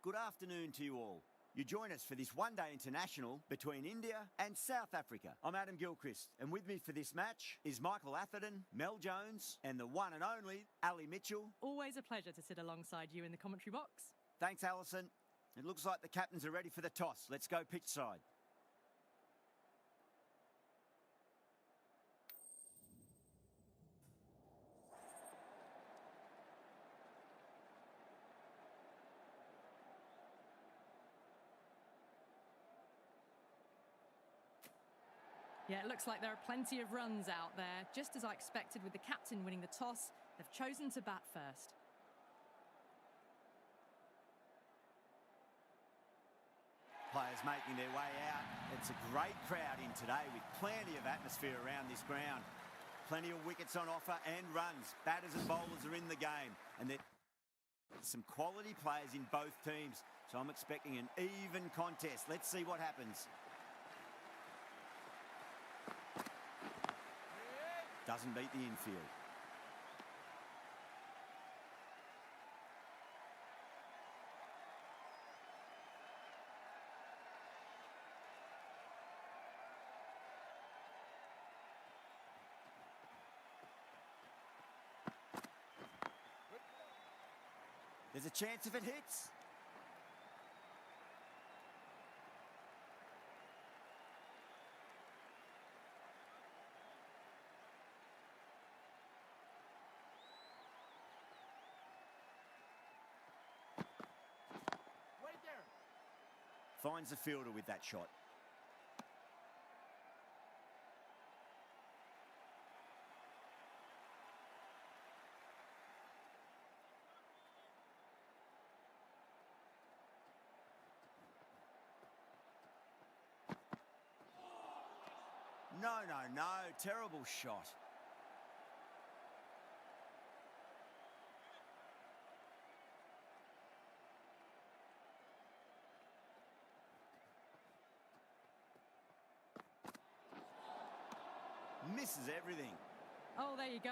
good afternoon to you all. You join us for this one-day international between India and South Africa. I'm Adam Gilchrist, and with me for this match is Michael Atherton, Mel Jones, and the one and only Ali Mitchell. Always a pleasure to sit alongside you in the commentary box. Thanks, Alison. It looks like the captains are ready for the toss. Let's go pitch side. Yeah, it looks like there are plenty of runs out there. Just as I expected with the captain winning the toss, they've chosen to bat first. Players making their way out. It's a great crowd in today with plenty of atmosphere around this ground. Plenty of wickets on offer and runs. Batters and bowlers are in the game. And there's some quality players in both teams. So I'm expecting an even contest. Let's see what happens. Doesn't beat the infield. There's a chance if it hits. Finds the fielder with that shot. No. Terrible shot. Misses everything. Oh, there you go.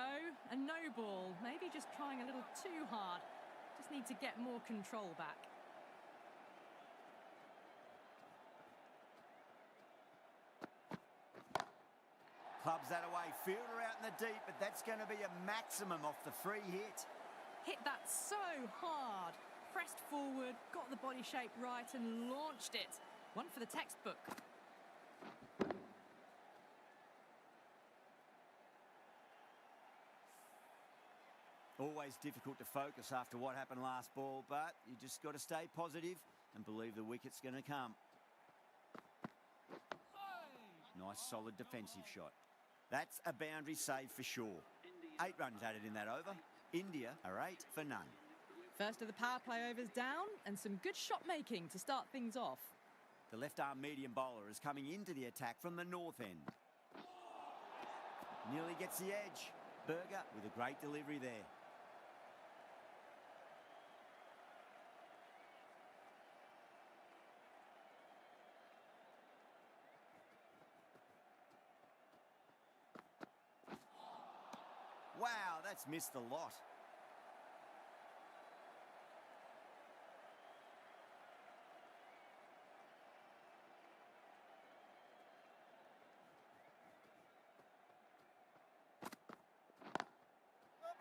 A no ball. Maybe just trying a little too hard. Just need to get more control back. Clubs that away. Fielder out in the deep, but that's going to be a maximum off the free hit. Hit that so hard. Pressed forward, got the body shape right and launched it. One for the textbook. Always difficult to focus after what happened last ball, but you just got to stay positive and believe the wicket's going to come. Nice, solid defensive shot. That's a boundary save for sure. 8 runs added in that over. India are 8 for none. First of the power play overs down and some good shot making to start things off. The left-arm medium bowler is coming into the attack from the north end. Nearly gets the edge. Berger with a great delivery there. Wow, that's missed a lot.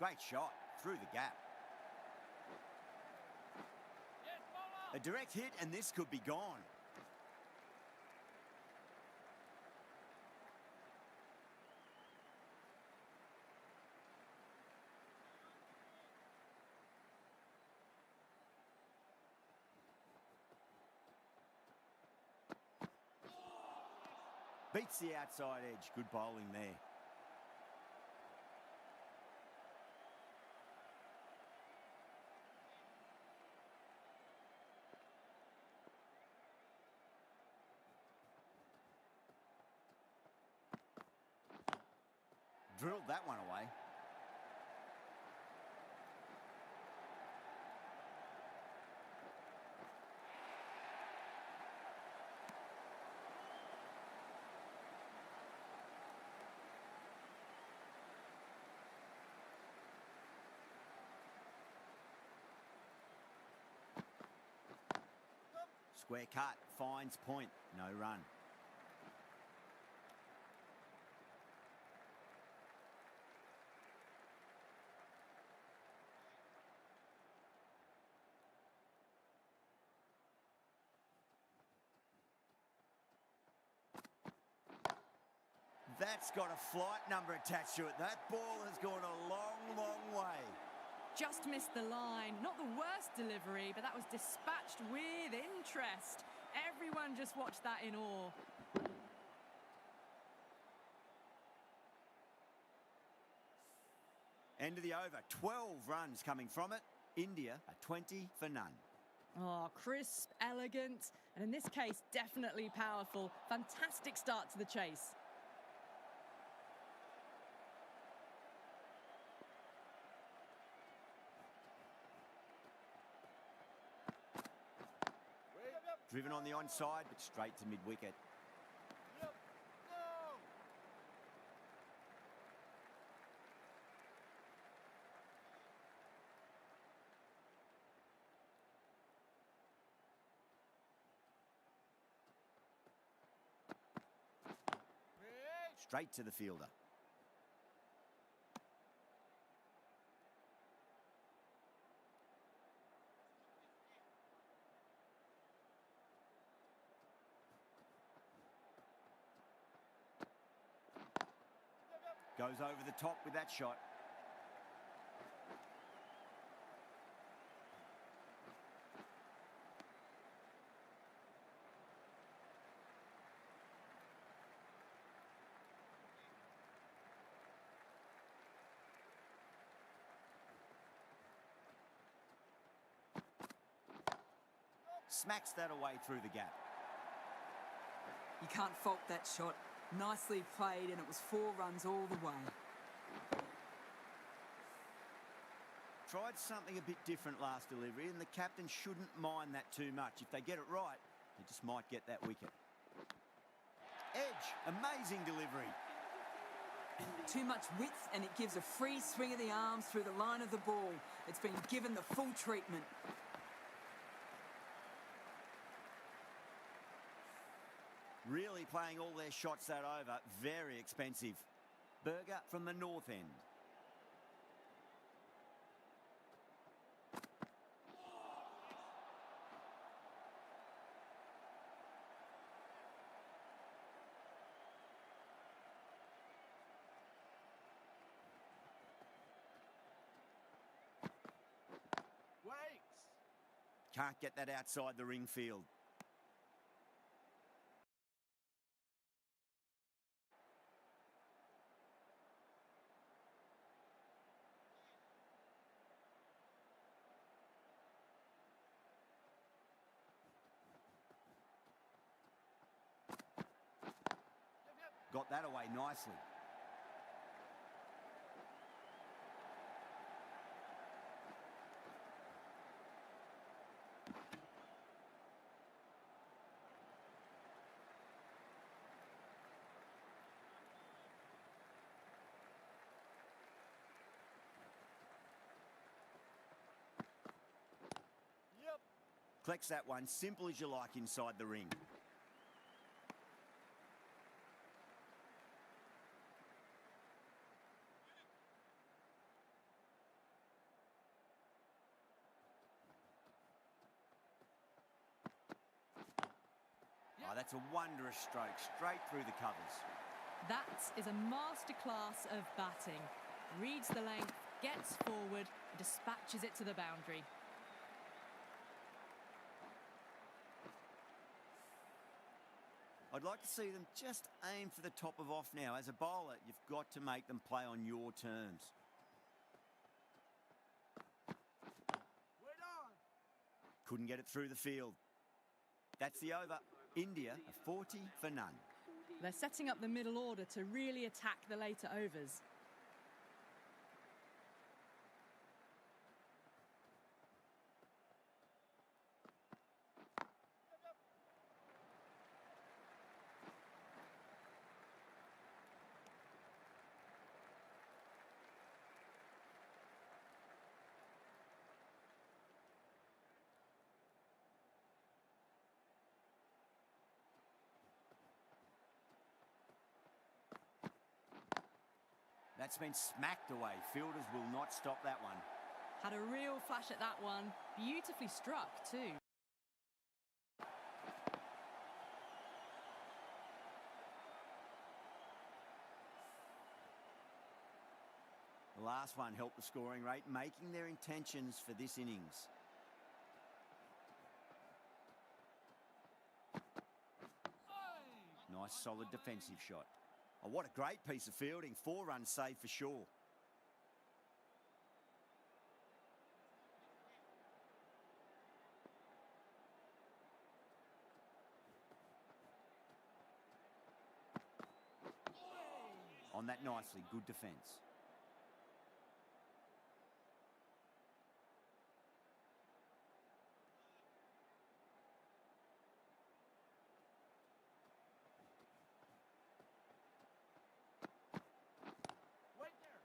Great shot through the gap. A direct hit and this could be gone. Beats the outside edge. Good bowling there. Drilled that one away. Square cut, finds point, no run. That's got a flight number attached to it. That ball has gone a long, long way. Just missed the line. Not the worst delivery, but that was dispatched with interest. Everyone just watched that in awe. End of the over. 12 runs coming from it. India are 20 for none. Oh, crisp, elegant, and in this case, definitely powerful. Fantastic start to the chase. Driven on the onside, but straight to mid-wicket. Straight to the fielder. Goes over the top with that shot. Smacks that away through the gap. You can't fault that shot. Nicely played, and it was 4 runs all the way. Tried something a bit different last delivery, and the captain shouldn't mind that too much. If they get it right, they just might get that wicket. Edge, amazing delivery. Too much width, and it gives a free swing of the arms through the line of the ball. It's been given the full treatment. Really playing all their shots that over. Very expensive. Berger from the north end. Wait! Can't get that outside the ring field. Got that away nicely. Collects that one, simple as you like inside the ring. Oh, that's a wondrous stroke, straight through the covers. That is a masterclass of batting. Reads the length, gets forward, and dispatches it to the boundary. I'd like to see them just aim for the top of off now. As a bowler, you've got to make them play on your terms. Couldn't get it through the field. That's the over. India are 40 for none. They're setting up the middle order to really attack the later overs. That's been smacked away. Fielders will not stop that one. Had a real flash at that one. Beautifully struck too. The last one helped the scoring rate, making their intentions for this innings. Nice solid defensive shot. Oh, what a great piece of fielding. 4 runs saved for sure. On that nicely, good defence.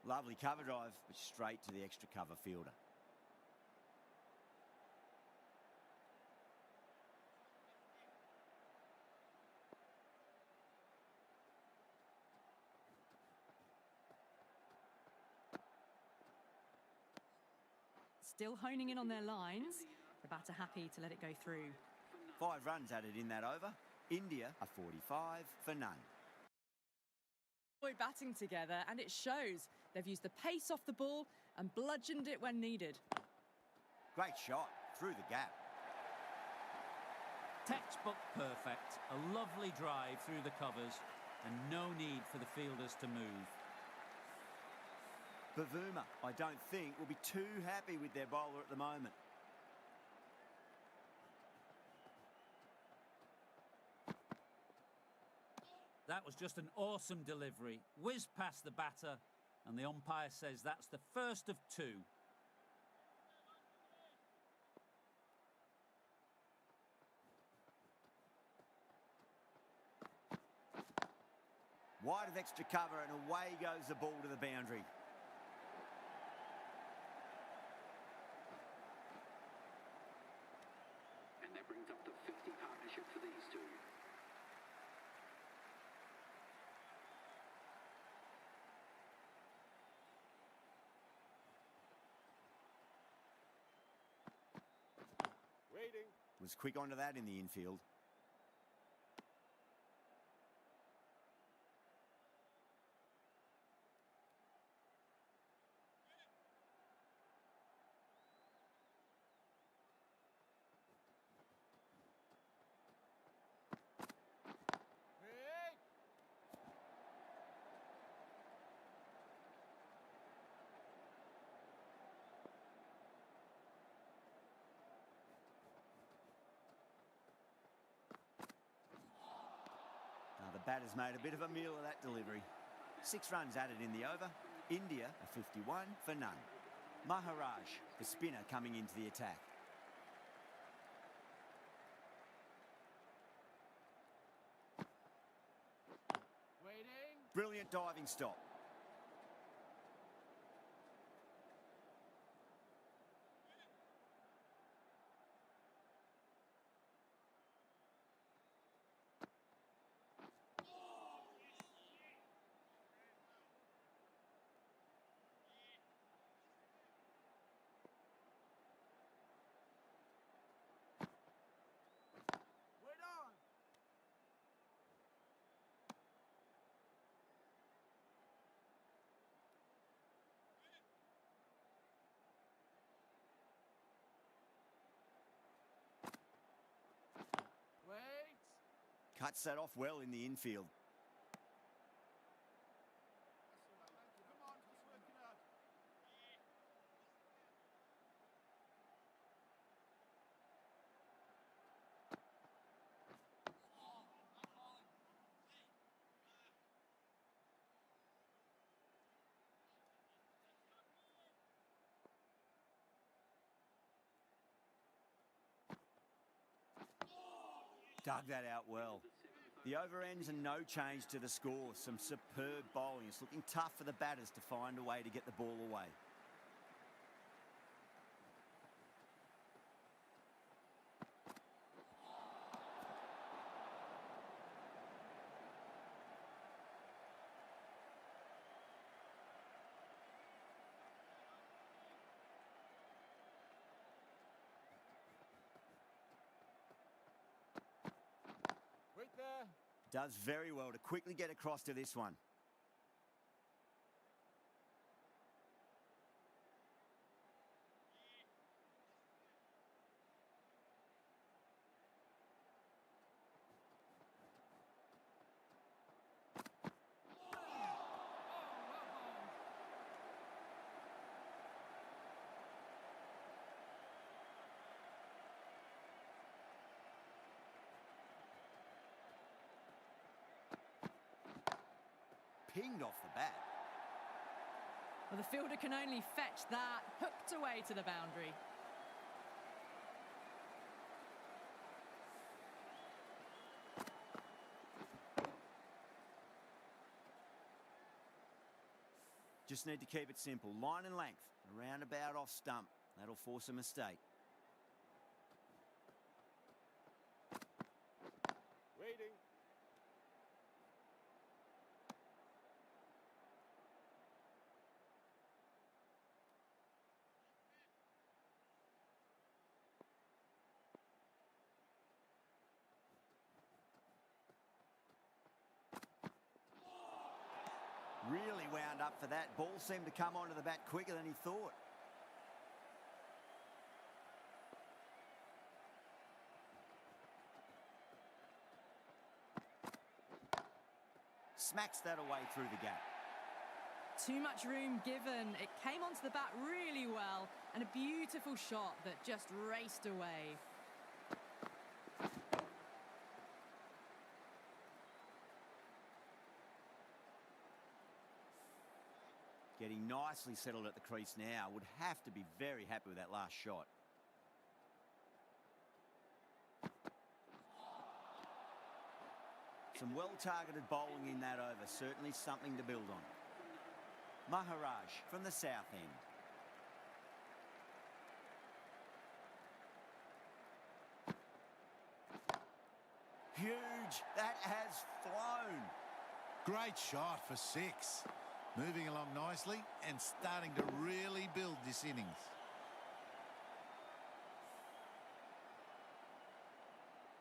Lovely cover drive, but straight to the extra cover fielder. Still honing in on their lines. The batter happy to let it go through. 5 runs added in that over. India are 45 for none. Batting together, and it shows. They've used the pace off the ball and bludgeoned it when needed. Great shot through the gap. Textbook perfect. A lovely drive through the covers and no need for the fielders to move. Bavuma, I don't think, will be too happy with their bowler at the moment. That was just an awesome delivery. Whiz past the batter, and the umpire says that's the first of 2. Wide of extra cover, and away goes the ball to the boundary. And that brings up the 50 partnership for these two. Waiting. Was quick onto that in the infield. Wait. The batter's made a bit of a meal of that delivery. 6 runs added in the over. India are 51 for none. Maharaj, the spinner, coming into the attack. Waiting. Brilliant diving stop. Wait on. Wait. Cuts that off well in the infield. Come on, just work it out. Dug that out well. The over ends and no change to the score. Some superb bowling. It's looking tough for the batters to find a way to get the ball away. favour. Does very well to quickly get across to this one. Pinged off the bat. Well, the fielder can only fetch that, hooked away to the boundary. Just need to keep it simple. Line and length. Around about off stump. That'll force a mistake. Waiting. Really wound up for that. Ball seemed to come onto the bat quicker than he thought. Smacks that away through the gap. Too much room given. It came onto the bat really well, and a beautiful shot that just raced away. Getting nicely settled at the crease now. Would have to be very happy with that last shot. Some well-targeted bowling in that over. Certainly something to build on. Maharaj from the south end. Huge. That has flown. Great shot for 6. Moving along nicely and starting to really build this innings.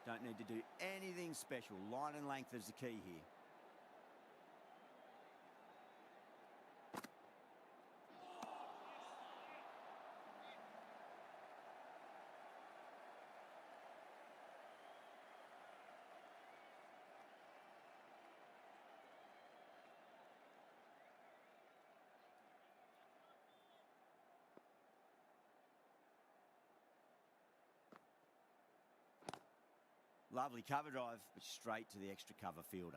Don't need to do anything special. Line and length is the key here. Lovely cover drive, but straight to the extra cover fielder.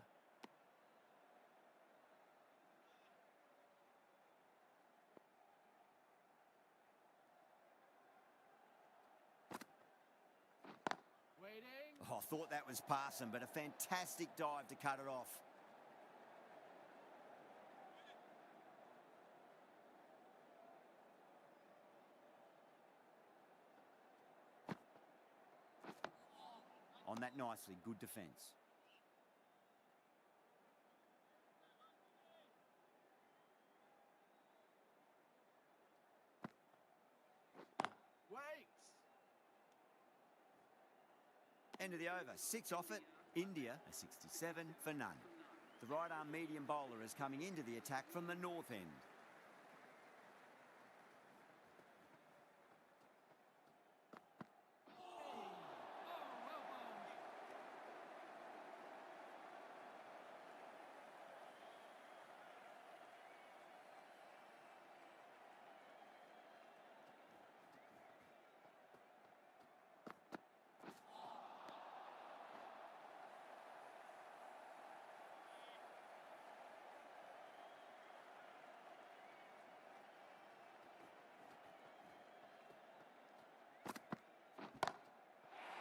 Waiting. Oh, I thought that was passing, but a fantastic dive to cut it off. On that nicely, good defence. Wait. End of the over. 6 off it. India, a 67 for none. The right arm medium bowler is coming into the attack from the north end.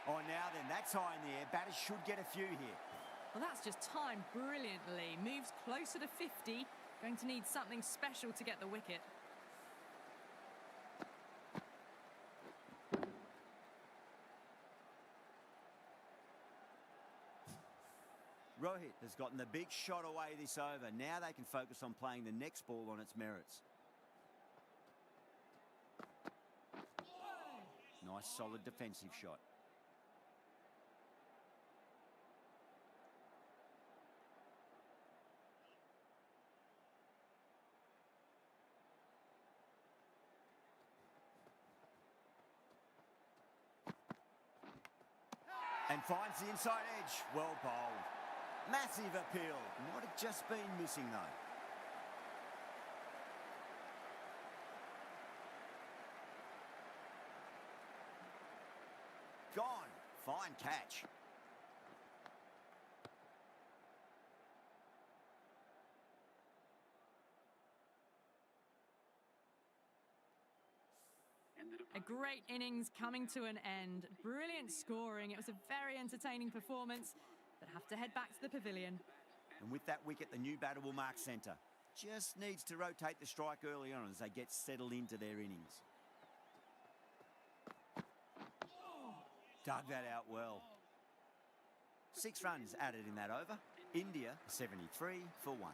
Oh, now then, that's high in the air. Batters should get a few here. Well, that's just timed brilliantly. Moves closer to 50. Going to need something special to get the wicket. Rohit has gotten the big shot away this over. Now they can focus on playing the next ball on its merits. Nice, solid defensive shot. And finds the inside edge. Well bowled. Massive appeal. Might have just been missing though. Gone. Fine catch. A great innings coming to an end. Brilliant scoring. It was a very entertaining performance, but have to head back to the pavilion. And with that wicket, the new batter will mark centre. Just needs to rotate the strike early on as they get settled into their innings. Dug that out well. 6 runs added in that over. India 73 for 1.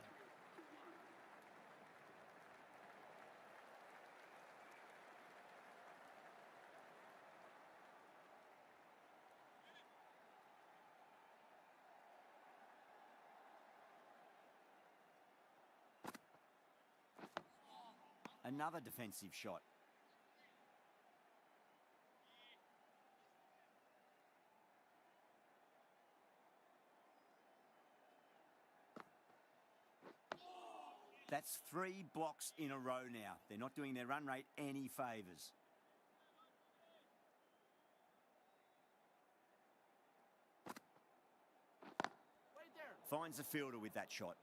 Another defensive shot. That's 3 blocks in a row now. They're not doing their run rate any favours. Wait there. Finds the fielder with that shot.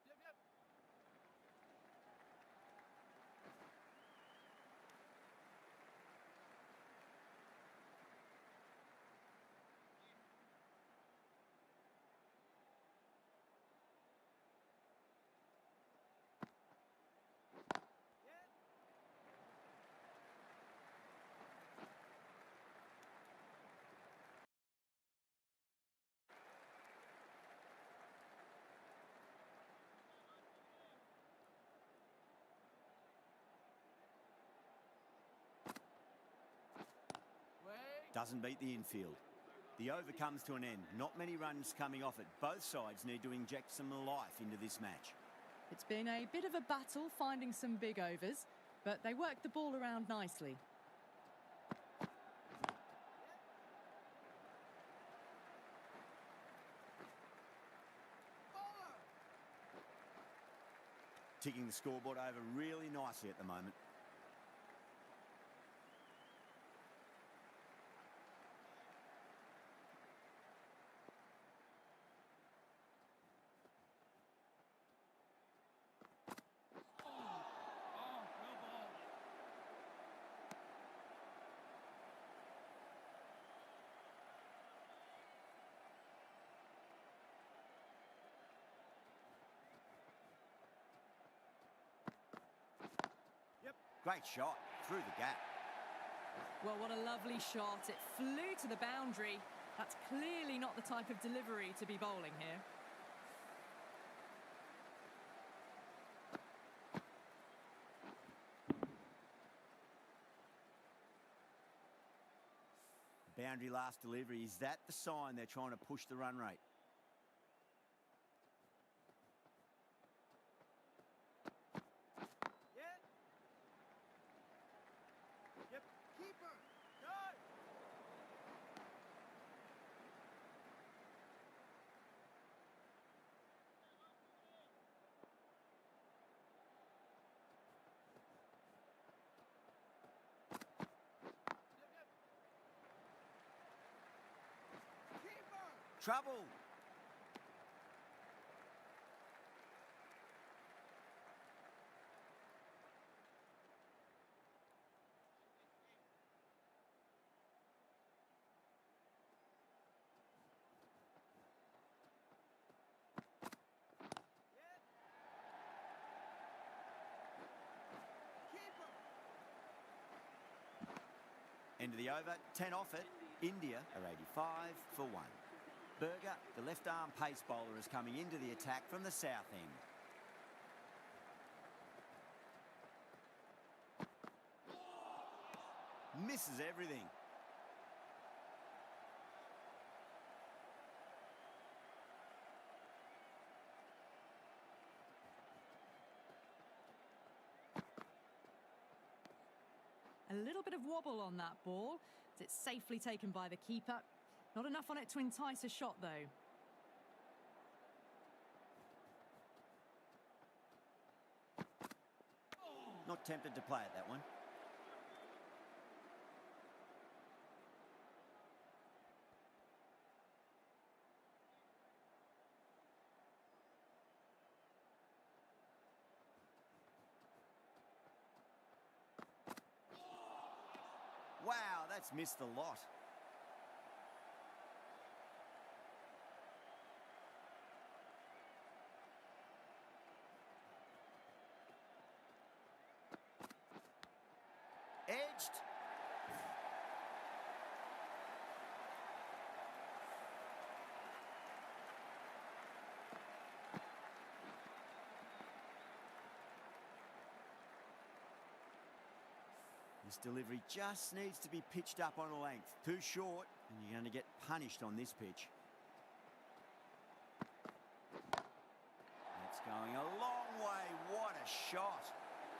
Yep, yep. Wait. Doesn't beat the infield. The over comes to an end. Not many runs coming off it. Both sides need to inject some life into this match. It's been a bit of a battle finding some big overs, but they worked the ball around nicely. Bowler. Ticking the scoreboard over really nicely at the moment. Great shot through the gap. Well, what a lovely shot. It flew to the boundary. That's clearly not the type of delivery to be bowling here. Boundary last delivery. Is that the sign they're trying to push the run rate? Yep. Yep. Keeper. Done. Trouble. End of the over, 10 off it. India are 85 for 1. Berger, the left-arm pace bowler, is coming into the attack from the south end. Misses everything. A little bit of wobble on that ball. It's safely taken by the keeper. Not enough on it to entice a shot, though. Not tempted to play at that one. Wow, that's missed the lot. Edged. This delivery just needs to be pitched up on a length. Too short, and you're going to get punished on this pitch. That's going a long way. What a shot.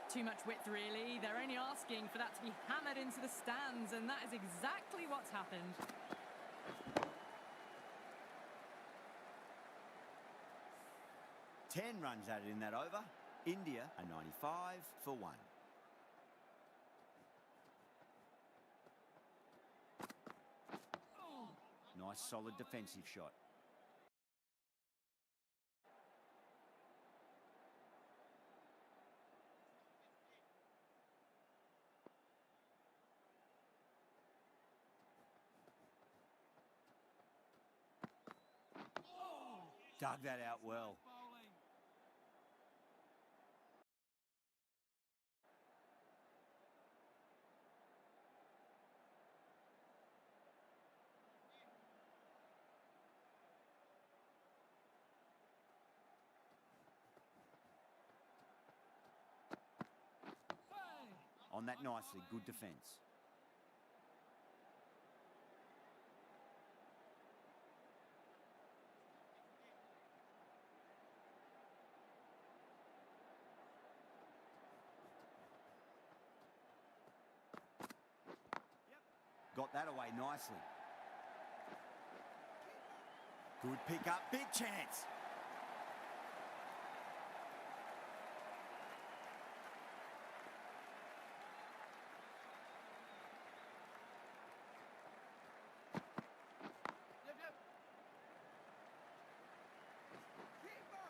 Too much width, really. They're only asking for that to be hammered into the stands, and that is exactly what's happened. Ten runs added in that over. India are 95 for 1. Nice solid defensive shot. Dug that out well. Bowling. On that nicely, good defence. Got that away nicely. Good pick up, big chance. Yep, yep. Keeper.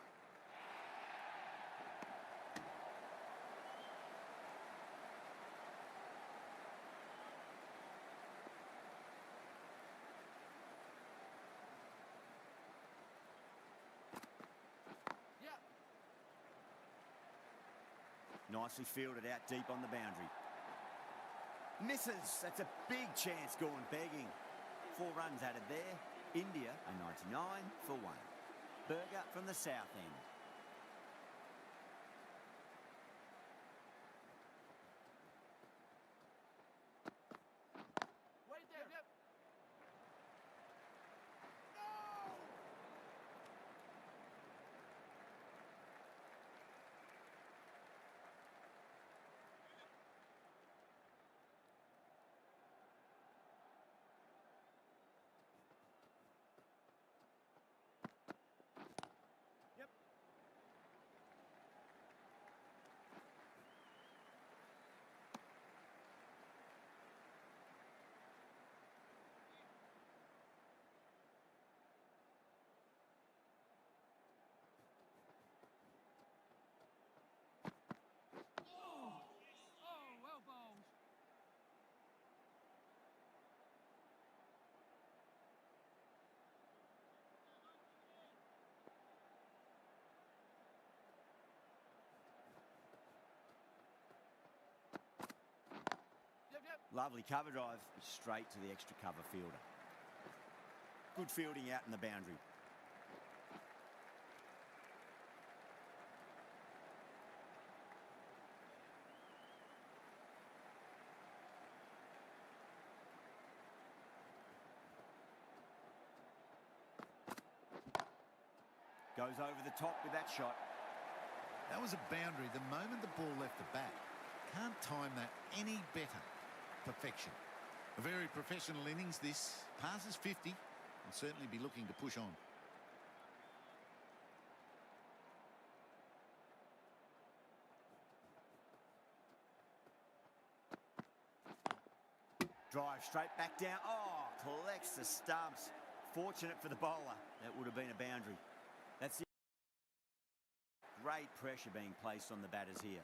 Yep. Nicely fielded out deep on the boundary. Misses. That's a big chance gone begging. 4 runs added there. India are 99 for 1. Berger from the south end. Wait there. Yep, yep. No! Yep. Oh, well bowled. Yep, yep. Lovely cover drive, straight to the extra cover fielder. Good fielding out in the boundary. Goes over the top with that shot. That was a boundary the moment the ball left the bat. Can't time that any better. perfection. A very professional innings this. Passes 50. Will certainly be looking to push on. Drive straight back down. Oh, collects the stumps. Fortunate for the bowler. That would have been a boundary. That's it. Great pressure being placed on the batters here.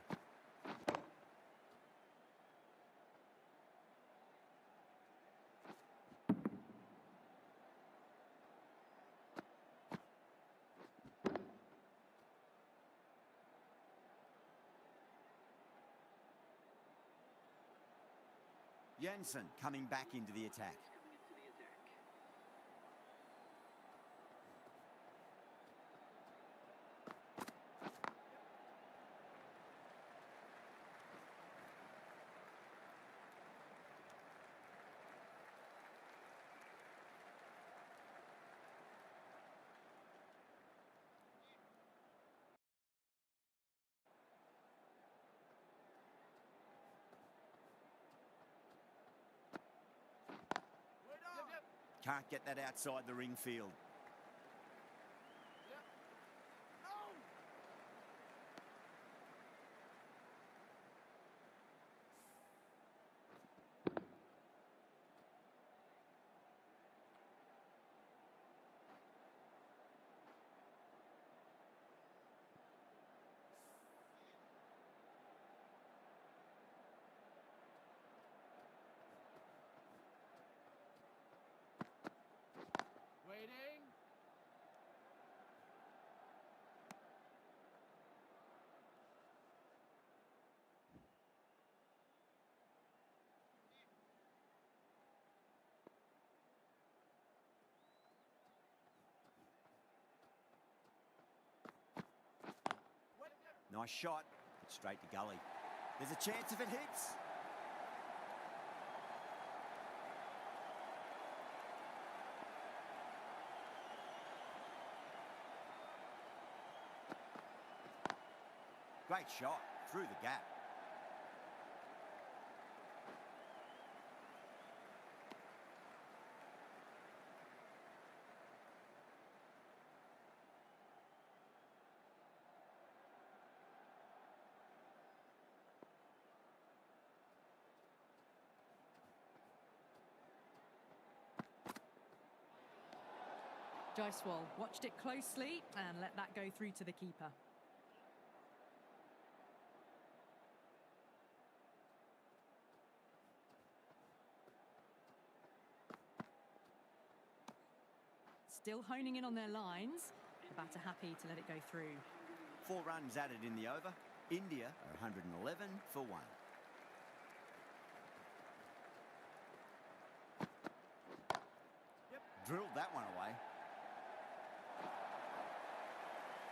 Jansen coming back into the attack. Can't get that outside the ring field. Waiting. Nice shot, but straight to gully. There's a chance if it hits. Great shot, through the gap. Jaiswal watched it closely and let that go through to the keeper. Still honing in on their lines. The batter happy to let it go through. 4 runs added in the over. India are 111 for 1. Drilled that one away.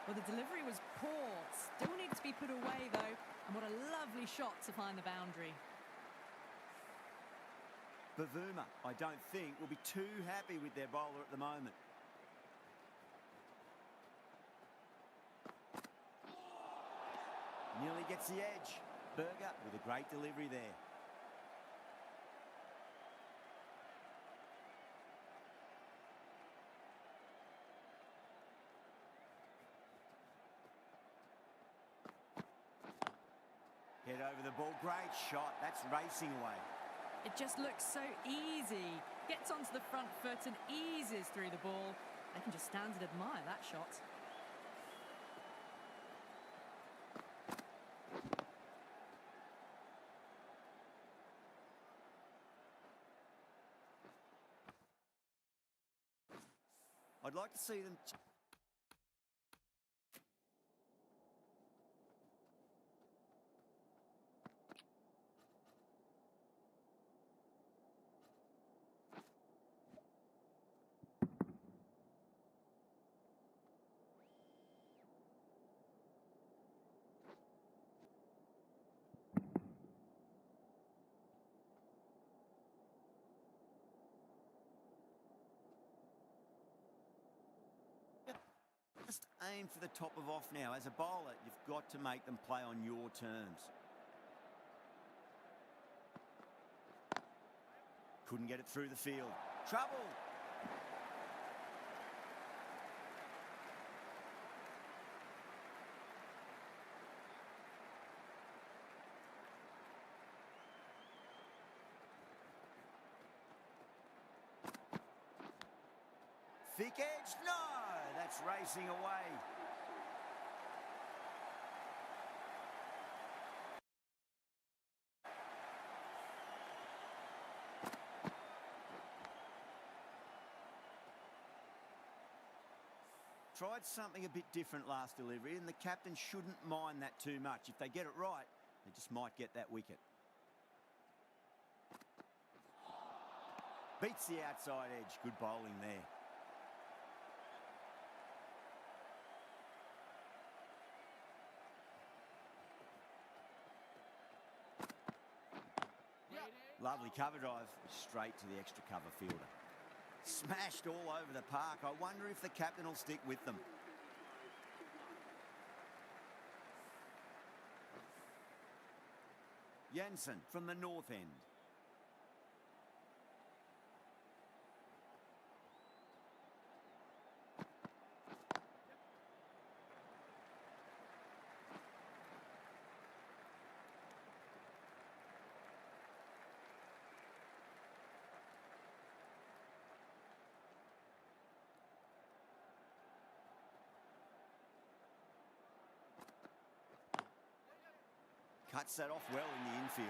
Well, the delivery was poor. Still needs to be put away, though. And what a lovely shot to find the boundary. Bavuma, I don't think, will be too happy with their bowler at the moment. Nearly gets the edge. Berger with a great delivery there. Head over the ball. Great shot. That's racing away. It just looks so easy. Gets onto the front foot and eases through the ball. They can just stand and admire that shot. I'd like to see them... Just aim for the top of off now. As a bowler, you've got to make them play on your terms. Couldn't get it through the field. Trouble. Thick edge, no, that's racing away. Tried something a bit different last delivery, and the captain shouldn't mind that too much. If they get it right, they just might get that wicket. Beats the outside edge. Good bowling there. Lovely cover drive, straight to the extra cover fielder. Smashed all over the park. I wonder if the captain will stick with them. Jansen from the north end. Cuts that off well in the infield.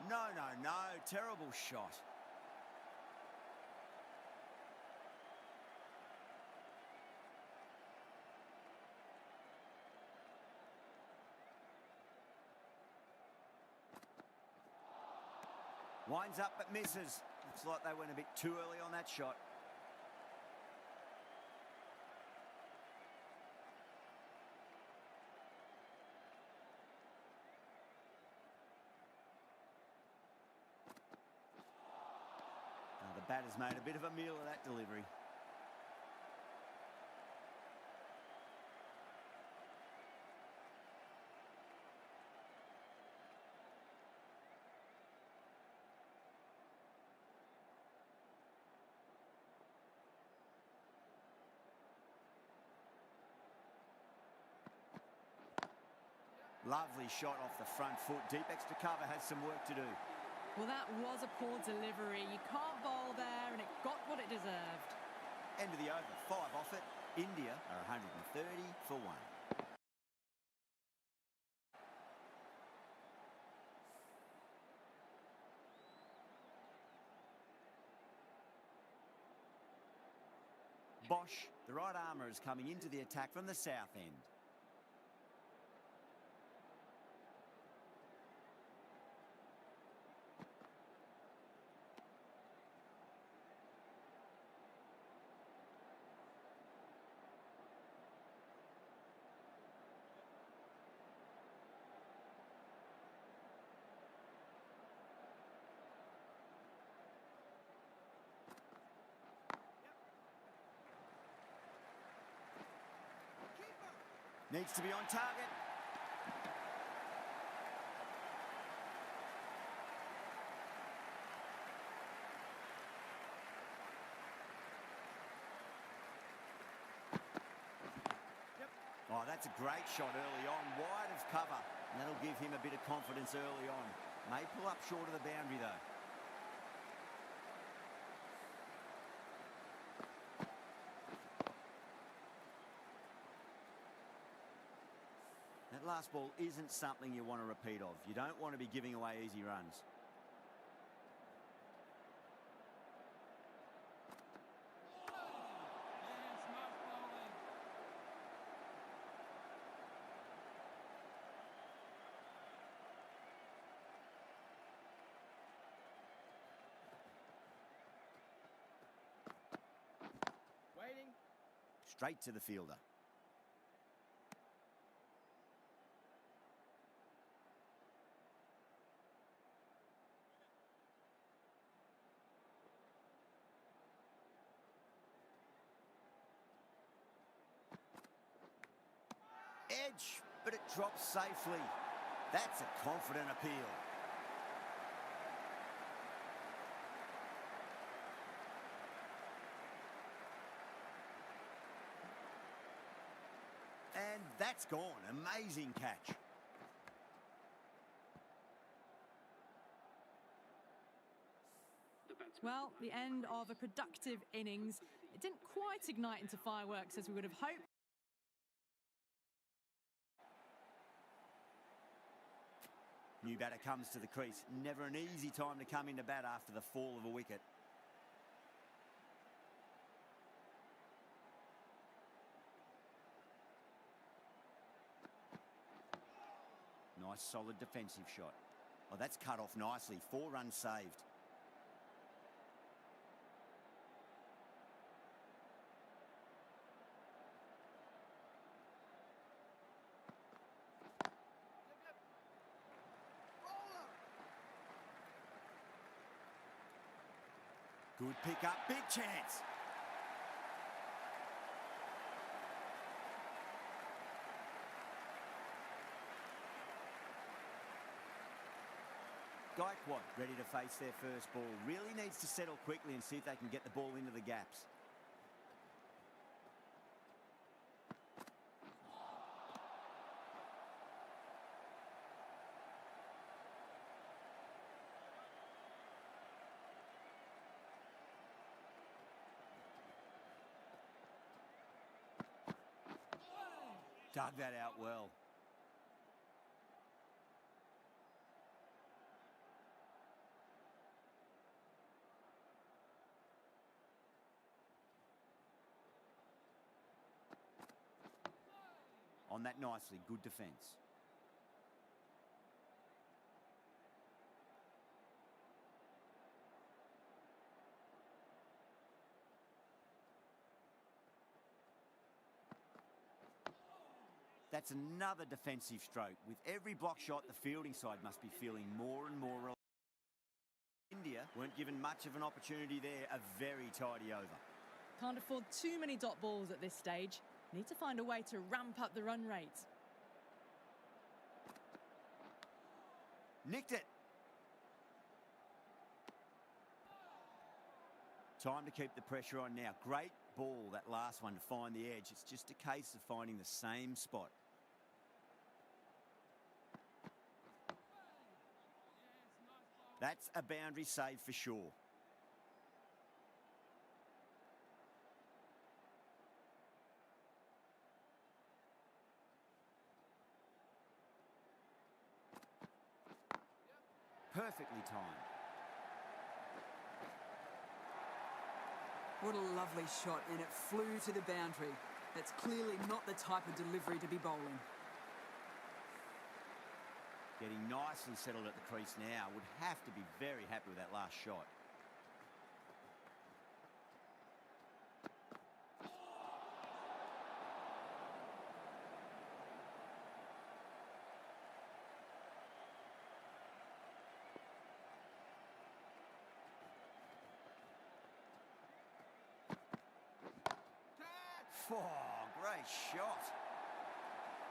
No, terrible shot. Winds up but misses. Looks like they went a bit too early on that shot. Now the batter's made a bit of a meal of that delivery. Lovely shot off the front foot. Deep extra cover has some work to do. Well, that was a poor delivery. You can't bowl there, and it got what it deserved. End of the over. 5 off it. India are 130 for 1. Bosch, the right armour, is coming into the attack from the south end. Needs to be on target. Oh, that's a great shot early on, wide of cover. And that'll give him a bit of confidence early on. May pull up short of the boundary though. That last ball isn't something you want to repeat of. You don't want to be giving away easy runs. Waiting. Straight to the fielder. edge, but it drops safely. That's a confident appeal. And that's gone. Amazing catch. Well, the end of a productive innings. It didn't quite ignite into fireworks as we would have hoped. New batter comes to the crease. Never an easy time to come into bat after the fall of a wicket. Nice solid defensive shot. Oh, that's cut off nicely. 4 runs saved. Good pick up, big chance. Gaikwad ready to face their first ball. Really needs to settle quickly and see if they can get the ball into the gaps. Dug that out well. On that nicely, good defence. That's another defensive stroke. With every block shot, the fielding side must be feeling more and more reliant. India weren't given much of an opportunity there. A very tidy over. Can't afford too many dot balls at this stage. Need to find a way to ramp up the run rate. Nicked it. Time to keep the pressure on now. Great ball, that last one, to find the edge. It's just a case of finding the same spot. That's a boundary save for sure. Perfectly timed. What a lovely shot, and it flew to the boundary. That's clearly not the type of delivery to be bowling. Getting nicely settled at the crease now. Would have to be very happy with that last shot. Oh, great shot.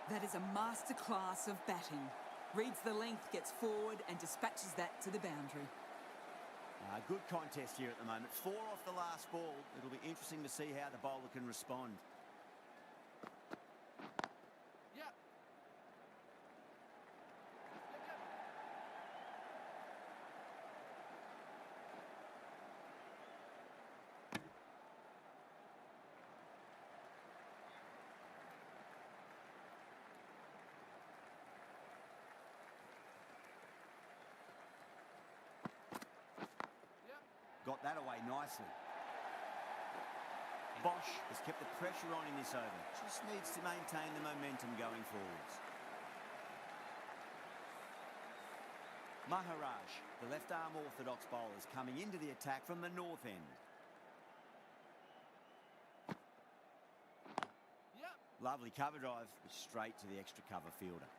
That is a masterclass of batting. Reads the length, gets forward and dispatches that to the boundary. Good contest here at the moment. 4 off the last ball. It'll be interesting to see how the bowler can respond. Yep. Got that away nicely. Bosch has kept the pressure on in this over. Just needs to maintain the momentum going forwards. Maharaj, the left-arm orthodox bowler, is coming into the attack from the north end. Yep. Lovely cover drive, straight to the extra cover fielder.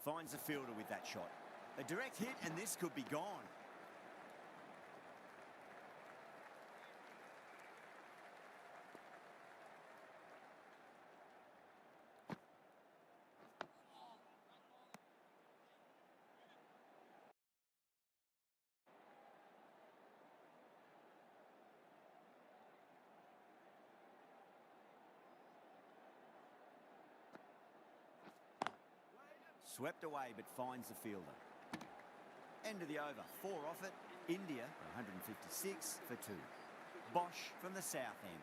Finds the fielder with that shot. A direct hit and this could be gone. Swept away but finds the fielder. End of the over. 4 off it. India 156 for 2. Bosch from the south end.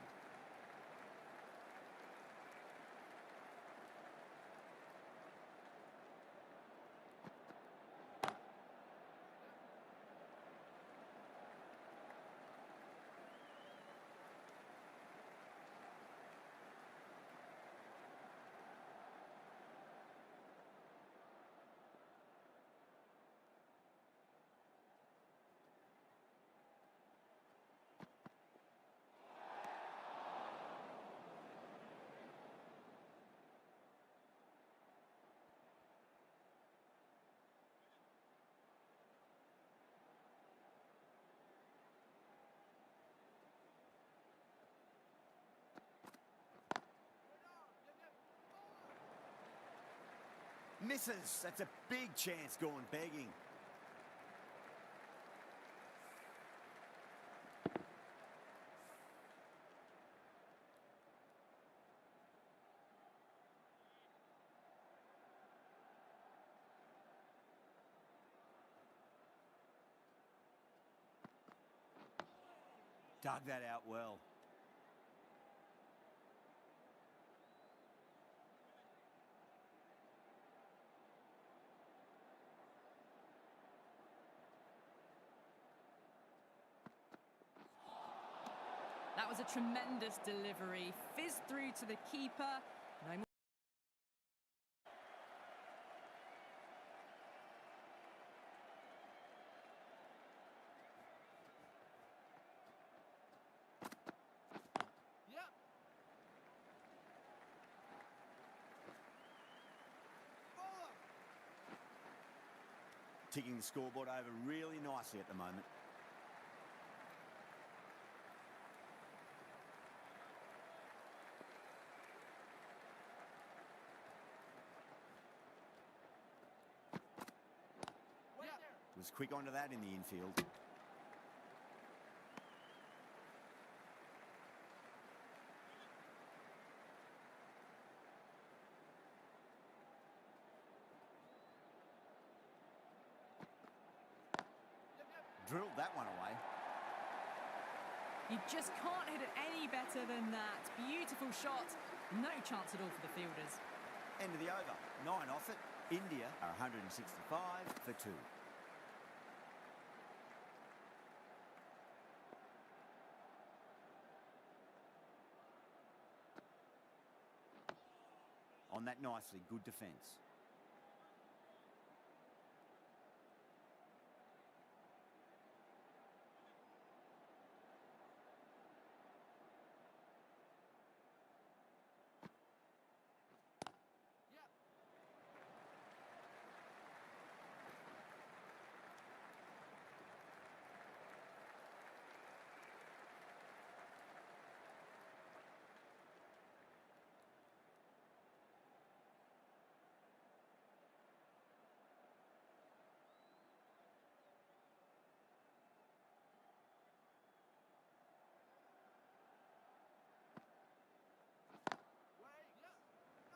Misses. That's a big chance gone begging. Dug that out well. That was a tremendous delivery. Fizzed through to the keeper. No more. Yep. Bowler. Ticking the scoreboard over really nicely at the moment. Was quick onto that in the infield. Drilled that one away. You just can't hit it any better than that. Beautiful shot. No chance at all for the fielders. End of the over. 9 off it. India are 165 for 2. On that nicely, good defence.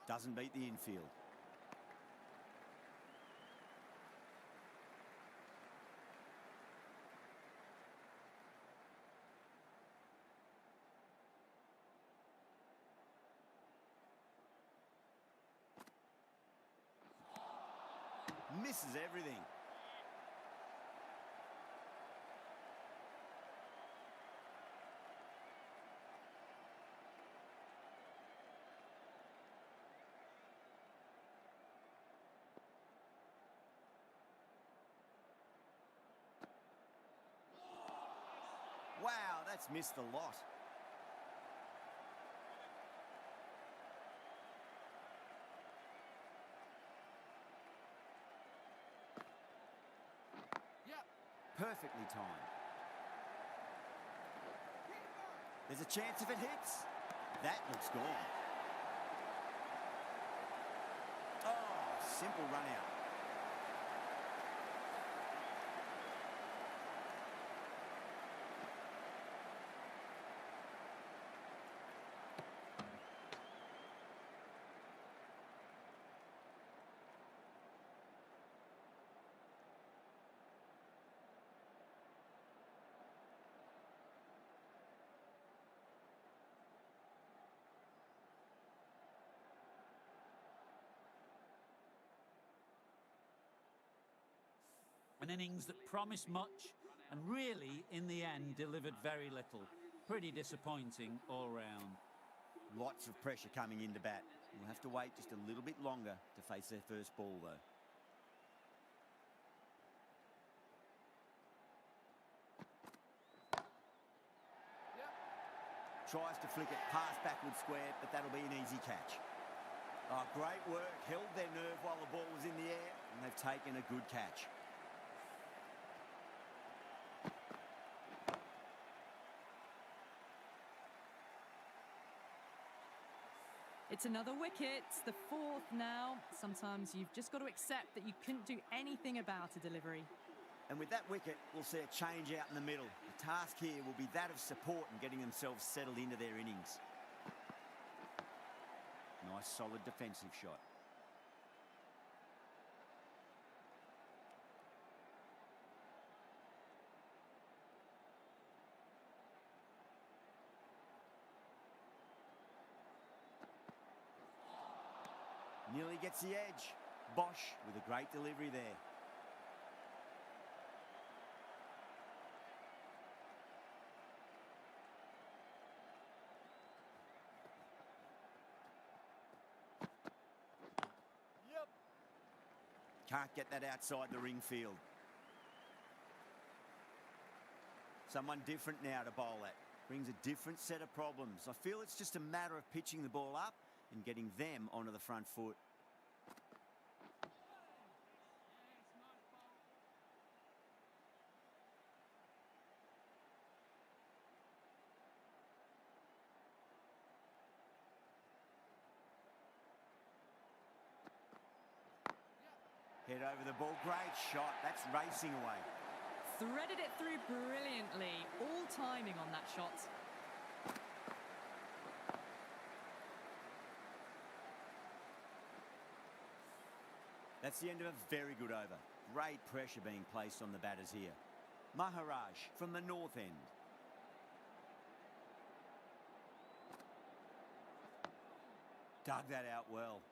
Doesn't beat the infield. Misses everything. Wow, that's missed the lot. Perfectly timed. There's a chance if it hits. That looks gone. Oh, simple run out. An innings that promised much and really, in the end, delivered very little. Pretty disappointing all round. Lots of pressure coming into bat. We'll have to wait just a little bit longer to face their first ball, though. Tries to flick it past backward square, but that'll be an easy catch. Oh, great work. Held their nerve while the ball was in the air, and they've taken a good catch. It's another wicket, the fourth now. Sometimes you've just got to accept that you couldn't do anything about a delivery. And with that wicket, we'll see a change out in the middle. The task here will be that of support and getting themselves settled into their innings. Nice, solid defensive shot. Nearly gets the edge. Bosch with a great delivery there. Can't get that outside the ring field. Someone different now to bowl at. Brings a different set of problems. I feel it's just a matter of pitching the ball up and getting them onto the front foot. Head over the ball, great shot. That's racing away. Threaded it through brilliantly. All timing on that shot. That's the end of a very good over. Great pressure being placed on the batters here. Maharaj from the north end. Dug that out well.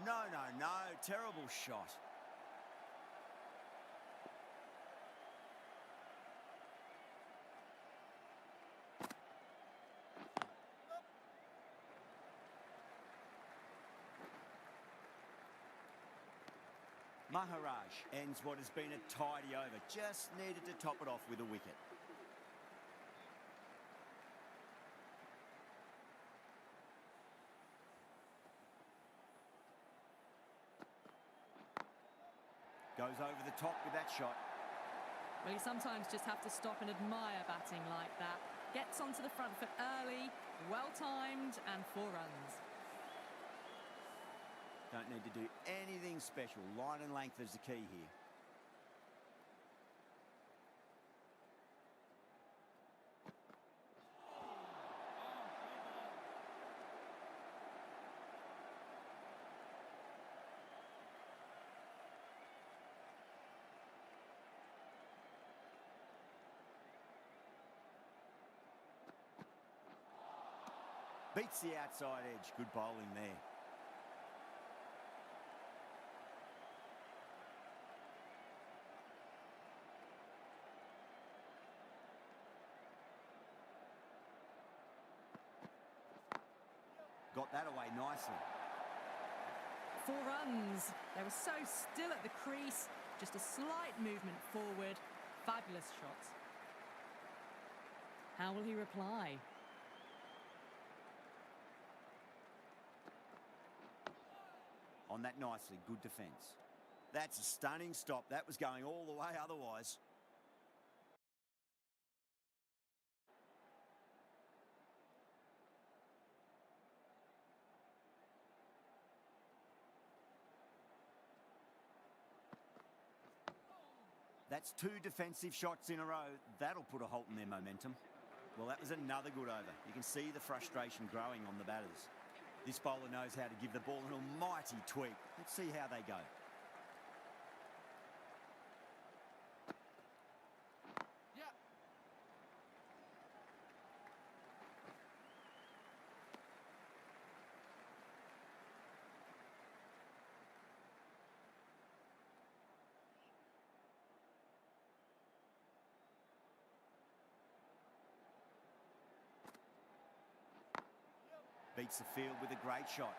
No, no, no. Terrible shot. Maharaj ends what has been a tidy over. Just needed to top it off with a wicket. Goes over the top with that shot. Well, you sometimes just have to stop and admire batting like that. Gets onto the front foot early, well-timed, and 4 runs. Don't need to do anything special. Line and length is the key here. Beats the outside edge. Good bowling there. Got that away nicely. 4 runs. They were so still at the crease. Just a slight movement forward. Fabulous shots. How will he reply? On that nicely, good defence. That's a stunning stop. That was going all the way otherwise. That's 2 defensive shots in a row. That'll put a halt in their momentum. Well, that was another good over. You can see the frustration growing on the batters. This bowler knows how to give the ball an almighty tweak. Let's see how they go. Yeah. Beats the field with a great shot.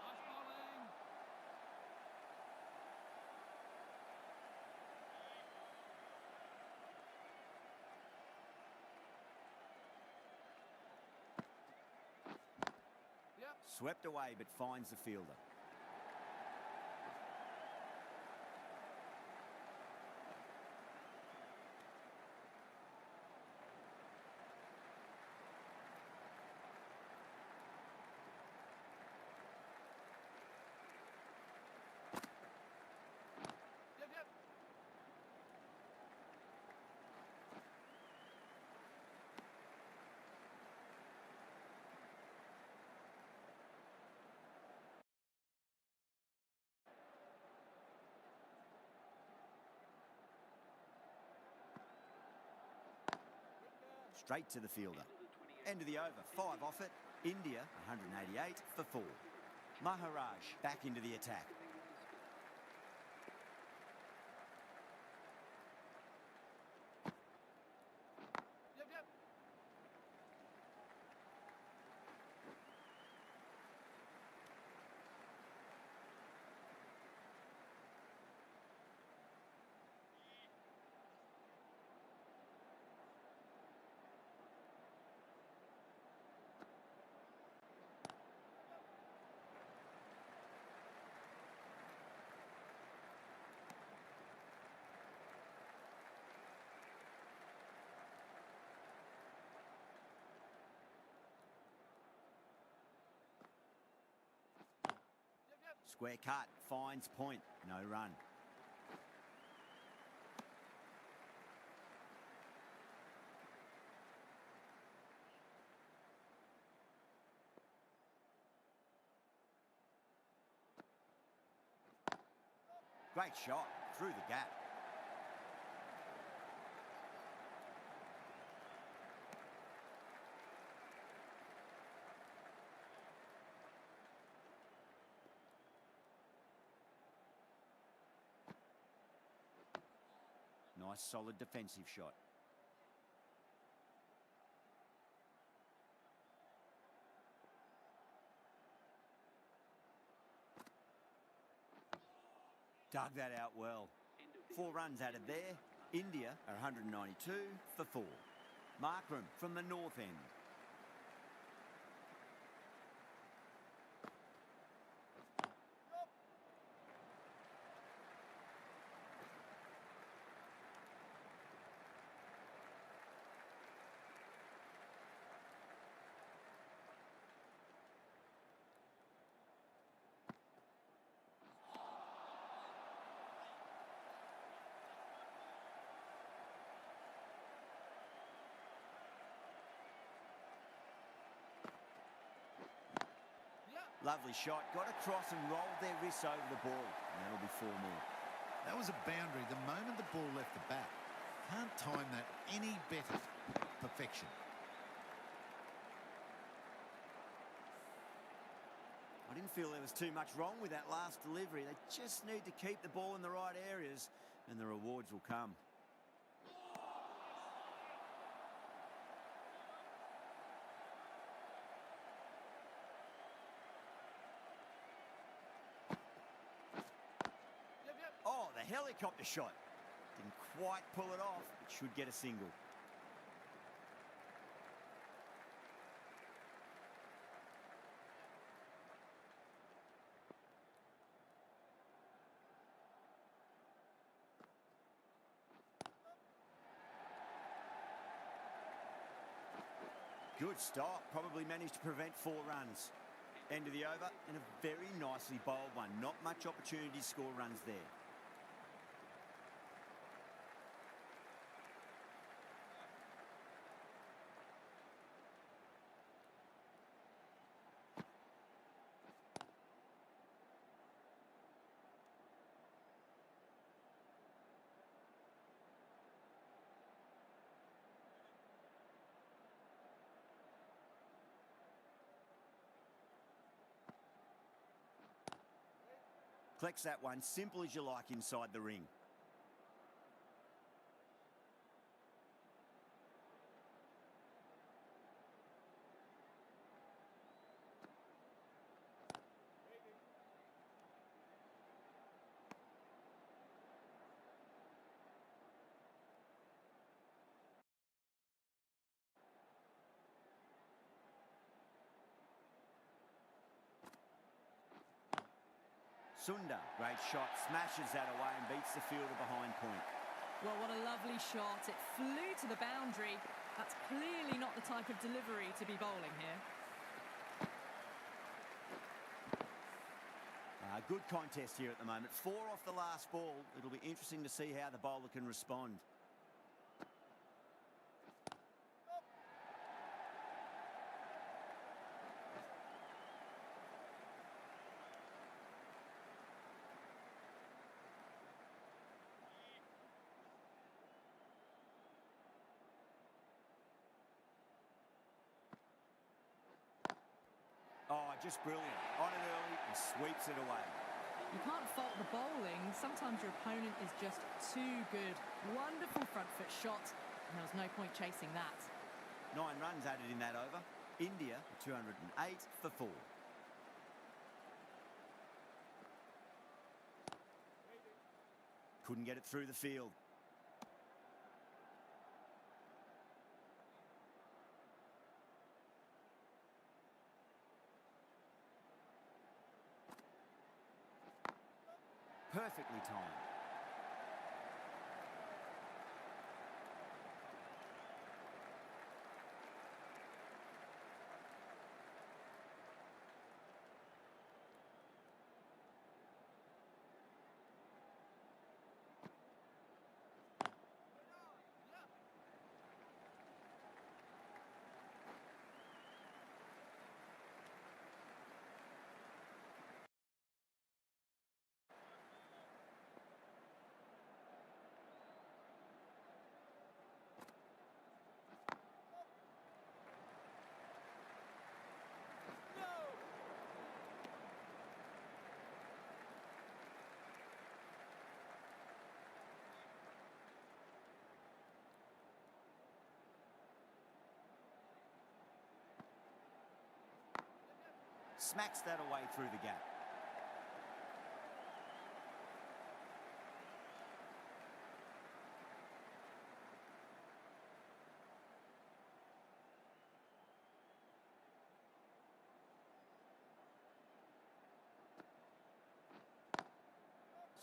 Nice bowling. Yep. Swept away but finds the fielder. Yep, yep. Straight to the fielder. End of the over. 5 off it. India, 188 for 4. Maharaj back into the attack. Yep, yep. Square cut. Finds point. No run. Great shot. Through the gap. Nice solid defensive shot. Dug that out well. 4 runs out of there. India are 192 for 4. Markram from the north end. Lovely shot, got across and rolled their wrists over the ball. And that'll be 4 more. That was a boundary the moment the ball left the bat. Can't time that any better. Perfection. I didn't feel there was too much wrong with that last delivery. They just need to keep the ball in the right areas and the rewards will come. Oh, the helicopter shot. Didn't quite pull it off, but should get a single. Good stop, probably managed to prevent 4 runs. End of the over, and a very nicely bowled one. Not much opportunity to score runs there. Collects that one, simple as you like inside the ring. Sundar, great shot, smashes that away and beats the fielder behind point. Well, what a lovely shot. It flew to the boundary. That's clearly not the type of delivery to be bowling here. Good contest here at the moment. 4 off the last ball. It'll be interesting to see how the bowler can respond. Oh, just brilliant. On it early and sweeps it away. You can't fault the bowling. Sometimes your opponent is just too good. Wonderful front foot shot, and there was no point chasing that. 9 runs added in that over. India, 208 for 4. Couldn't get it through the field. Perfectly timed. Smacks that away through the gap.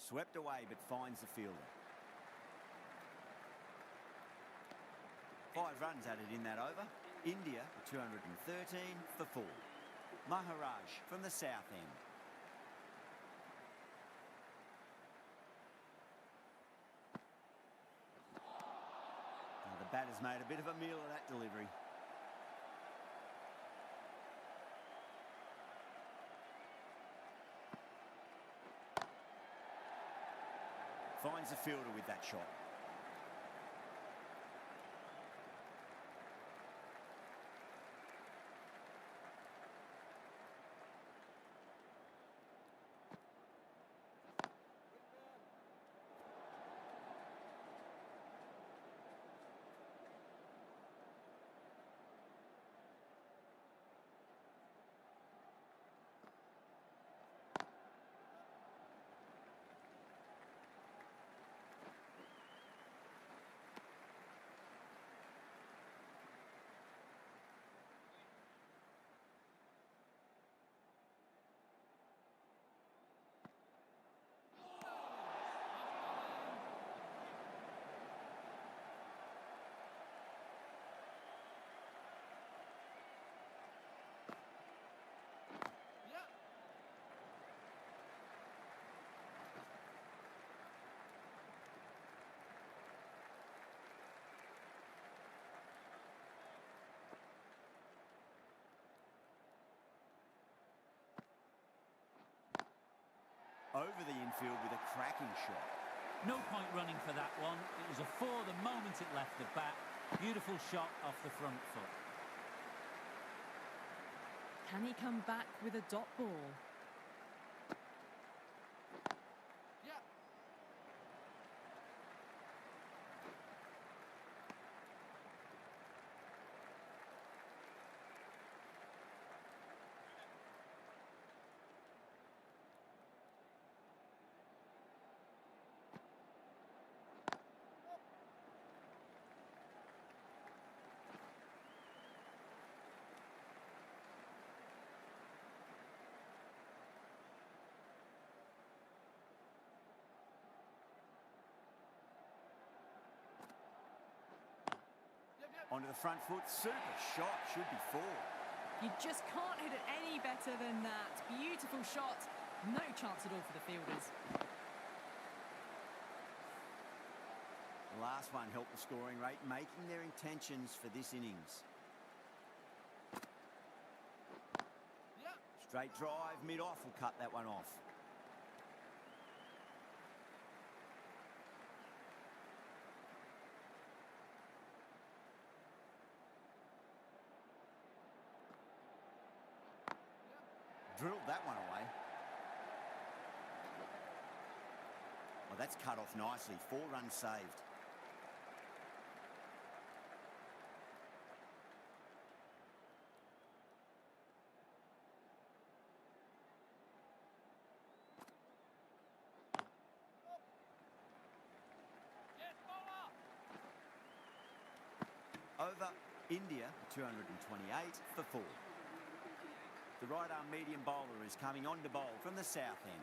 Swept away but finds the fielder. 5 runs added in that over. India 213 for 4. Maharaj from the south end. Now the batter's made a bit of a meal of that delivery. Finds the fielder with that shot. Over the infield with a cracking shot. No point running for that one. It was a 4 the moment it left the bat. Beautiful shot off the front foot. Can he come back with a dot ball? Yeah. Onto the front foot. Super shot. Should be 4. You just can't hit it any better than that. Beautiful shot. No chance at all for the fielders. The last one helped the scoring rate, making their intentions for this innings. Yeah. Straight drive, mid-off will cut that one off. Drilled that one away. Well, that's cut off nicely. 4 runs saved. Yes, bowler. Over India 228 for 4. The right-arm medium bowler is coming on to bowl from the south end.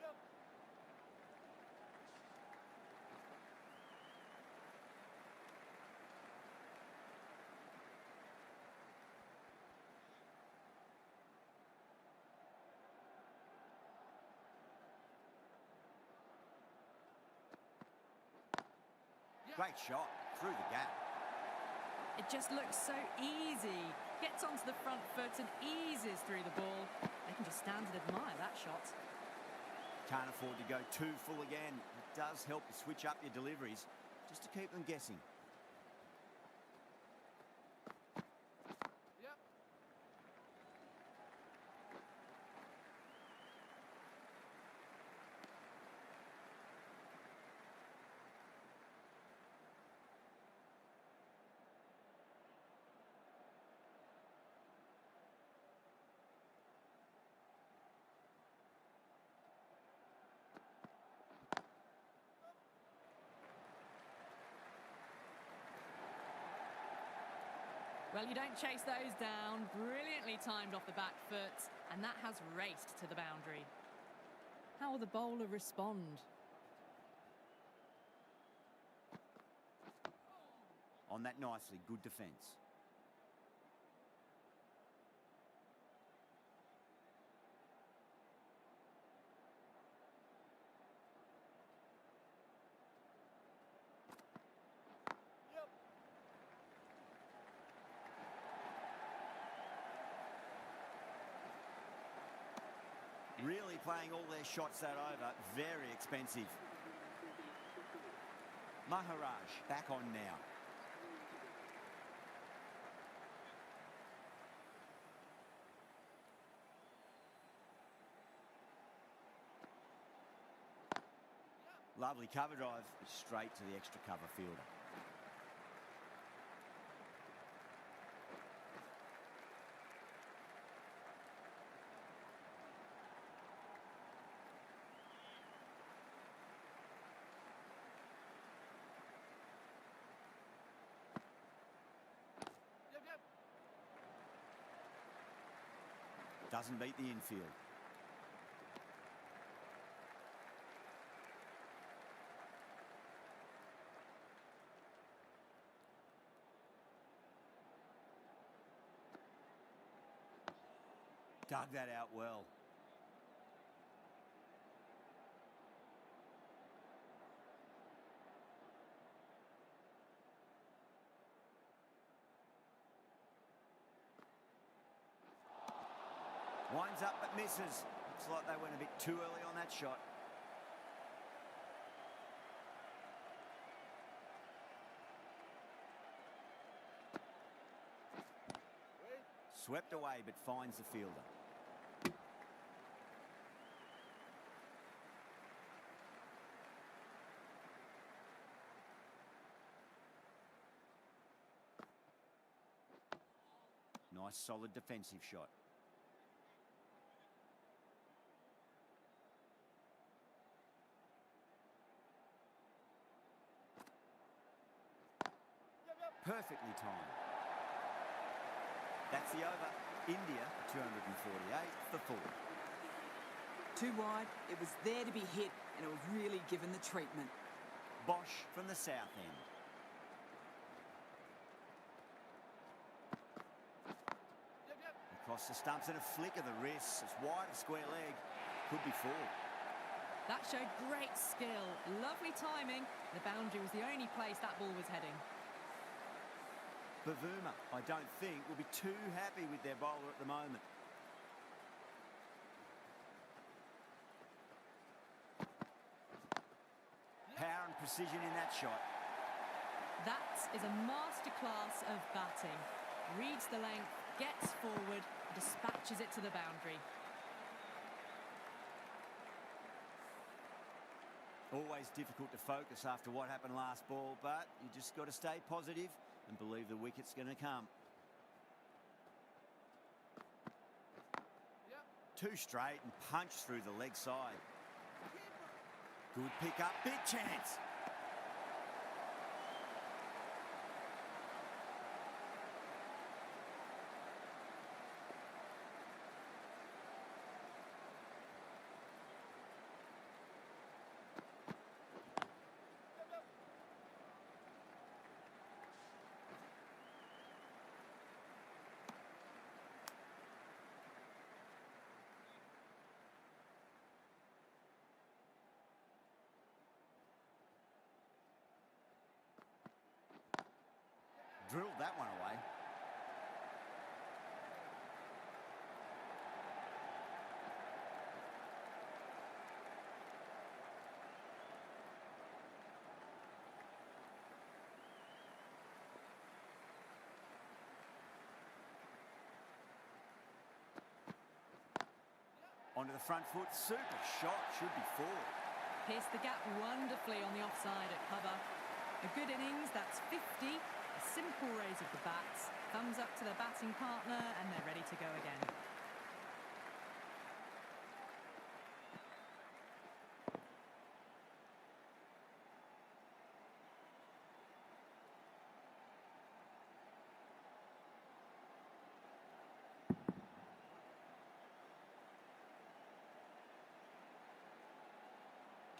Yep. Great shot through the gap. It just looks so easy. Gets onto the front foot and eases through the ball. They can just stand and admire that shot. Can't afford to go too full again. It does help to switch up your deliveries just to keep them guessing. Yep. Well, you don't chase those down. Brilliantly timed off the back foot, and that has raced to the boundary. How will the bowler respond? On that nicely, good defence. Really playing all their shots that over. Very expensive. Maharaj back on now. Lovely cover drive, straight to the extra cover fielder. Doesn't beat the infield. Dug that out well. Winds up but misses. Looks like they went a bit too early on that shot. Swept away but finds the fielder. Nice solid defensive shot. Perfectly timed. That's the over. India, 248 for 4. Too wide, it was there to be hit, and it was really given the treatment. Bosch from the south end. Across the stumps and a flick of the wrist. It's wide of square leg. Could be 4. That showed great skill. Lovely timing. The boundary was the only place that ball was heading. Bavuma, I don't think, will be too happy with their bowler at the moment. Power and precision in that shot. That is a masterclass of batting. Reads the length, gets forward, dispatches it to the boundary. Always difficult to focus after what happened last ball, but you just got to stay positive and believe the wicket's going to come. Two straight and punch through the leg side. Good pick up, big chance. Drilled that one away. Onto the front foot, super shot, should be 4. Pierced the gap wonderfully on the offside at cover. A good innings, that's 50. A simple raise of the bats. Thumbs up to the batting partner, and they're ready to go again.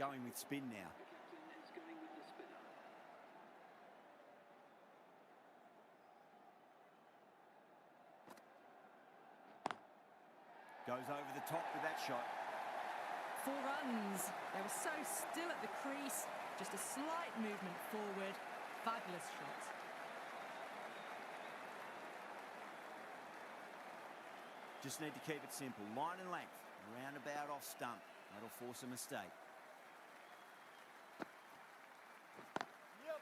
going with spin now. The captain is going with the spinner. Goes over the top with that shot. 4 runs. They were so still at the crease. Just a slight movement forward. Fabulous shot. Just need to keep it simple. Line and length. Roundabout off stump. That'll force a mistake. Yep.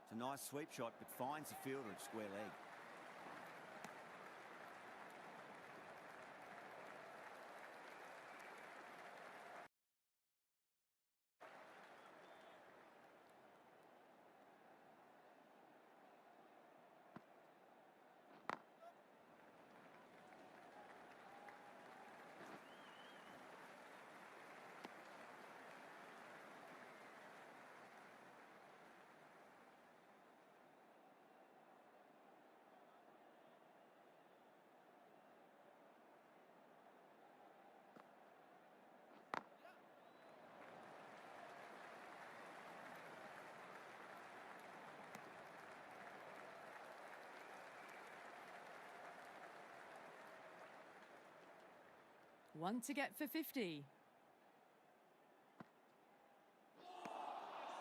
It's a nice sweep shot, but finds the fielder at square leg. One to get for 50.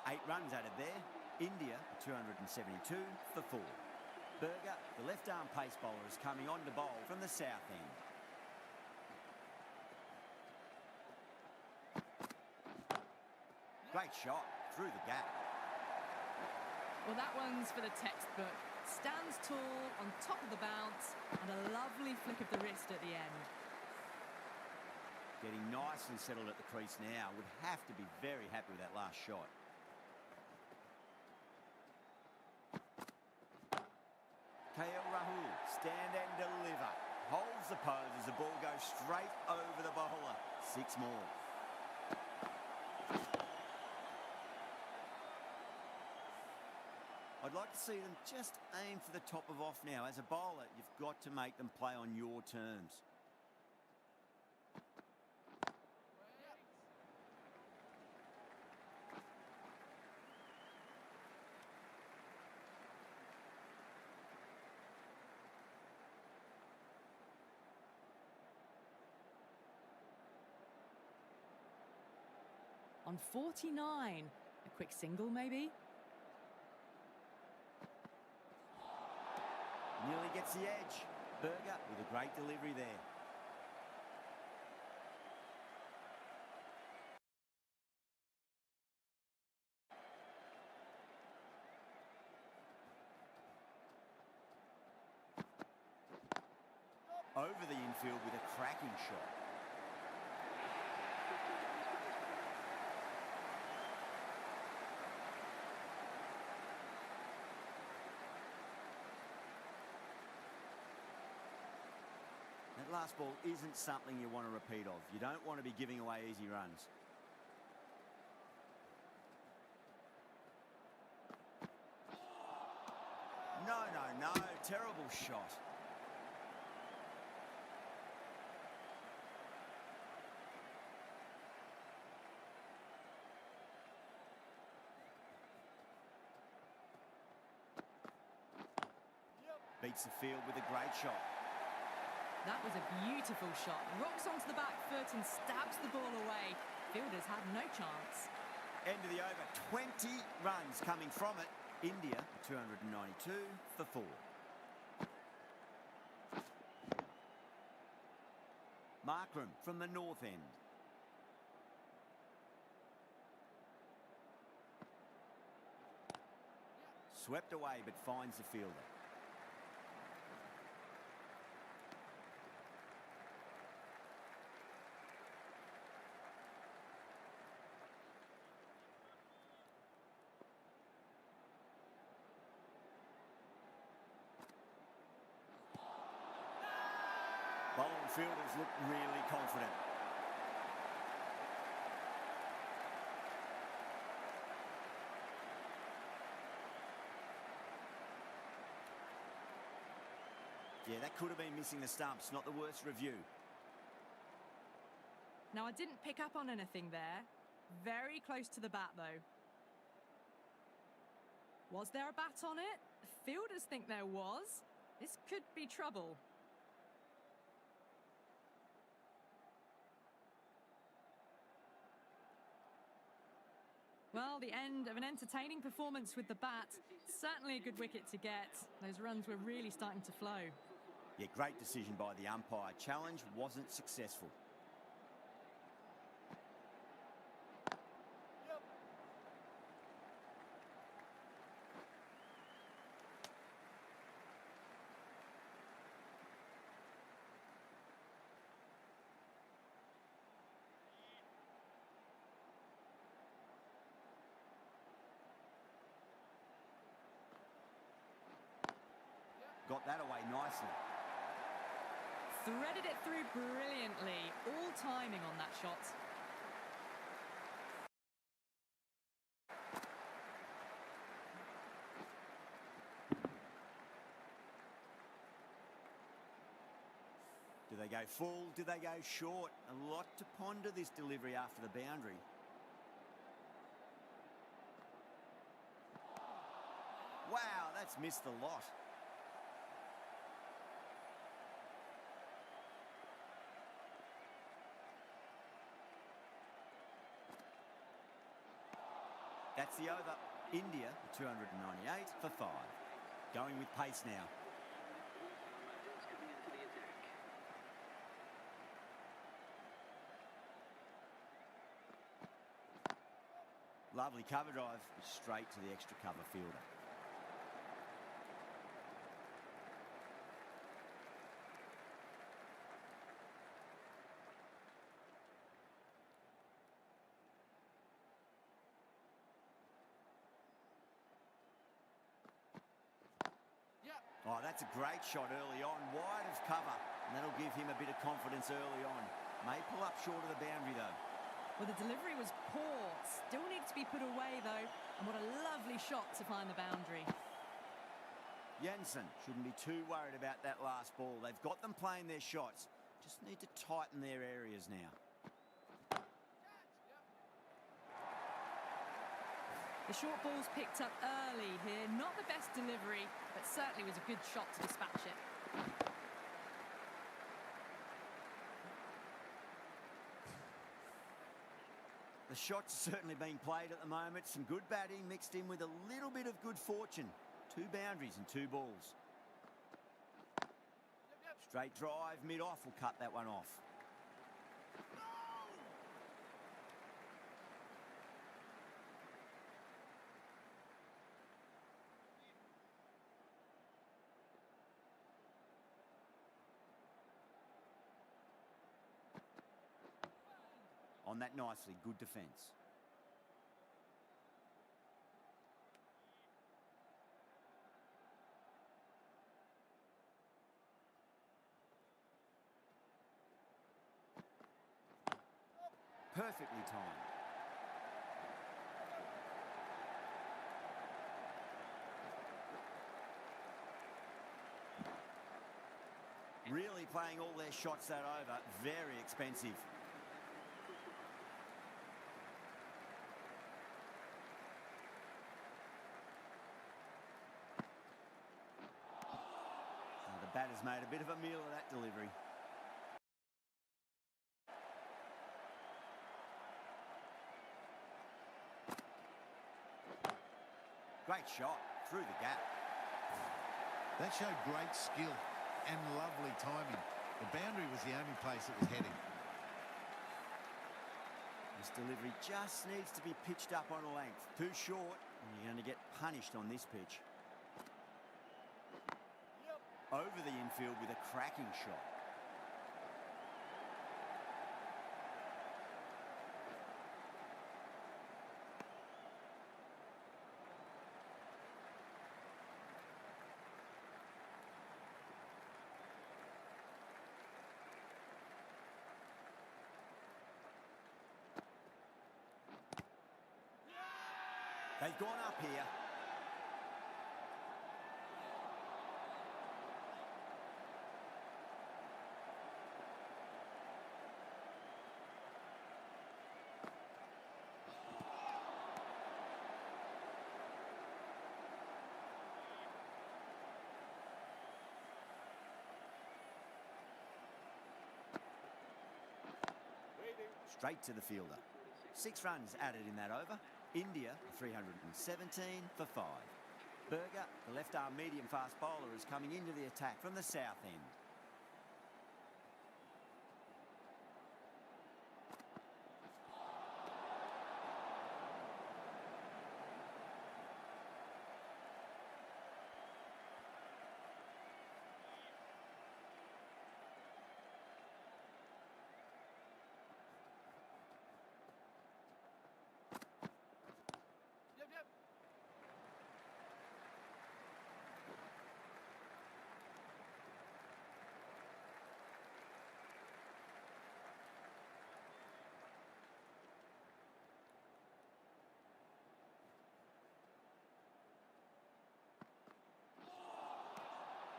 8 runs added there. India 272 for 4. Berger, the left-arm pace bowler, is coming on to bowl from the south end. Great shot through the gap. Well, that one's for the textbook. Stands tall on top of the bounce and a lovely flick of the wrist at the end. Getting nicely settled at the crease now. Would have to be very happy with that last shot. Rahul, stand and deliver. Holds the pose as the ball goes straight over the bowler. 6 more. I'd like to see them just aim for the top of off now. As a bowler, you've got to make them play on your terms. On 49. A quick single, maybe? Nearly gets the edge. Berger with a great delivery there. Over the infield with a cracking shot. That last ball isn't something you want to repeat of. You don't want to be giving away easy runs. No, no, no. Terrible shot. Beats the field with a great shot. That was a beautiful shot. Rocks onto the back foot and stabs the ball away. Fielders had no chance. End of the over. 20 runs coming from it. India 292 for 4. Markram from the north end. Swept away but finds the fielder. Bowler and fielders look really confident. Yeah, that could have been missing the stumps. Not the worst review. Now, I didn't pick up on anything there. Very close to the bat, though. Was there a bat on it? Fielders think there was. This could be trouble. Well, the end of an entertaining performance with the bat. Certainly a good wicket to get. Those runs were really starting to flow. Yeah, great decision by the umpire. Challenge wasn't successful. Got that away nicely. Threaded it through brilliantly. All timing on that shot. Do they go full? Do they go short? A lot to ponder this delivery after the boundary. Wow, that's missed the lot. That's the over. India, 298 for 5. Going with pace now. Lovely cover drive, straight to the extra cover fielder. Oh, that's a great shot early on, wide of cover, and that'll give him a bit of confidence early on. May pull up short of the boundary, though. Well, the delivery was poor. Still needs to be put away, though. And what a lovely shot to find the boundary. Jansen shouldn't be too worried about that last ball. They've got them playing their shots. Just need to tighten their areas now. The short ball's picked up early here. Not the best delivery, but certainly was a good shot to dispatch it. The shot's certainly being played at the moment. Some good batting mixed in with a little bit of good fortune. 2 boundaries and 2 balls. Straight drive, mid-off will cut that one off. On that nicely, good defence. Perfectly timed. Really playing all their shots that over. Very expensive. The batter's made a bit of a meal of that delivery. Great shot through the gap. That showed great skill and lovely timing. The boundary was the only place it was heading. This delivery just needs to be pitched up on a length. Too short, and you're going to get punished on this pitch. Over the infield with a cracking shot. They've gone up here. Straight to the fielder. 6 runs added in that over. India 317 for 5. Berger, the left-arm medium-fast bowler, is coming into the attack from the south end.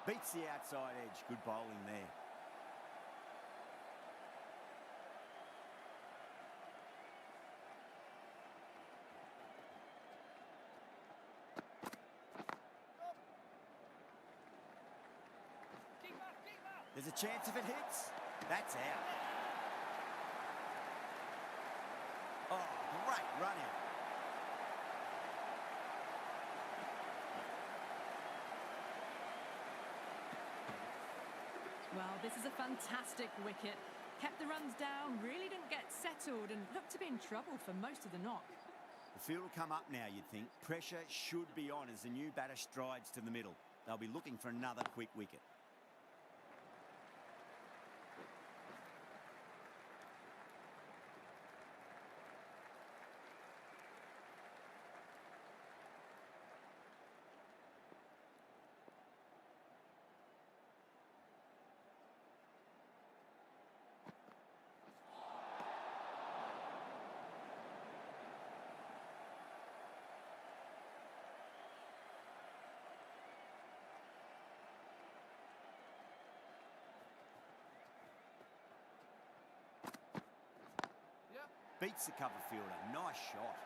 Beats the outside edge. Good bowling there. There's a chance if it hits. That's out. Oh, great run out. Well, this is a fantastic wicket. Kept the runs down, really didn't get settled and looked to be in trouble for most of the knock. The field will come up now, you'd think. Pressure should be on as the new batter strides to the middle. They'll be looking for another quick wicket. Beats the cover fielder. Nice shot.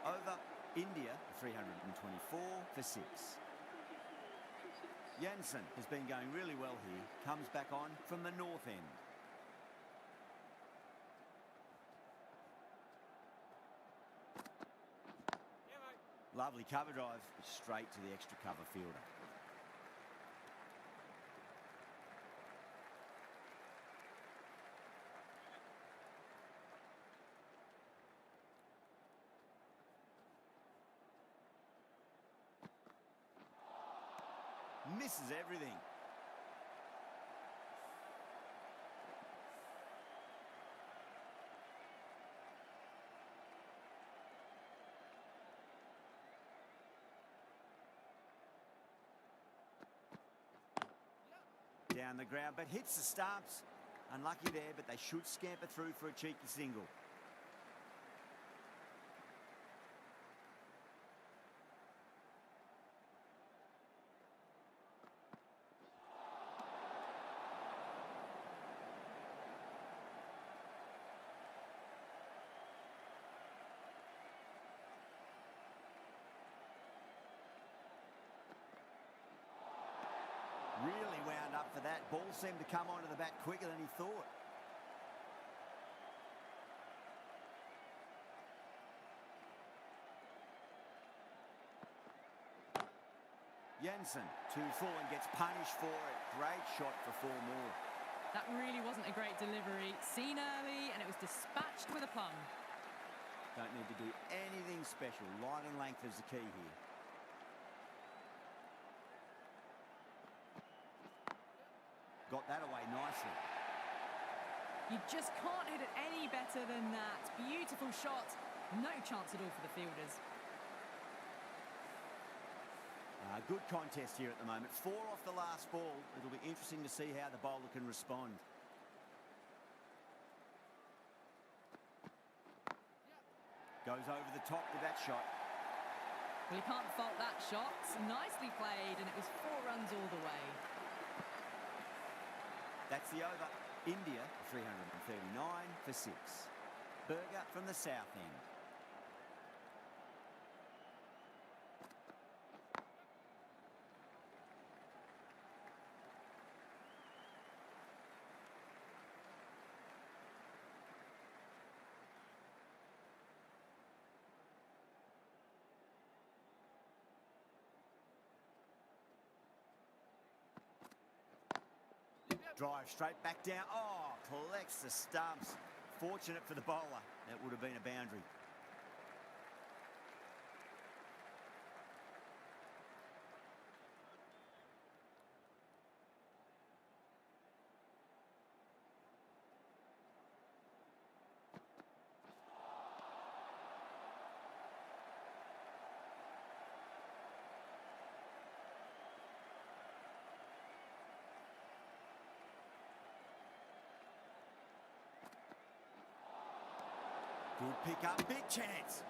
Over. India 324 for 6. Jansen has been going really well here. Comes back on from the north end. Lovely cover drive, straight to the extra cover fielder. Misses everything. Down the ground, but hits the stumps. Unlucky there, but they should scamper through for a cheeky single. Really wound up for that. Ball seemed to come onto the bat quicker than he thought. Jansen, 2 full and gets punished for it. Great shot for 4 more. That really wasn't a great delivery. Seen early and it was dispatched with a plum. Don't need to do anything special. Line and length is the key here. got that away nicely. You just can't hit it any better than that. Beautiful shot. No chance at all for the fielders. Good contest here at the moment. 4 off the last ball. It'll be interesting to see how the bowler can respond. Goes over the top with that shot. Well, you can't fault that shot. Nicely played, and it was 4 runs all the way. That's the over. India, 339 for 6. Berger from the south end. Drive straight back down. Oh, collects the stumps. Fortunate for the bowler. That would have been a boundary. Good pick up, big chance.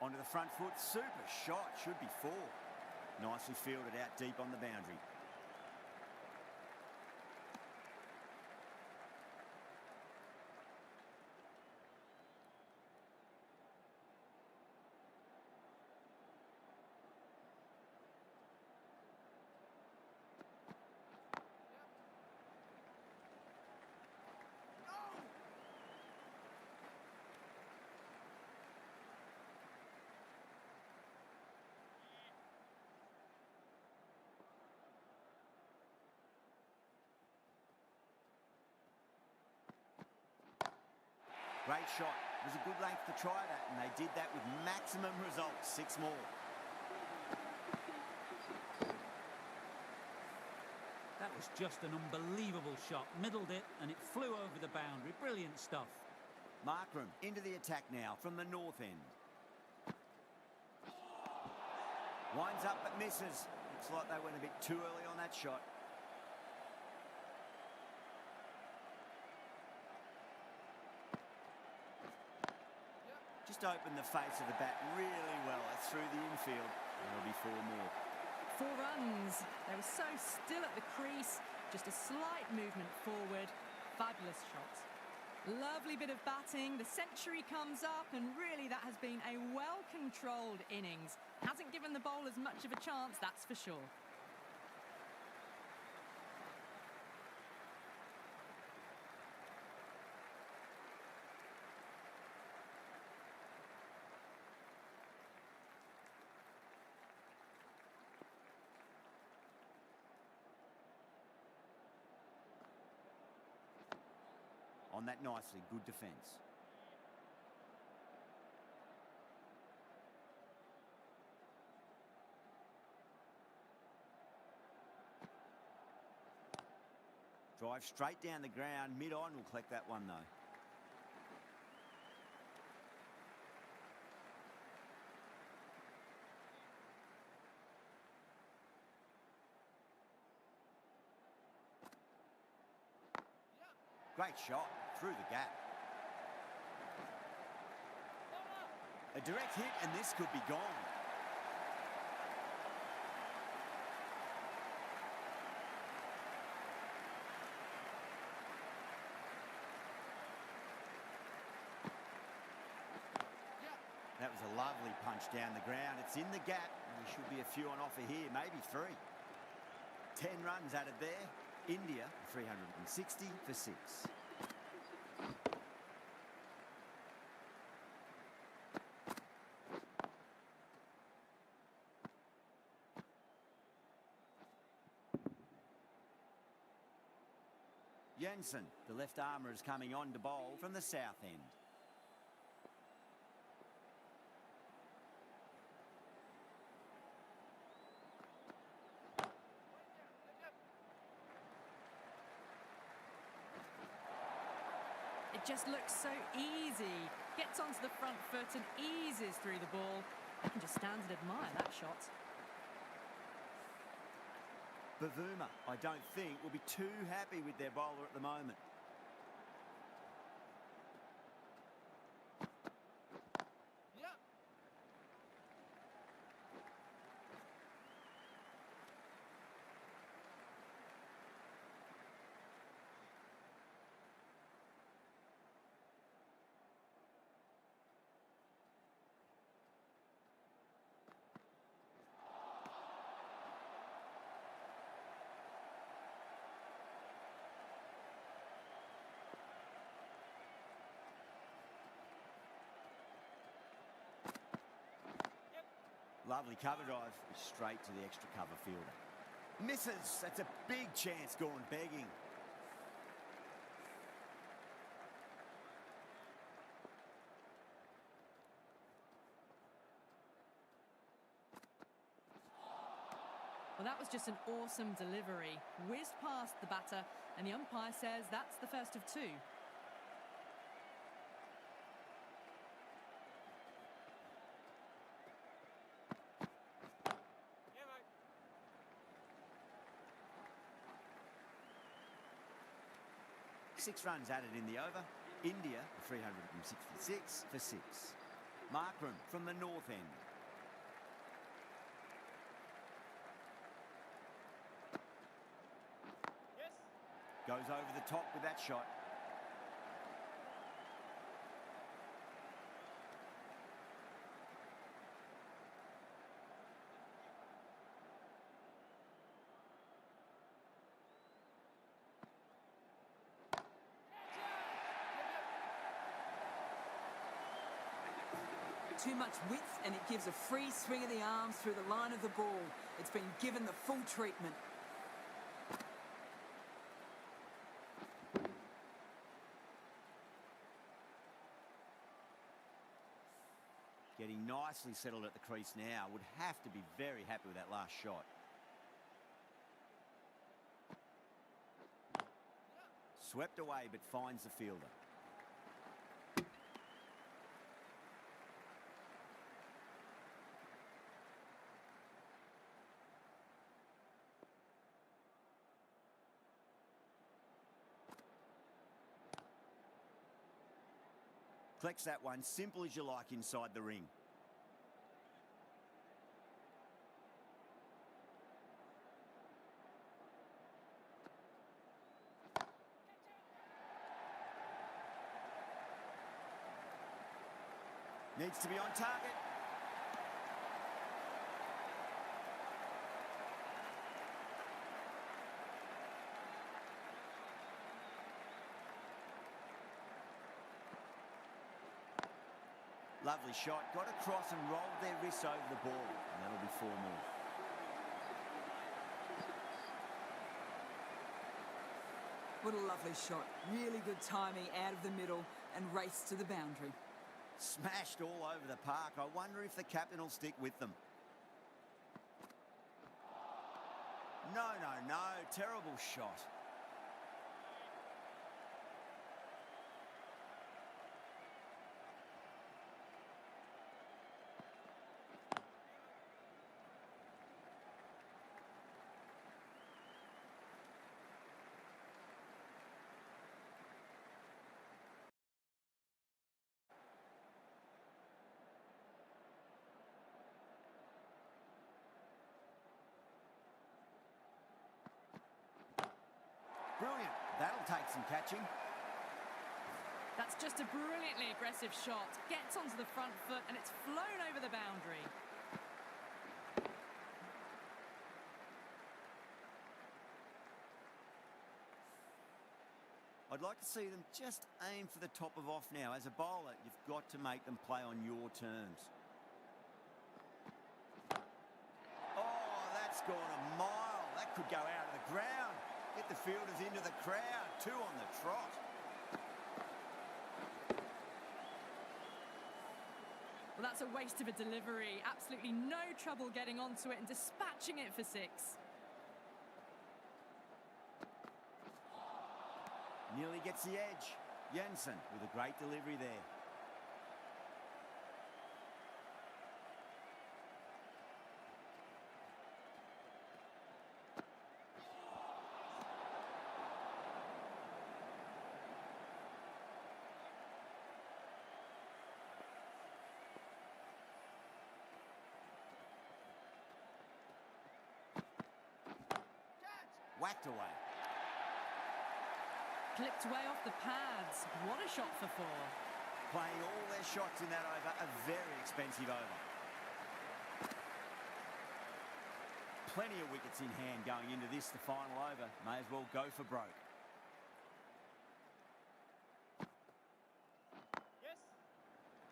Onto the front foot, super shot, should be 4. Nicely fielded out deep on the boundary. Great shot. It was a good length to try that, and they did that with maximum results. 6 more. That was just an unbelievable shot. Middled it, and it flew over the boundary. Brilliant stuff. Markram into the attack now from the north end. Winds up but misses. Looks like they went a bit too early on that shot. Just opened the face of the bat really well. That's through the infield. There'll be 4 more. 4 runs. They were so still at the crease. Just a slight movement forward. Fabulous shot. Lovely bit of batting. The century comes up, and really that has been a well-controlled innings. Hasn't given the bowlers much of a chance, that's for sure. On that nicely, good defence. Drive straight down the ground. Mid-on will collect that one though. Great shot through the gap. A direct hit, and this could be gone. That was a lovely punch down the ground. It's in the gap. There should be a few on offer here, maybe 3. 10 runs added there. India, 360 for 6. Jansen, the left armour, is coming on to bowl from the south end. It just looks so easy. Gets onto the front foot and eases through the ball. You can just stand and admire that shot. Bavuma, I don't think, will be too happy with their bowler at the moment. Yep. Lovely cover drive, straight to the extra cover fielder. Misses, that's a big chance gone begging. Well, that was just an awesome delivery. Whizzed past the batter, and the umpire says that's the first of two. Yeah, mate. 6 runs added in the over. India, 366 for 6. Markram from the north end. Yes. Goes over the top with that shot. Too much width, and it gives a free swing of the arms through the line of the ball. It's been given the full treatment. Getting nicely settled at the crease now. Would have to be very happy with that last shot. Swept away, but finds the fielder. Collects that one, simple as you like, inside the ring. Needs to be on target. Lovely shot, got across and rolled their wrists over the ball, and that'll be 4 more. What a lovely shot. Really good timing out of the middle and race to the boundary. Smashed all over the park. I wonder if the captain will stick with them. No, no, no. Terrible shot. Brilliant. That'll take some catching. That's just a brilliantly aggressive shot. Gets onto the front foot and it's flown over the boundary. I'd like to see them just aim for the top of off now. As a bowler, you've got to make them play on your terms. Oh, that's gone a mile. That could go out of the ground. Get the fielders into the crowd. 2 on the trot. Well, that's a waste of a delivery. Absolutely no trouble getting onto it and dispatching it for 6. Nearly gets the edge. Jansen with a great delivery there. Whacked away. Clipped away off the pads. What a shot for 4. Playing all their shots in that over, a very expensive over. Plenty of wickets in hand going into this, the final over. May as well go for broke. Yes.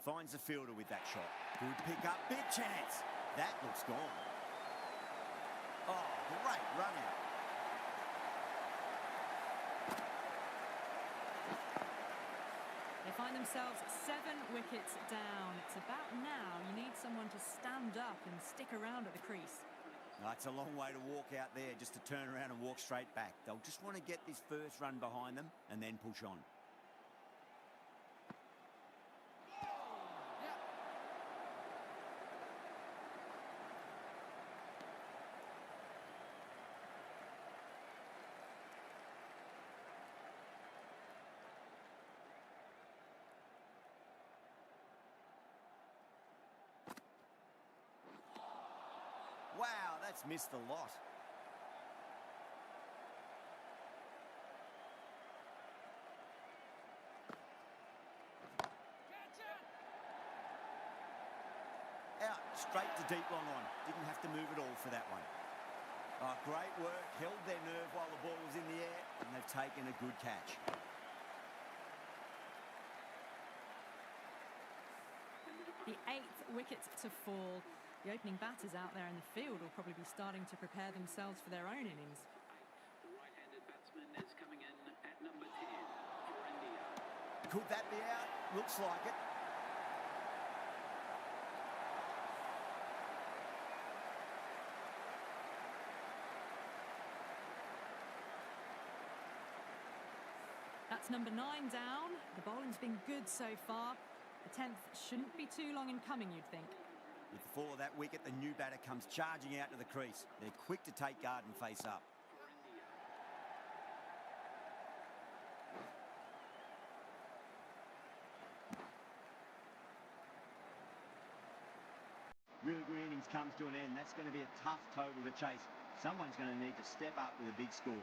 Finds the fielder with that shot. Good pick up, big chance. That looks gone. Oh, great run out. They find themselves 7 wickets down. It's about now you need someone to stand up and stick around at the crease. It's a long way to walk out there just to turn around and walk straight back. They'll just want to get this first run behind them and then push on. Wow, that's missed a lot. Out, straight to deep long on. Didn't have to move at all for that one. Oh, great work. Held their nerve while the ball was in the air, and they've taken a good catch. The 8th wicket to fall. The opening batters out there in the field will probably be starting to prepare themselves for their own innings. Right-handed batsman is coming in at number 10 for India. Could that be out? Looks like it. That's number 9 down. The bowling's been good so far. The 10th shouldn't be too long in coming, you'd think. With the fall of that wicket, the new batter comes charging out to the crease. They're quick to take guard and face up. Really good innings comes to an end. That's going to be a tough total to chase. Someone's going to need to step up with a big score.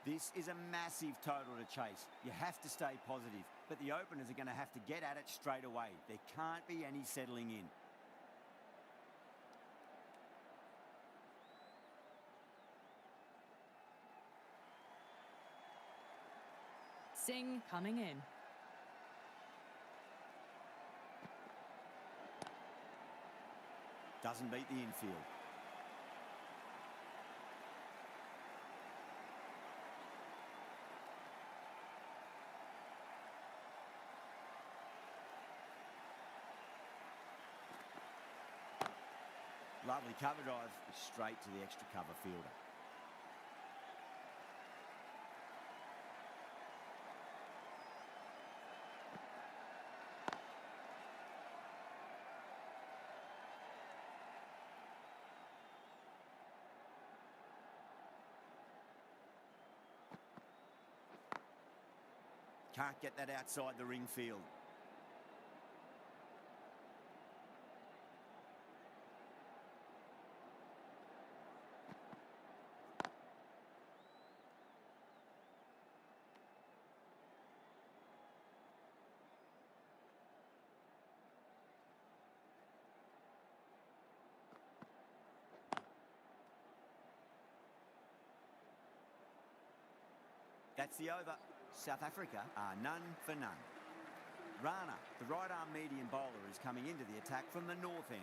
This is a massive total to chase. You have to stay positive, but the openers are going to have to get at it straight away. There can't be any settling in. Singh coming in. Doesn't beat the infield. Lovely cover drive, straight to the extra cover fielder. Can't get that outside the ring field. That's the over. South Africa are none for none. Rana, the right-arm medium bowler, is coming into the attack from the north end.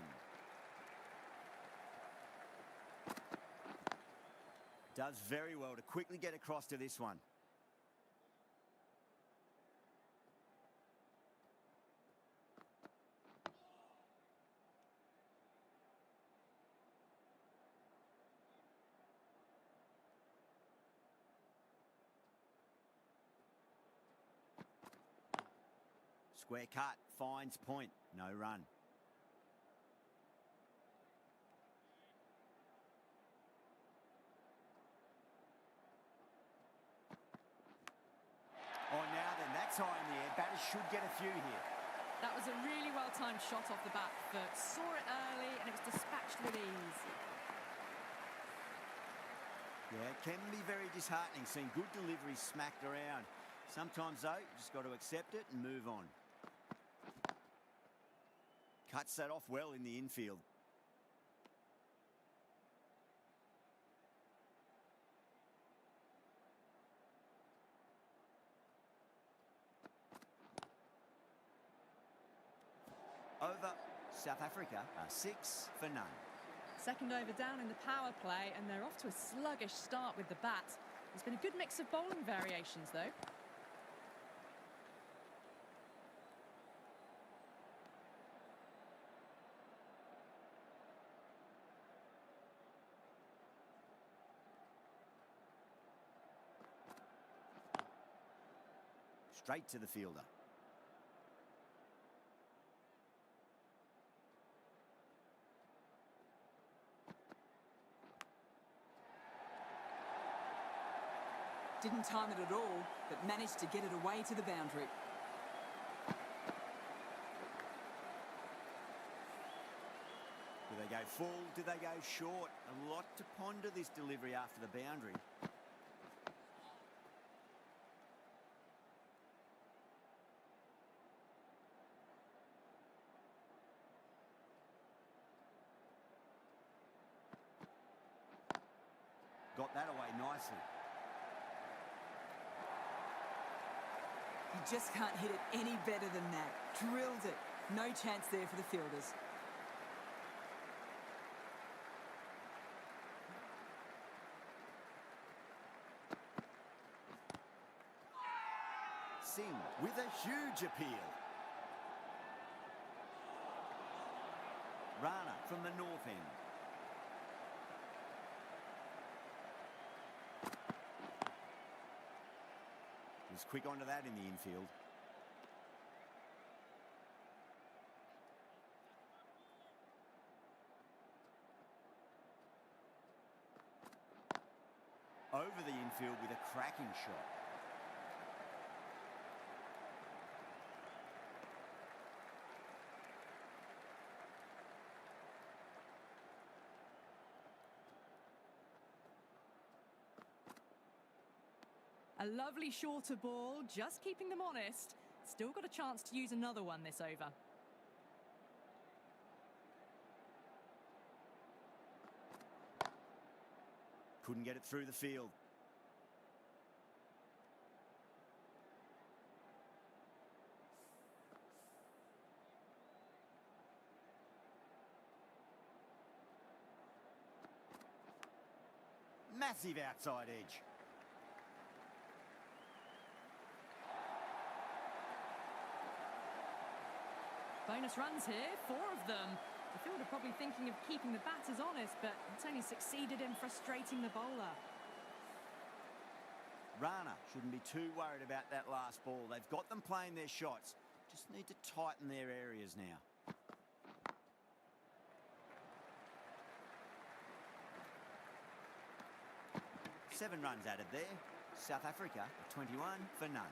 Does very well to quickly get across to this one. Square cut, finds point, no run. Oh, now then, that's high in the air. Batters should get a few here. That was a really well-timed shot off the back foot. Saw it early and it was dispatched with ease. Yeah, it can be very disheartening seeing good deliveries smacked around. Sometimes, though, you just got to accept it and move on. Cuts that off well in the infield. Over. South Africa are 6 for none. Second over down in the power play, and they're off to a sluggish start with the bat. There's been a good mix of bowling variations, though. Straight to the fielder. Didn't time it at all, but managed to get it away to the boundary. Do they go full? Do they go short? A lot to ponder this delivery after the boundary. Got that away nicely. You just can't hit it any better than that. Drilled it. No chance there for the fielders. Singh with a huge appeal. Rana from the north end. Was quick onto that in the infield. Over the infield with a cracking shot. A lovely shorter ball, just keeping them honest. Still got a chance to use another one this over. Couldn't get it through the field. Massive outside edge. Bonus runs here, 4 of them. The fielder probably thinking of keeping the batters honest, but it's only succeeded in frustrating the bowler. Rana shouldn't be too worried about that last ball. They've got them playing their shots. Just need to tighten their areas now. Seven runs added there. South Africa, 21 for none.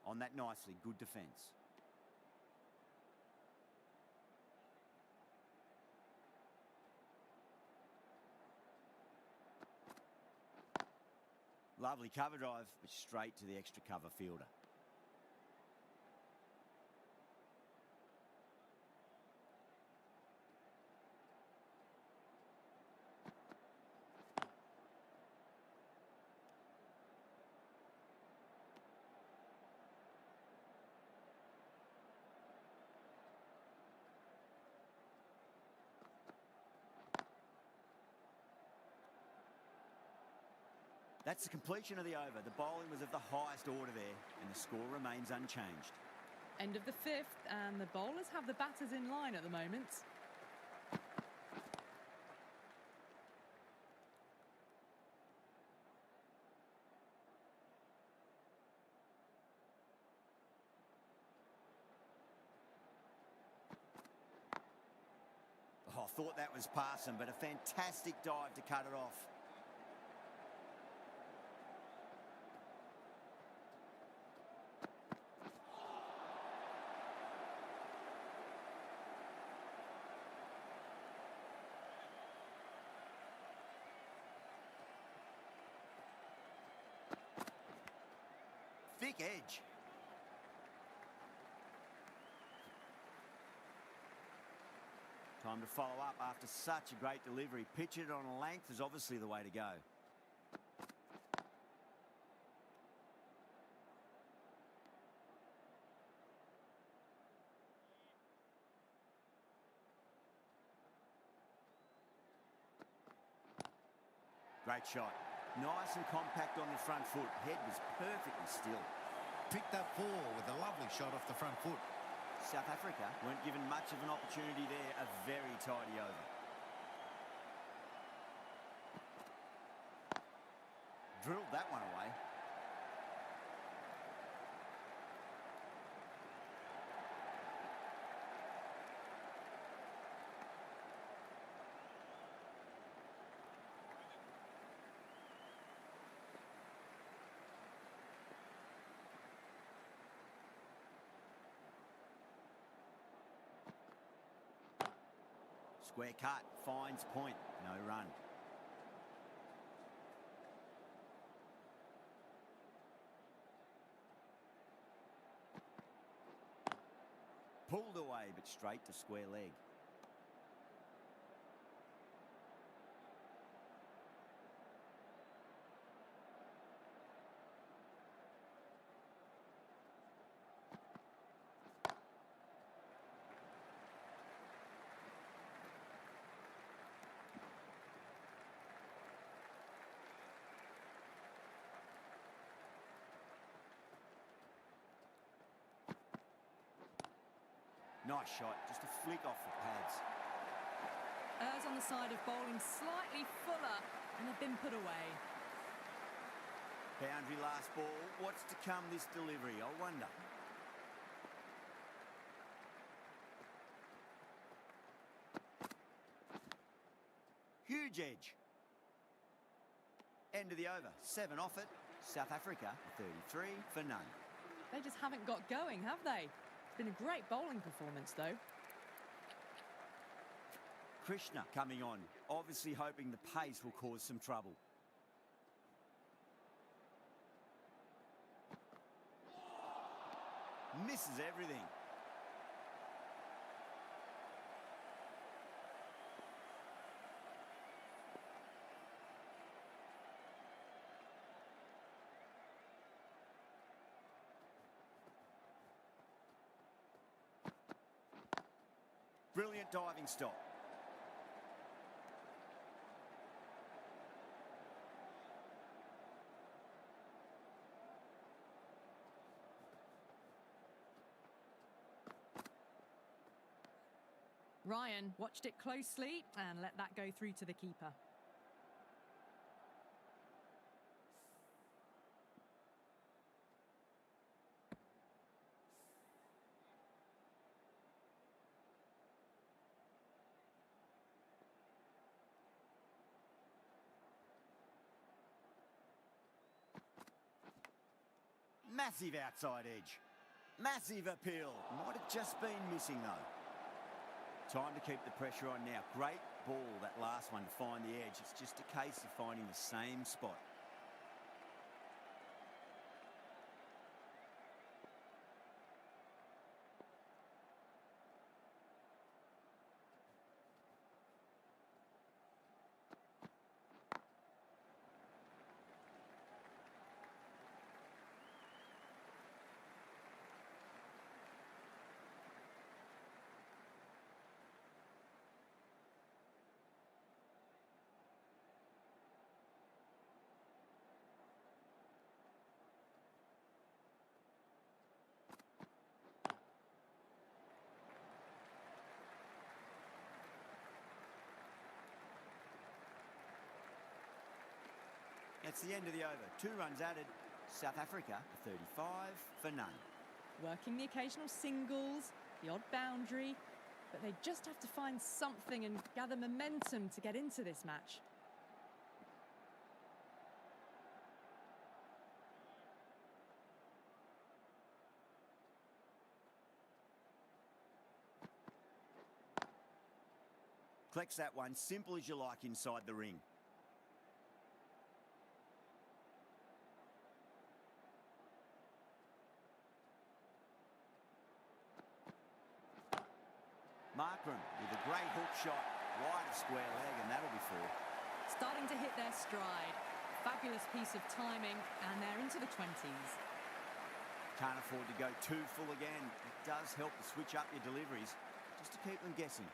On that nicely, good defence. Lovely cover drive, but straight to the extra cover fielder. That's the completion of the over. The bowling was of the highest order there, and the score remains unchanged. End of the 5th, and the bowlers have the batters in line at the moment. Oh, I thought that was passing, but a fantastic dive to cut it off. Thick edge. Time to follow up after such a great delivery. Pitch it on a length is obviously the way to go. Great shot. Nice and compact on the front foot. Head was perfectly still. Picked up 4 with a lovely shot off the front foot. South Africa weren't given much of an opportunity there. A very tidy over. Drilled that one away. Square cut, finds point, no run. Pulled away, but straight to square leg. Nice shot, just a flick off the pads. errs on the side of bowling slightly fuller and have been put away. Boundary last ball. What's to come this delivery, I wonder. Huge edge. End of the over. 7 off it. South Africa, 33 for none. They just haven't got going, have they? It's been a great bowling performance, though. Krishna coming on, obviously hoping the pace will cause some trouble. Misses everything. Brilliant diving stop. Ryan watched it closely and let that go through to the keeper. Massive outside edge. Massive appeal. Might have just been missing though. Time to keep the pressure on now. Great ball, that last one, to find the edge. It's just a case of finding the same spot. That's the end of the over. 2 runs added. South Africa, 35 for none. Working the occasional singles, the odd boundary, but they just have to find something and gather momentum to get into this match. Collects that one, simple as you like inside the ring. Markram with a great hook shot, wide of square leg, and that'll be 4. Starting to hit their stride. Fabulous piece of timing, and they're into the 20s. Can't afford to go too full again. It does help to switch up your deliveries, just to keep them guessing.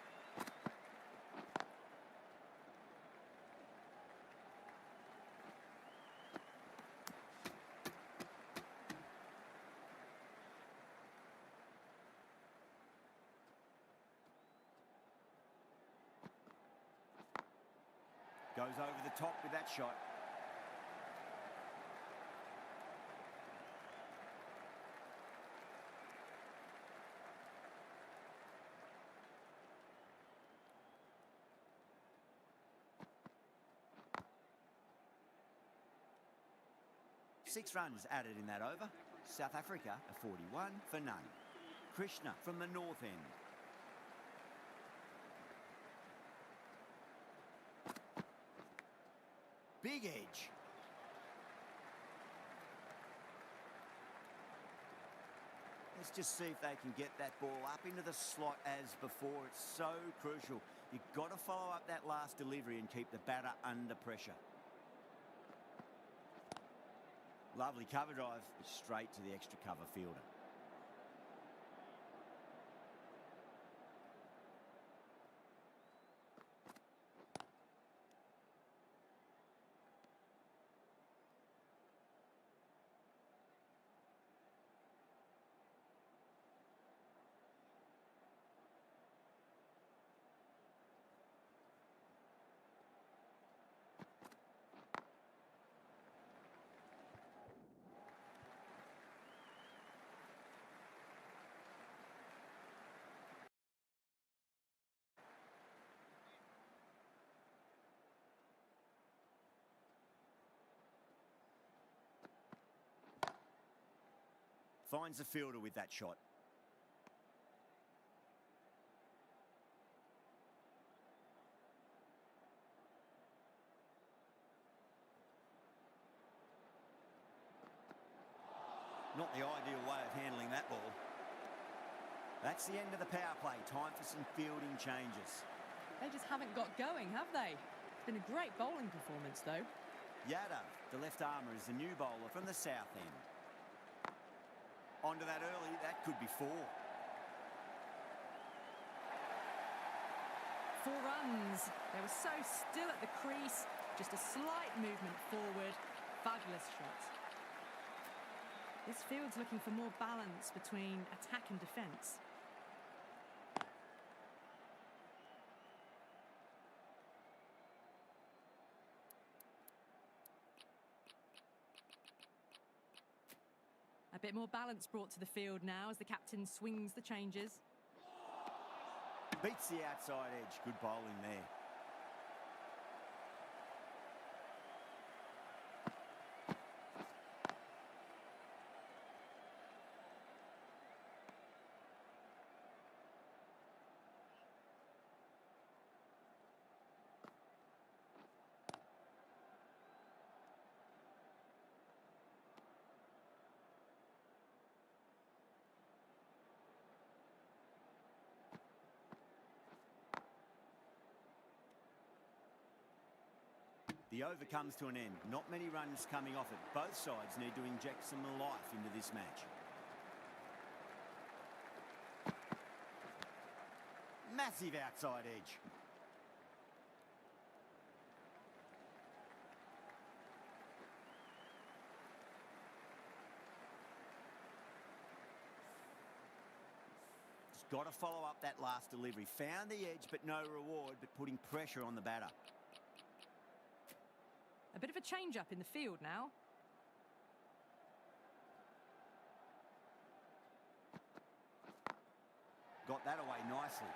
Goes over the top with that shot. Six runs added in that over. South Africa, a 41 for none. Krishna from the north end. Big edge. Let's just see if they can get that ball up into the slot as before. It's so crucial. You've got to follow up that last delivery and keep the batter under pressure. Lovely cover drive, straight to the extra cover fielder. Finds the fielder with that shot. Not the ideal way of handling that ball. That's the end of the power play. Time for some fielding changes. They just haven't got going, have they? It's been a great bowling performance, though. Yadav, the left armour, is the new bowler from the south end. Onto that early, that could be 4. 4 runs. They were so still at the crease. Just a slight movement forward. Fabulous shot. This field's looking for more balance between attack and defence. A bit more balance brought to the field now as the captain swings the changes. Beats the outside edge. Good bowling there. The over comes to an end. Not many runs coming off it. Both sides need to inject some life into this match. Massive outside edge. Just got to follow up that last delivery. Found the edge, but no reward, but putting pressure on the batter. A bit of a change-up in the field now. Got that away nicely.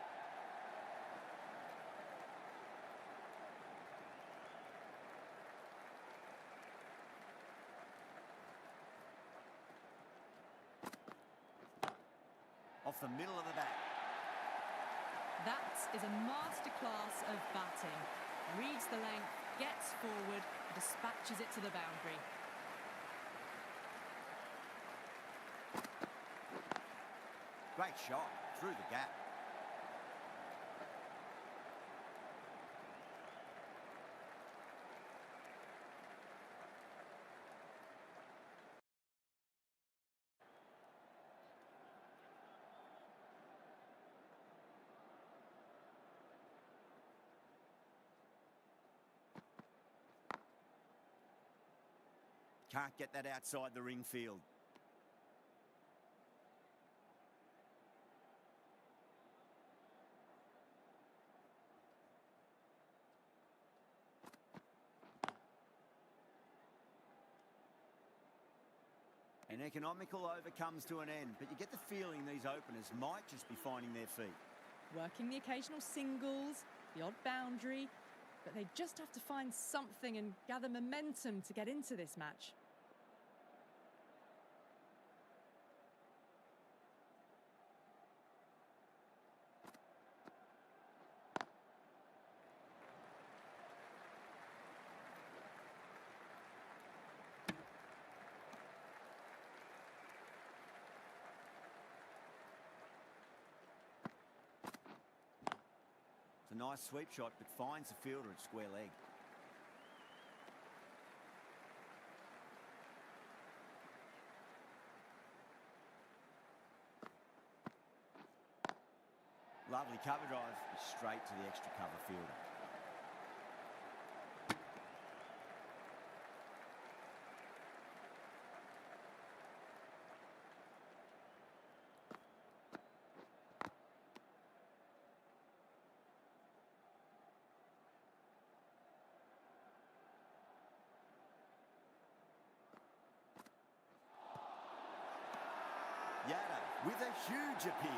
Off the middle of the bat. That is a masterclass of batting. Reads the length, gets forward, dispatches it to the boundary. Great shot through the gap. Can't get that outside the ring field. An economical over comes to an end, but you get the feeling these openers might just be finding their feet. Working the occasional singles, the odd boundary, but they just have to find something and gather momentum to get into this match. It's a nice sweep shot, but finds the fielder at square leg. Lovely cover drive, straight to the extra cover fielder. Yadav with a huge appeal.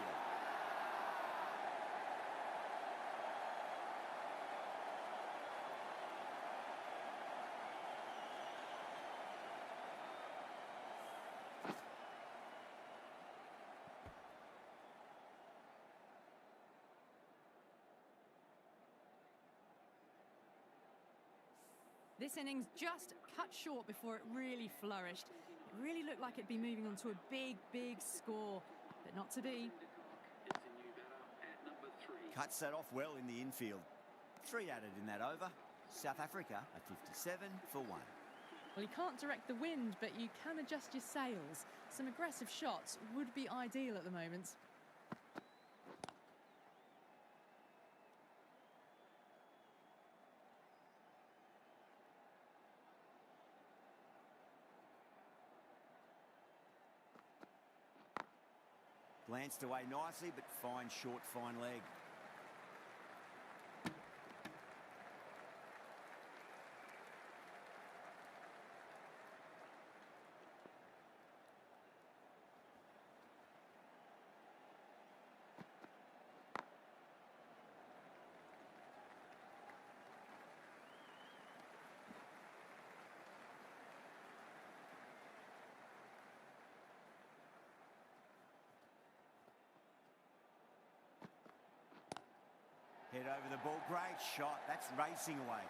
This innings just cut short before it really flourished. It really looked like it'd be moving on to a big, big score, but not to be. It's a new batter at number 3. Cuts that off well in the infield. 3 added in that over. South Africa are 57 for 1. Well, you can't direct the wind, but you can adjust your sails. Some aggressive shots would be ideal at the moment. Glanced away nicely, but fine short, fine leg. Head over the ball, great shot. That's racing away.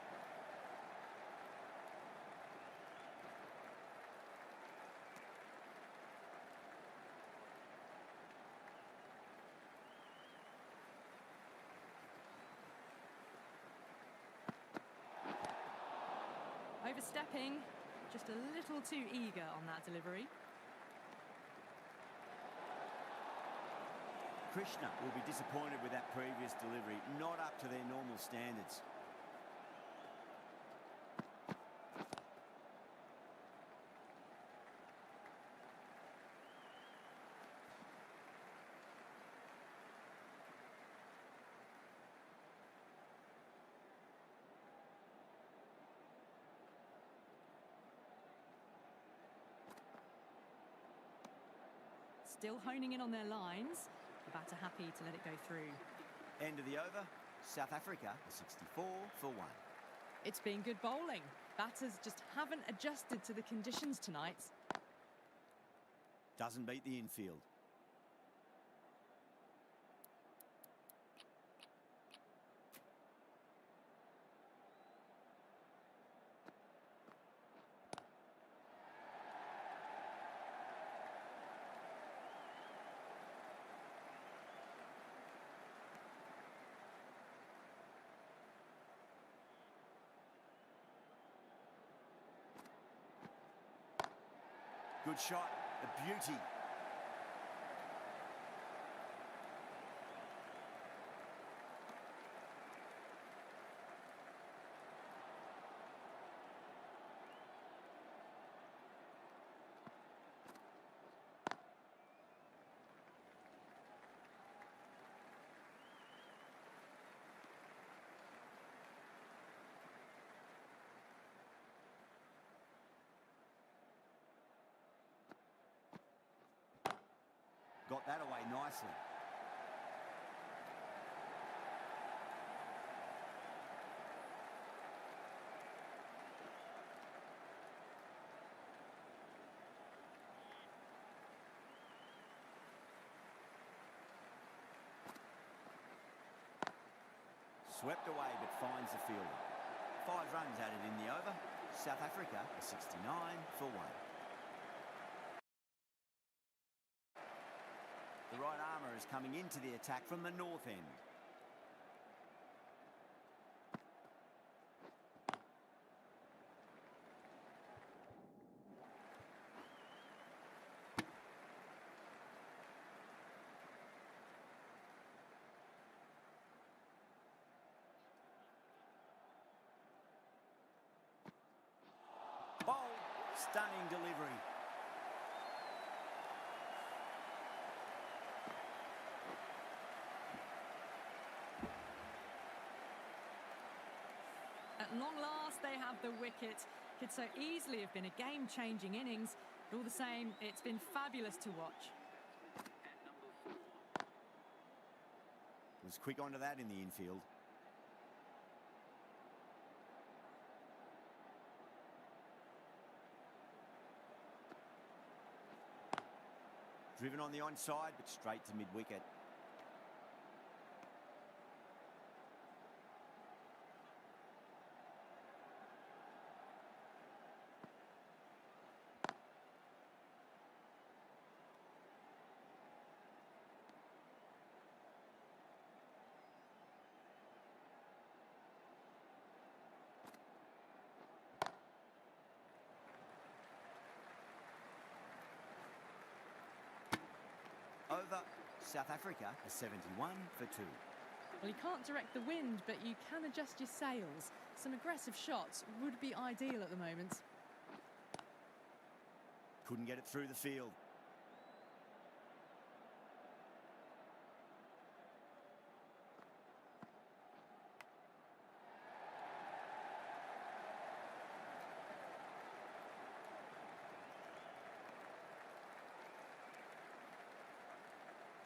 Overstepping, just a little too eager on that delivery. Krishna will be disappointed with that previous delivery, not up to their normal standards. Still honing in on their lines. The batter happy to let it go through. End of the over. South Africa are 64 for 1. It's been good bowling. Batters just haven't adjusted to the conditions tonight. Doesn't beat the infield. Good shot, a beauty. Got that away nicely. Swept away but finds the fielder. 5 runs added in the over. South Africa are 69 for 1. The right armour is coming into the attack from the north end. Bold, stunning delivery. At long last, they have the wicket. Could so easily have been a game-changing innings. But all the same, it's been fabulous to watch. Was quick onto that in the infield. Driven on the onside, but straight to mid-wicket. over. South Africa are 71 for 2. Well, you can't direct the wind, but you can adjust your sails. Some aggressive shots would be ideal at the moment. Couldn't get it through the field.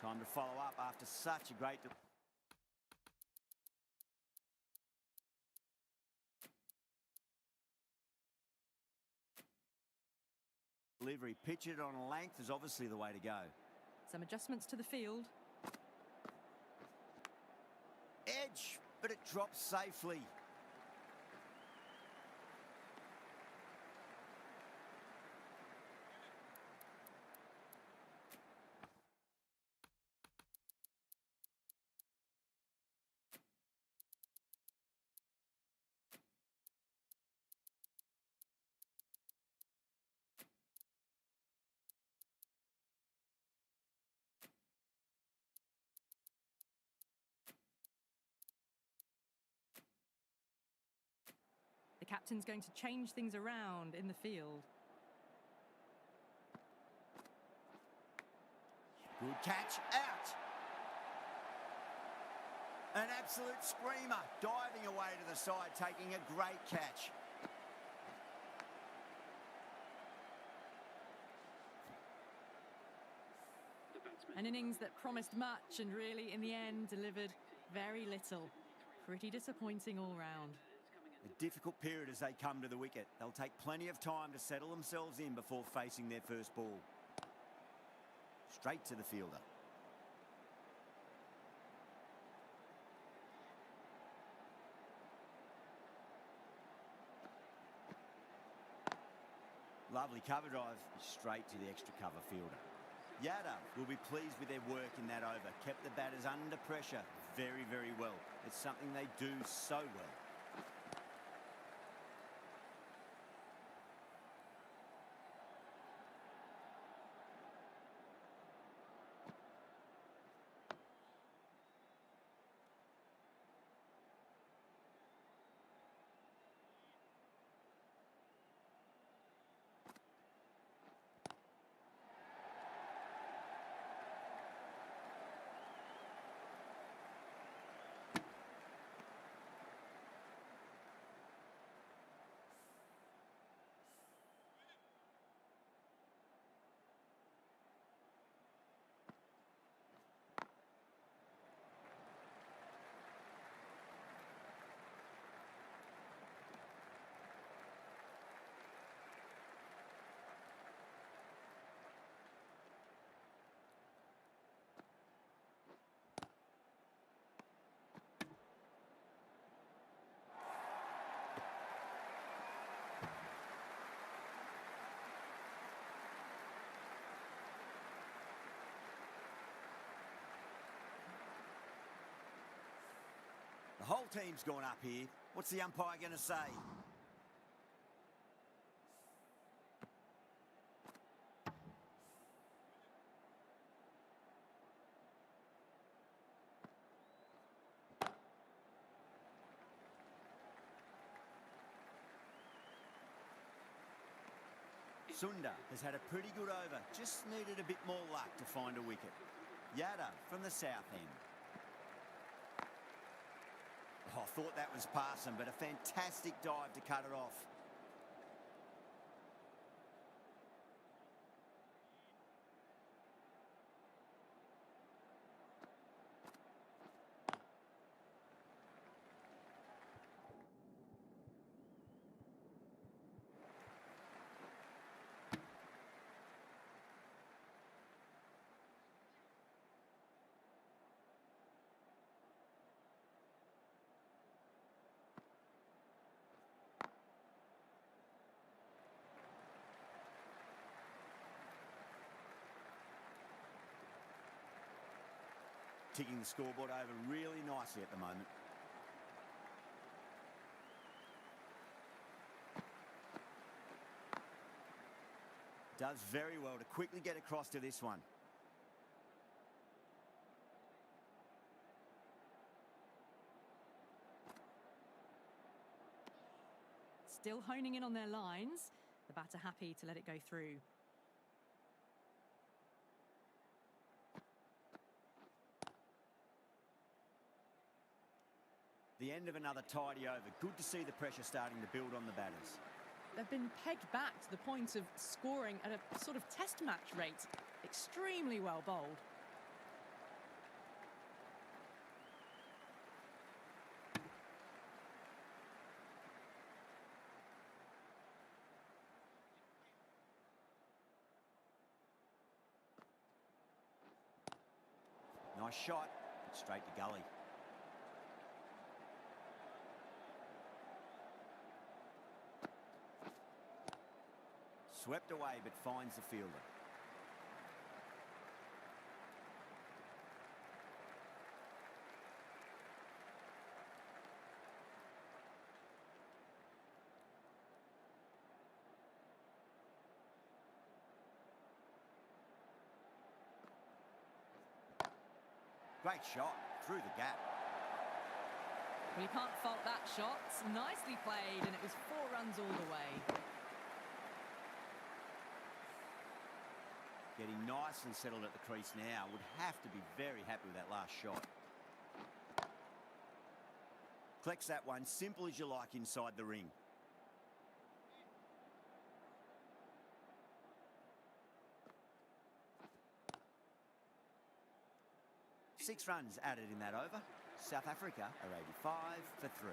Time to follow up after such a great... delivery. Pitch it on a length is obviously the way to go. Some adjustments to the field. Edge, but it drops safely. The captain's going to change things around in the field. Good catch, out. An absolute screamer, diving away to the side, taking a great catch. An innings that promised much and really, in the end, delivered very little. Pretty disappointing all round. A difficult period as they come to the wicket. They'll take plenty of time to settle themselves in before facing their first ball. Straight to the fielder. Lovely cover drive, straight to the extra cover fielder. Yada will be pleased with their work in that over. Kept the batters under pressure very, very well. It's something they do so well. The whole team's gone up here. What's the umpire going to say? Sunda has had a pretty good over. Just needed a bit more luck to find a wicket. Yada from the south end. Oh, I thought that was passing, but a fantastic dive to cut it off. Ticking the scoreboard over really nicely at the moment. Does very well to quickly get across to this one. Still honing in on their lines. The batter happy to let it go through. The end of another tidy over. Good to see the pressure starting to build on the batters. They've been pegged back to the point of scoring at a sort of test match rate. Extremely well bowled. Nice shot. Straight to gully. Swept away, but finds the fielder. Great shot through the gap. Well, you can't fault that shot. Nicely played, and it was 4 runs all the way. Getting nice and settled at the crease now. Would have to be very happy with that last shot. Collects that one, simple as you like inside the ring. Six runs added in that over. South Africa are 85 for 3.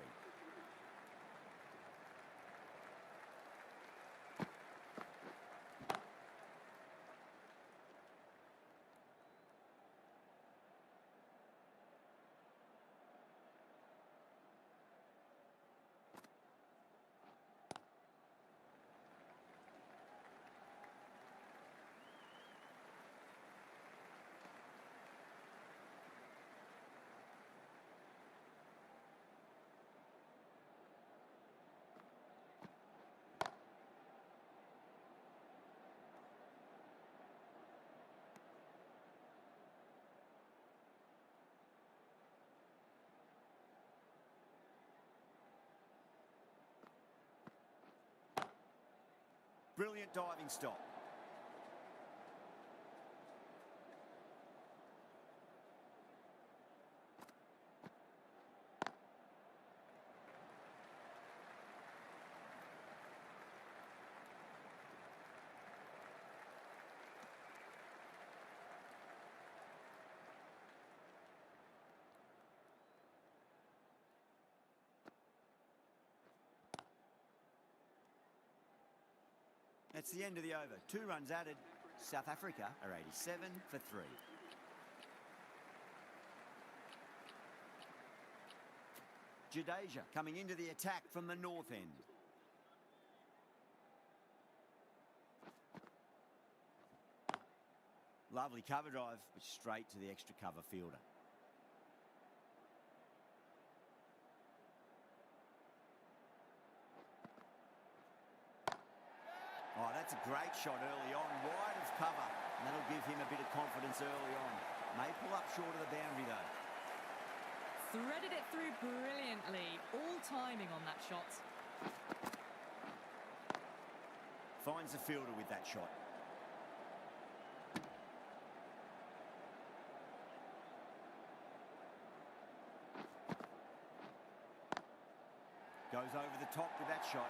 Brilliant diving stop. That's the end of the over. 2 runs added. South Africa are 87 for 3. Jadeja coming into the attack from the north end. Lovely cover drive, but straight to the extra cover fielder. Oh, that's a great shot early on, wide of cover, and that'll give him a bit of confidence early on. May pull up short of the boundary though. Threaded it through brilliantly. All timing on that shot. Finds the fielder with that shot. Goes over the top with that shot.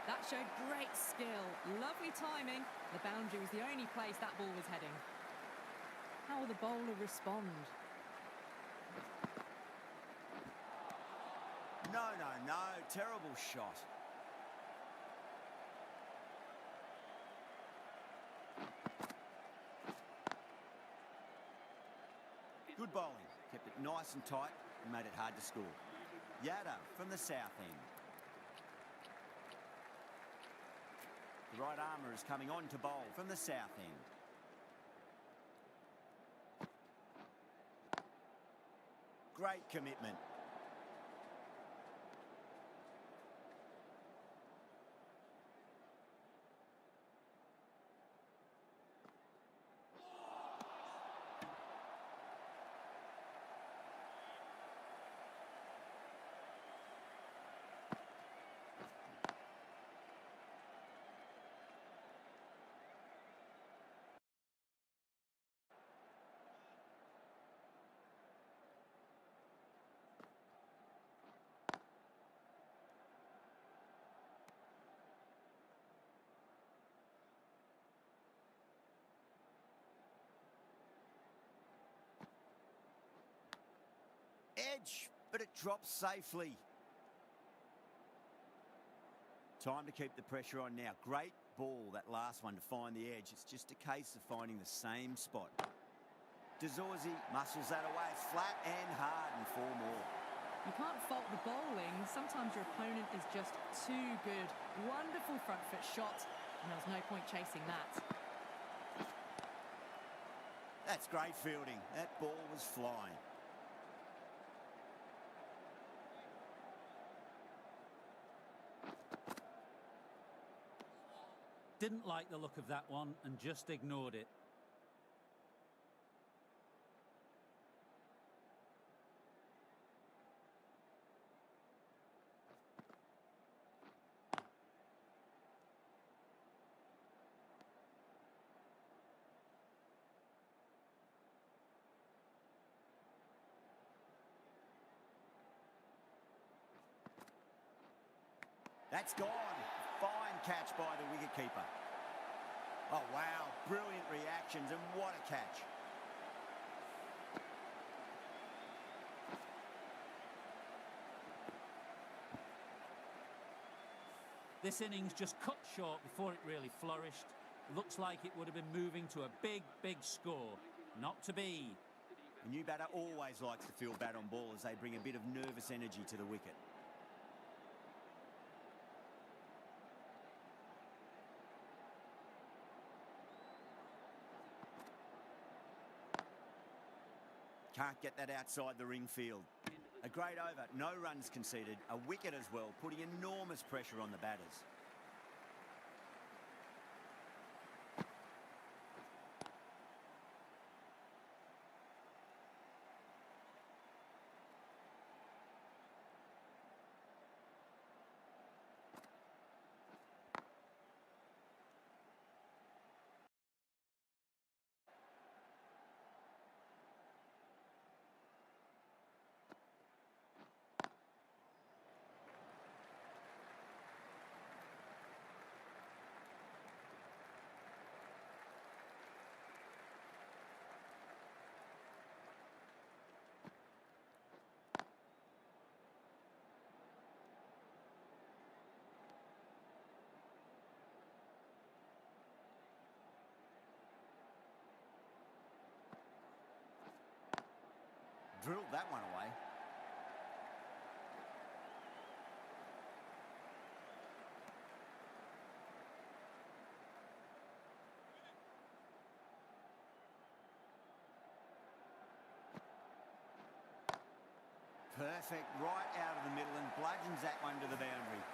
That showed great skill. Lovely timing. The boundary was the only place that ball was heading. How will the bowler respond? No, no, no. Terrible shot. Good bowling. Kept it nice and tight and made it hard to score. Yada from the south end. The right armour is coming on to bowl from the south end. Great commitment. edge, but it drops safely. Time to keep the pressure on now. Great ball, that last one, to find the edge. It's just a case of finding the same spot. Dezorzi muscles that away. It's flat and hard, and 4 more. You can't fault the bowling. Sometimes your opponent is just too good. Wonderful front foot shot, and there was no point chasing that. That's great fielding. That ball was flying. Didn't like the look of that one and just ignored it. That's gone. Fine catch by the wicketkeeper. Oh, wow. Brilliant reactions, and what a catch. This innings just cut short before it really flourished. Looks like it would have been moving to a big, big score. Not to be. A new batter always likes to feel bat on ball as they bring a bit of nervous energy to the wicket. Can't get that outside the ring field. A great over, no runs conceded, a wicket as well, putting enormous pressure on the batters. Drilled that one away. Perfect, right out of the middle, and bludgeons that one to the boundary.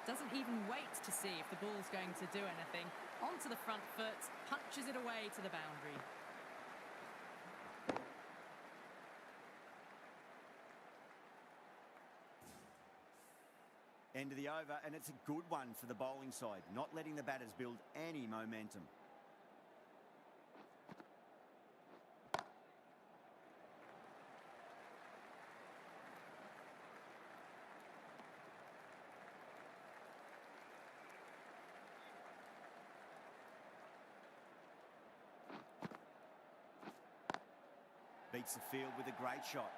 Doesn't even wait to see if the ball's going to do anything. Onto the front foot, punches it away to the boundary. End of the over, and it's a good one for the bowling side, not letting the batters build any momentum. Beats the field with a great shot.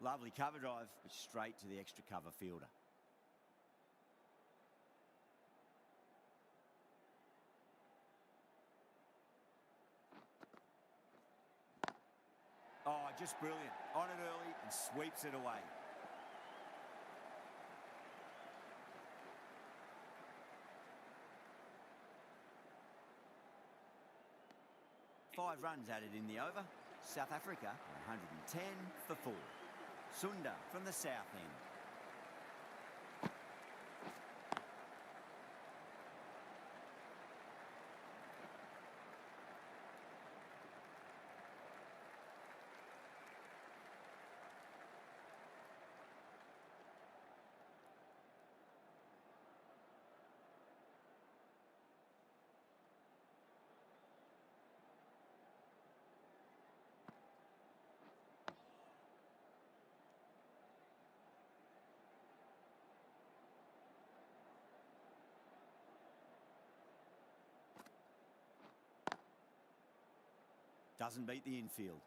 Lovely cover drive, but straight to the extra cover fielder. Oh, just brilliant. On it early and sweeps it away. 5 runs added in the over. South Africa are 110 for 4. Sunda from the south end. Doesn't beat the infield.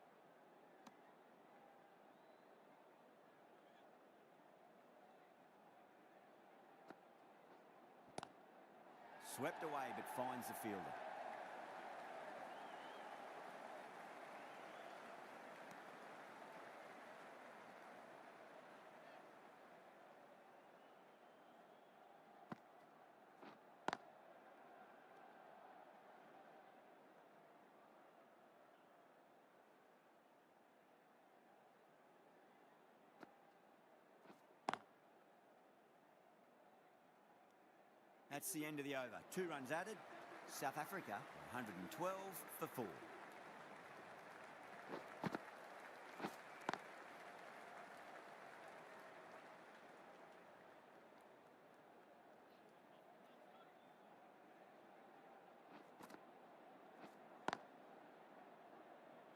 Swept away but finds the fielder. That's the end of the over. 2 runs added. South Africa, 112 for 4.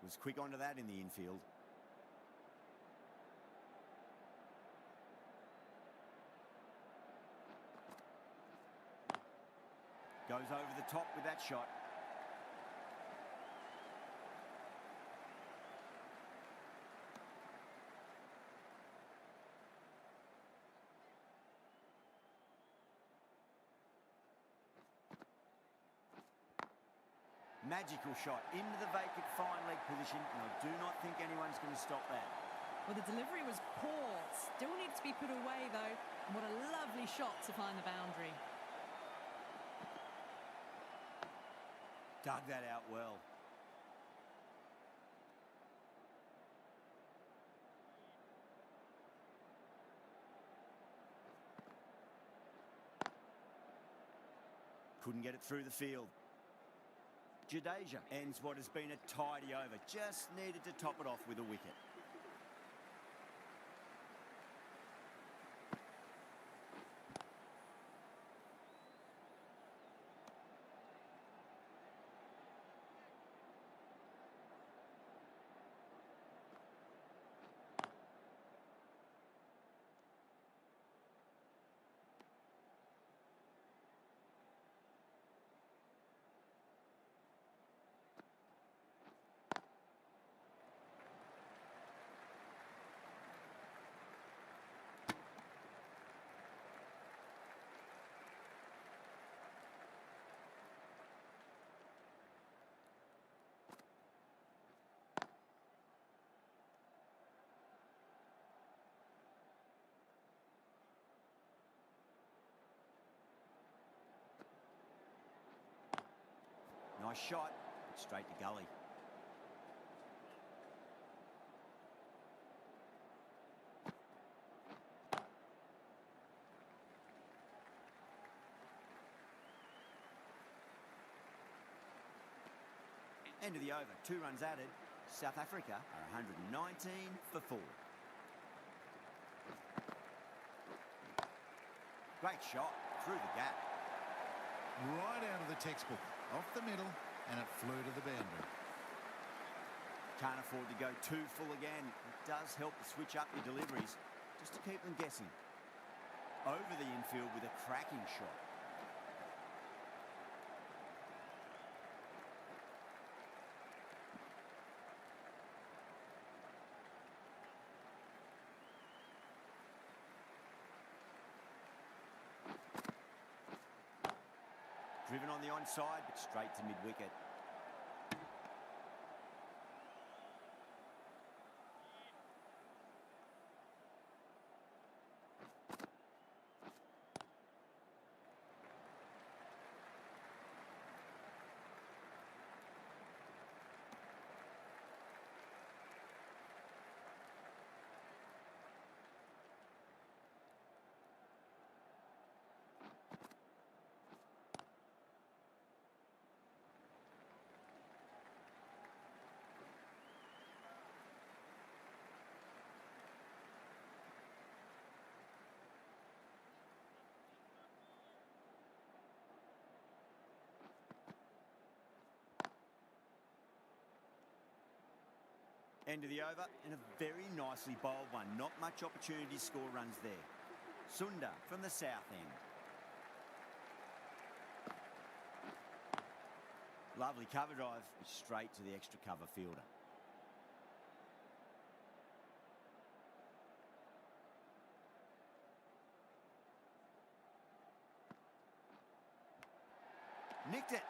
Was quick onto that in the infield. Goes over the top with that shot. Magical shot into the vacant fine leg position, and I do not think anyone's going to stop that. Well, the delivery was poor. Still needs to be put away, though. And what a lovely shot to find the boundary. Dug that out well. Couldn't get it through the field. Jadeja ends what has been a tidy over. Just needed to top it off with a wicket. Nice shot, straight to gully. End of the over, 2 runs added. South Africa are 119 for 4. Great shot, through the gap. Right out of the textbook. Off the middle, and it flew to the boundary. Can't afford to go too full again. It does help to switch up your deliveries, just to keep them guessing. Over the infield with a cracking shot. Driven on the onside, but straight to mid-wicket. End of the over, and a very nicely bowled one. Not much opportunity to score runs there. Sundar from the south end. Lovely cover drive, straight to the extra cover fielder. Nicked it.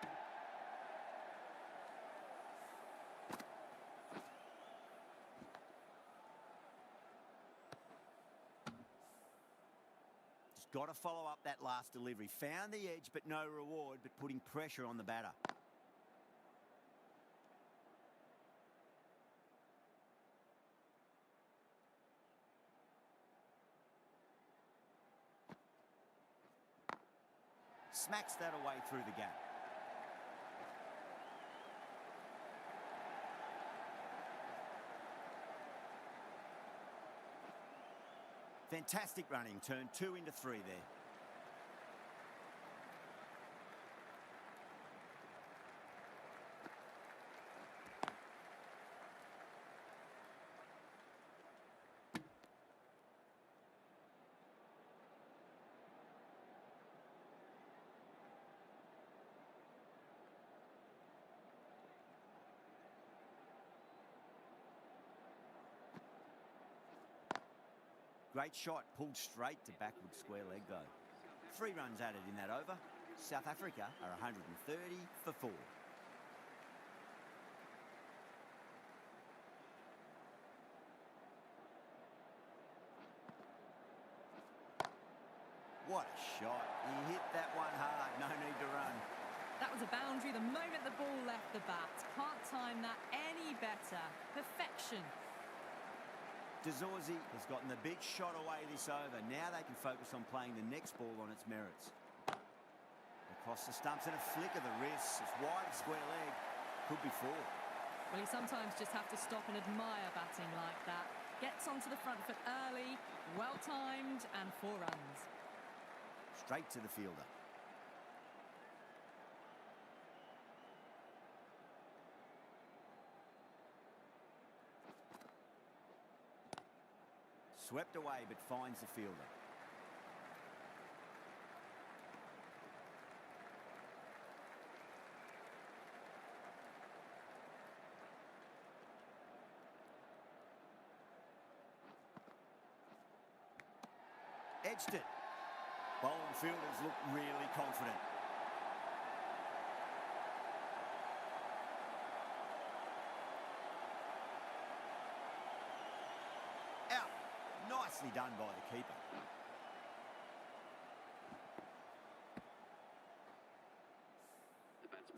Just got to follow up that last delivery. Found the edge, but no reward, but putting pressure on the batter. Smacks that away through the gap. Fantastic running, turned 2 into 3 there. Great shot, pulled straight to backward square leg though. 3 runs added in that over. South Africa are 130 for 4. What a shot. He hit that one hard, no need to run. That was a boundary the moment the ball left the bat. Can't time that any better. Perfection. Dezorzi has gotten the big shot away this over. Now they can focus on playing the next ball on its merits. Across the stumps and a flick of the wrist. It's wide of square leg. Could be 4. Well, you sometimes just have to stop and admire batting like that. Gets onto the front foot early, well-timed, and 4 runs. Straight to the fielder. Swept away, but finds the fielder. Edged it. Bowling fielders look really confident. Out. Nicely done by the keeper.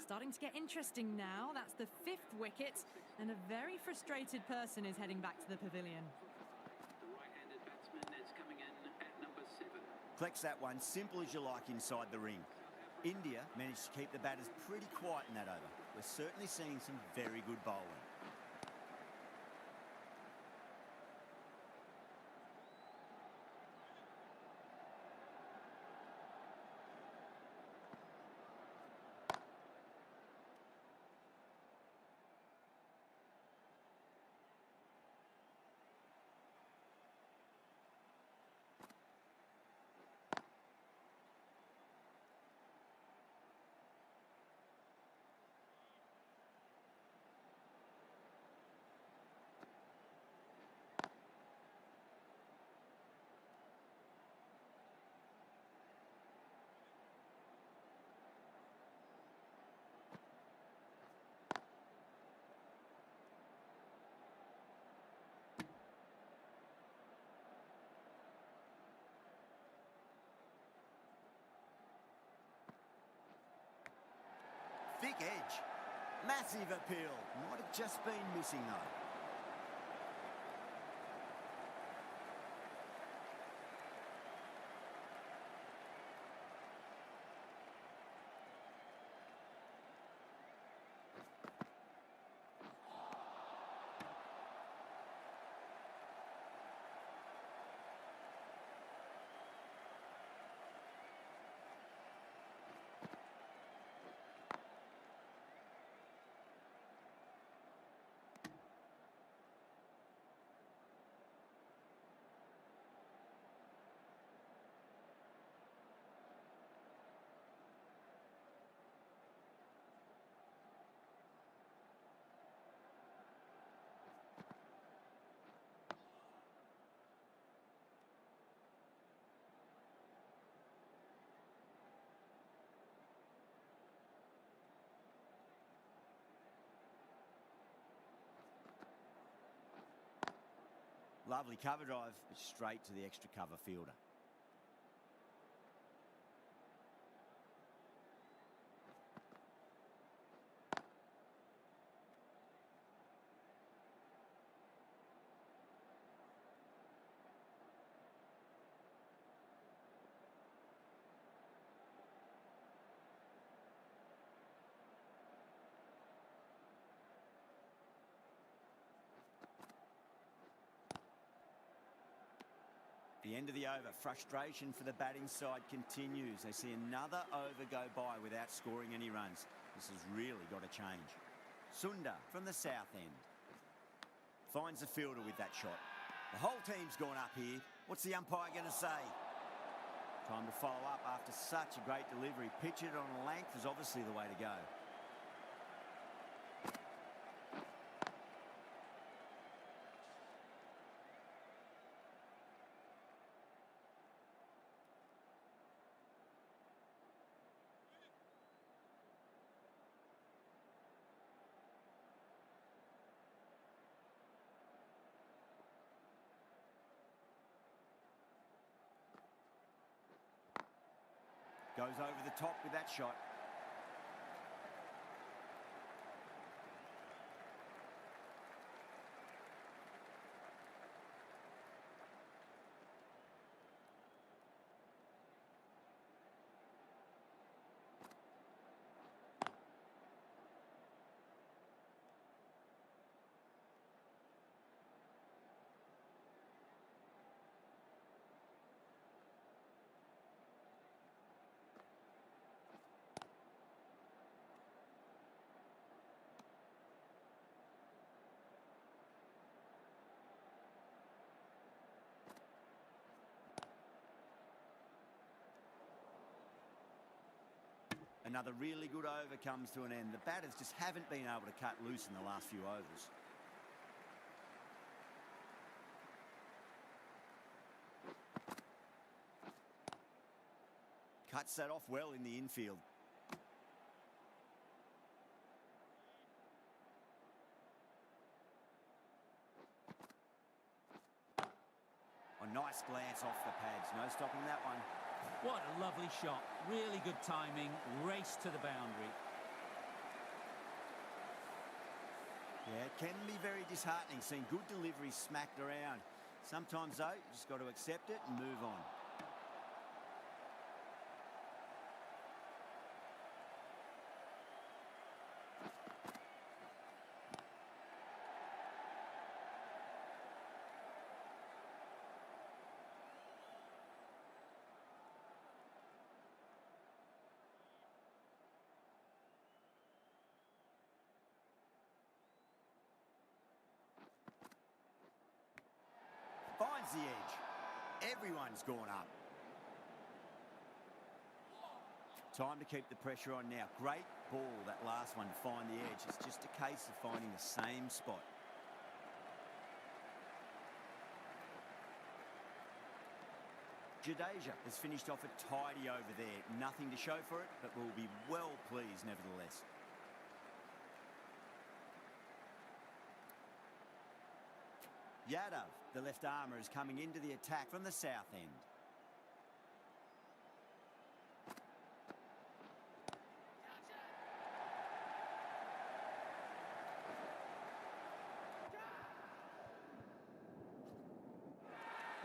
Starting to get interesting now. That's the 5th wicket, and a very frustrated person is heading back to the pavilion. The right-handed batsman is coming in at number 7. Collects that one, simple as you like inside the ring. India managed to keep the batters pretty quiet in that over. We're certainly seeing some very good bowling. Thick edge. Massive appeal. Might have just been missing though. Lovely cover drive, but straight to the extra cover fielder. The end of the over. Frustration for the batting side continues. They see another over go by without scoring any runs. This has really got to change. Sundar from the south end. Finds the fielder with that shot. The whole team's gone up here. What's the umpire going to say? Time to follow up after such a great delivery. Pitch it on a length is obviously the way to go. Goes over the top with that shot. Another really good over comes to an end. The batters just haven't been able to cut loose in the last few overs. Cuts that off well in the infield. A nice glance off the pads. No stopping that one. What a lovely shot. Really good timing. Race to the boundary. Yeah, it can be very disheartening seeing good deliveries smacked around. Sometimes, though, you just got to accept it and move on. Finds the edge. Everyone's gone up. Time to keep the pressure on now. Great ball, that last one, to find the edge. It's just a case of finding the same spot. Jadeja has finished off a tidy over there. Nothing to show for it, but will be well pleased nevertheless. Yadav, the left armour, is coming into the attack from the south end.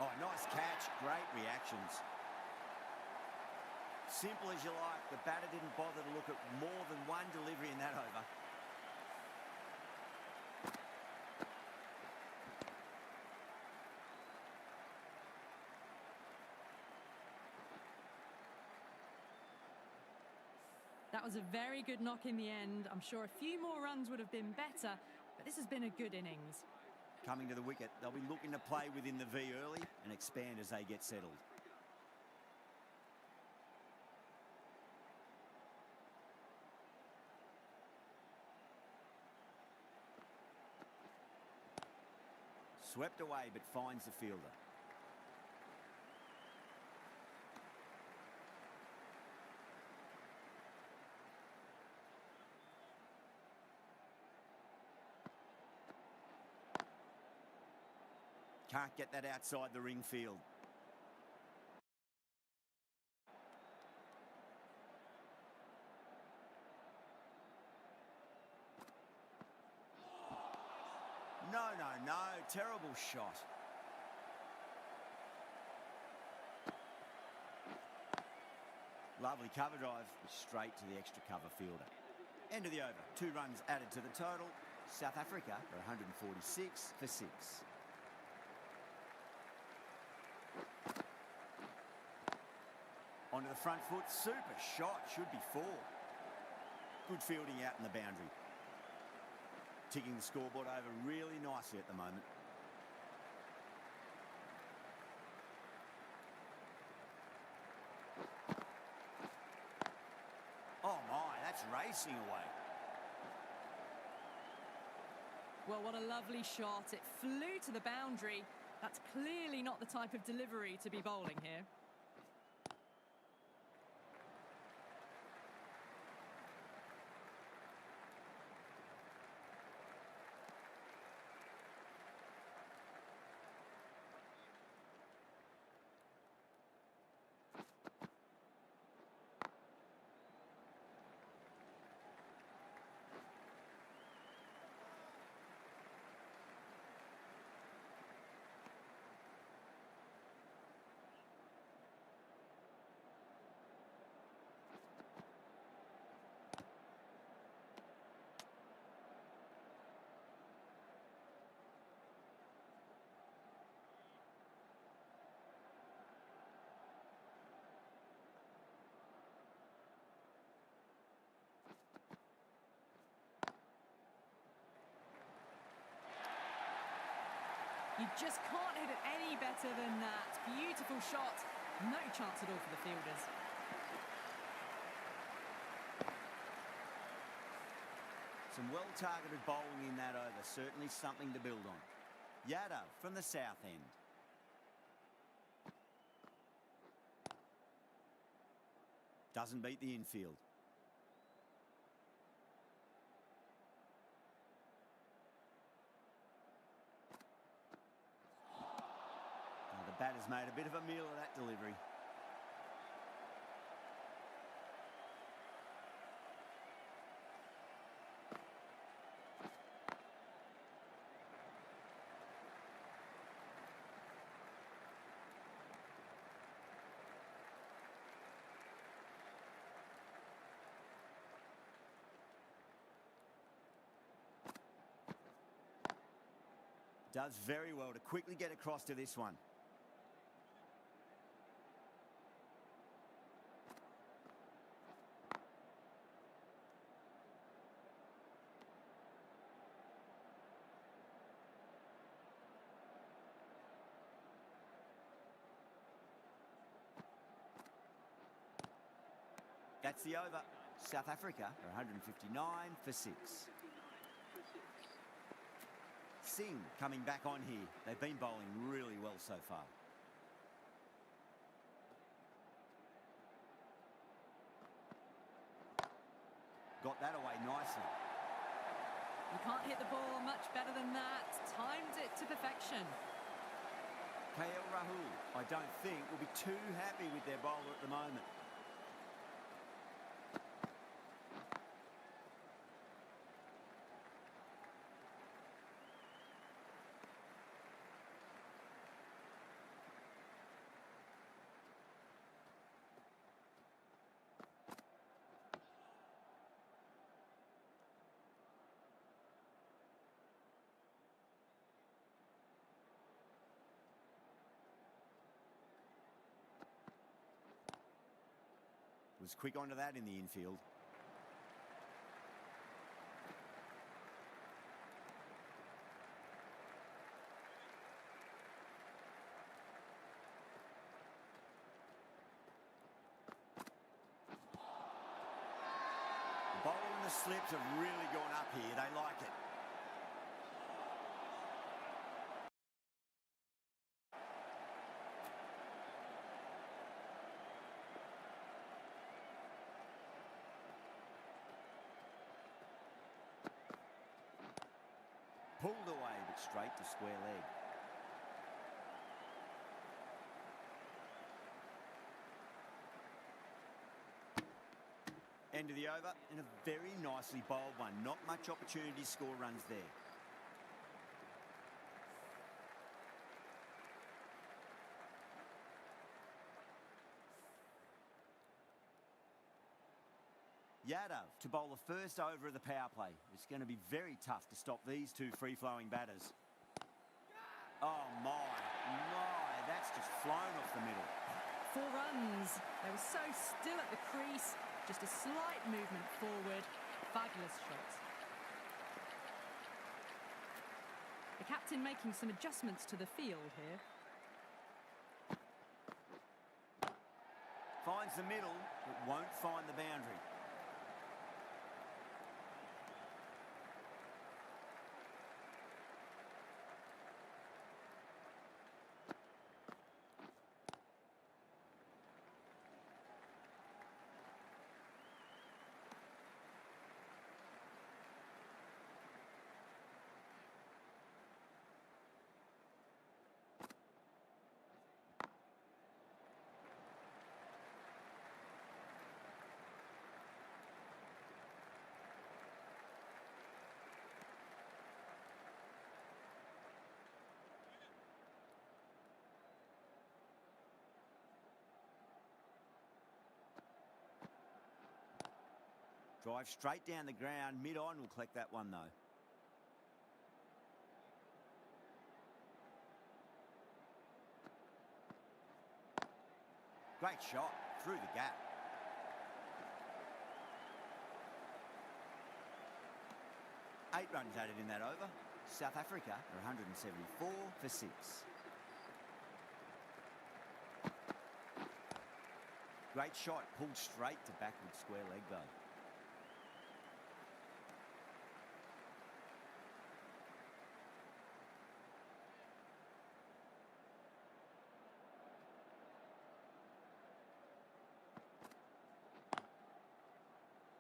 Oh, nice catch. Great reactions. Simple as you like. The batter didn't bother to look at more than one delivery in that over. That was a very good knock in the end. I'm sure a few more runs would have been better, but this has been a good innings. Coming to the wicket, they'll be looking to play within the V early and expand as they get settled. Swept away, but finds the fielder. Can't get that outside the ring field. No, no, no. Terrible shot. Lovely cover drive, straight to the extra cover fielder. End of the over. 2 runs added to the total. South Africa are 146 for 6. Onto the front foot. Super shot. Should be 4. Good fielding out in the boundary. Ticking the scoreboard over really nicely at the moment. Oh my, that's racing away. Well, what a lovely shot. It flew to the boundary. That's clearly not the type of delivery to be bowling here. You just can't hit it any better than that. Beautiful shot. No chance at all for the fielders. Some well-targeted bowling in that over. Certainly something to build on. Yadav from the south end. Doesn't beat the infield. The batter's made a bit of a meal of that delivery. Does very well to quickly get across to this one. That's the over. South Africa are 159 for 6. Singh coming back on here. They've been bowling really well so far. Got that away nicely. You can't hit the ball much better than that. Timed it to perfection. Rahul, I don't think, will be too happy with their bowler at the moment. Was quick onto that in the infield. The bowler and the slips have really gone up here. They like it. Pulled away, but straight to square leg. End of the over, and a very nicely bowled one. Not much opportunity to score runs there. Yadav to bowl the first over of the power play. It's going to be very tough to stop these two free-flowing batters. Oh my, that's just flown off the middle. 4 runs. They were so still at the crease. Just a slight movement forward. Fabulous shot. The captain making some adjustments to the field here. Finds the middle, but won't find the boundary. Drive straight down the ground, mid-on will collect that one though. Great shot, through the gap. Eight runs added in that over. South Africa are 174 for 6. Great shot, pulled straight to backward square leg though.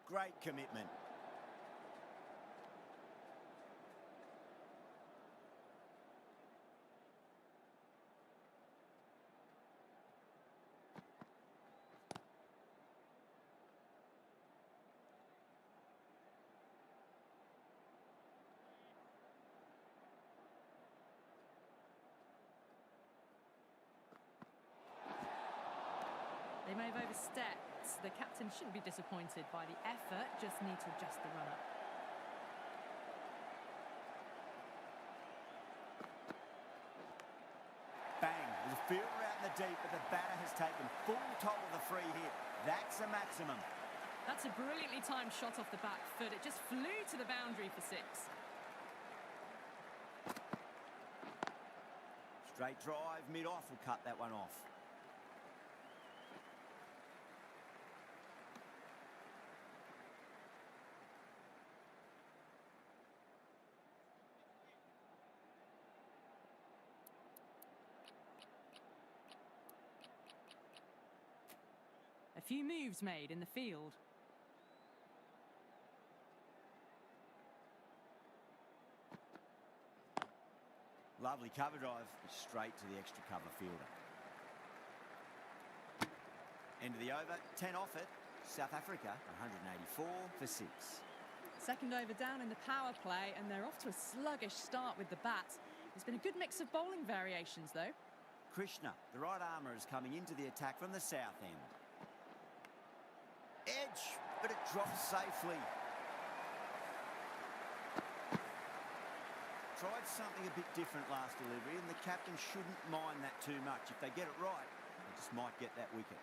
Great commitment. They may have overstepped. The captain shouldn't be disappointed by the effort, just need to adjust the run-up. Bang, there's a fielder out in the deep, but the batter has taken full toll of the free hit. That's a maximum. That's a brilliantly timed shot off the back foot. It just flew to the boundary for 6. Straight drive, mid-off will cut that one off. A few moves made in the field. Lovely cover drive, straight to the extra cover fielder. End of the over, 10 off it. South Africa, 184 for 6. Second over down in the power play, and they're off to a sluggish start with the bat. There's been a good mix of bowling variations, though. Krishna, the right armour, is coming into the attack from the south end. Edge, but it drops safely. Tried something a bit different last delivery, and the captain shouldn't mind that too much. If they get it right, they just might get that wicket.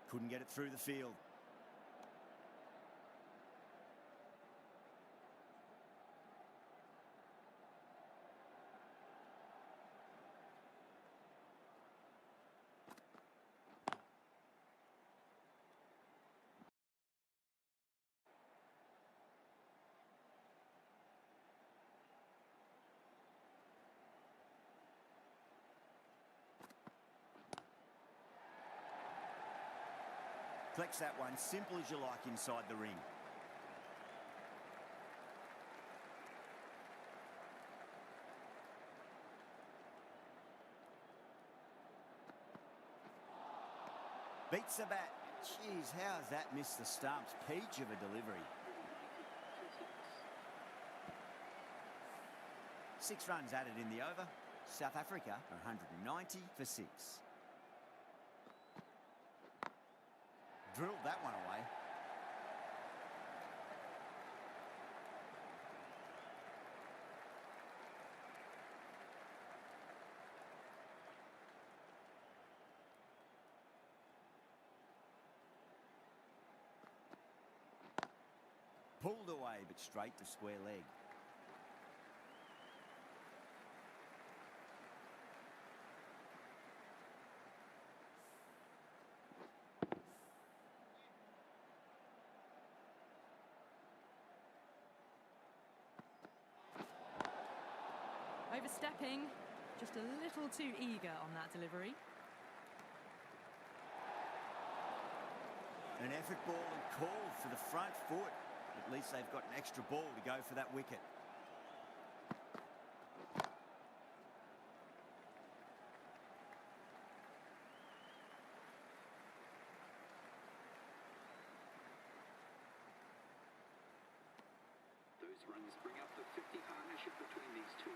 Couldn't get it through the field. Collects that one, simple as you like inside the ring. Beats the bat. Jeez, how's that missed the stumps? Peach of a delivery. 6 runs added in the over. South Africa are 190 for 6. Drilled that one away. Pulled away, but straight to square leg. Overstepping, just a little too eager on that delivery. An effort ball and called for the front foot. At least they've got an extra ball to go for that wicket. Those runs bring up the 50 partnership between these two.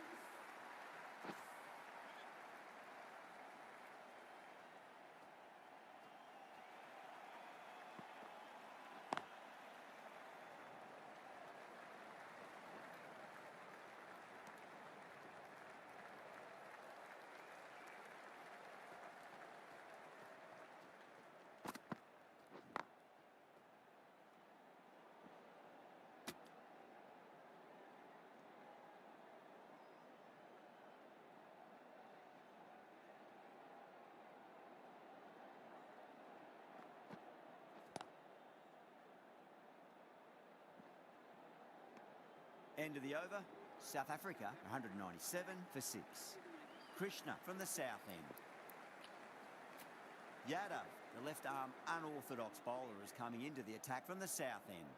End of the over. South Africa, 197 for 6. Krishna from the south end. Yadav, the left-arm unorthodox bowler, is coming into the attack from the south end.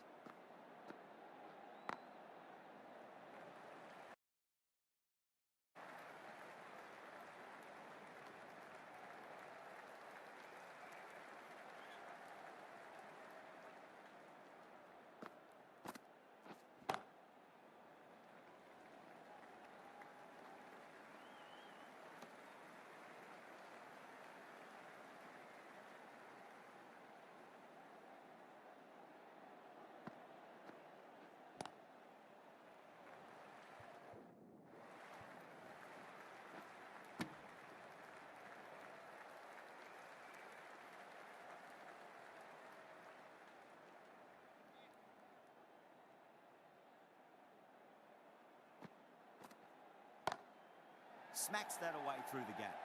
Smacks that away through the gap.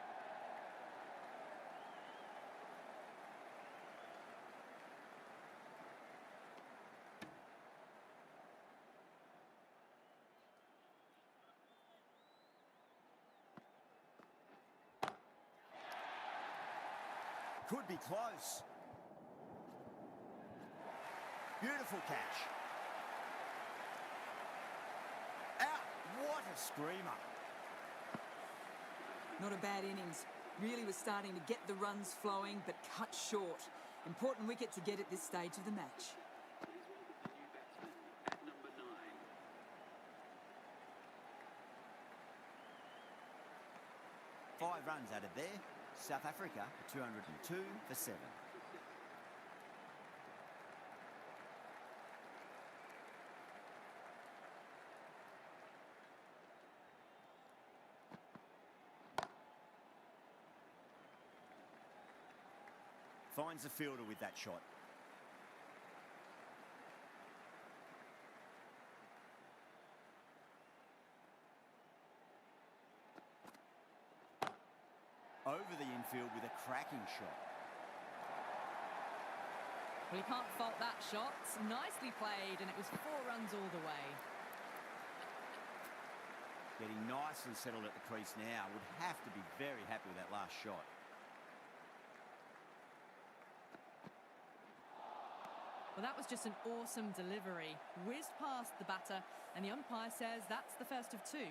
Could be close. Beautiful catch. Out. What a screamer. Not a bad innings. Really was starting to get the runs flowing, but cut short. Important wicket to get at this stage of the match. Please welcome the new batsman at number 9. 5 runs added there. South Africa, 202 for 7. Finds the fielder with that shot. Over the infield with a cracking shot. Well, you can't fault that shot. Nicely played, and it was 4 runs all the way. Getting nicely settled at the crease now. Would have to be very happy with that last shot. Well, that was just an awesome delivery. Whizzed past the batter, and the umpire says that's the first of two.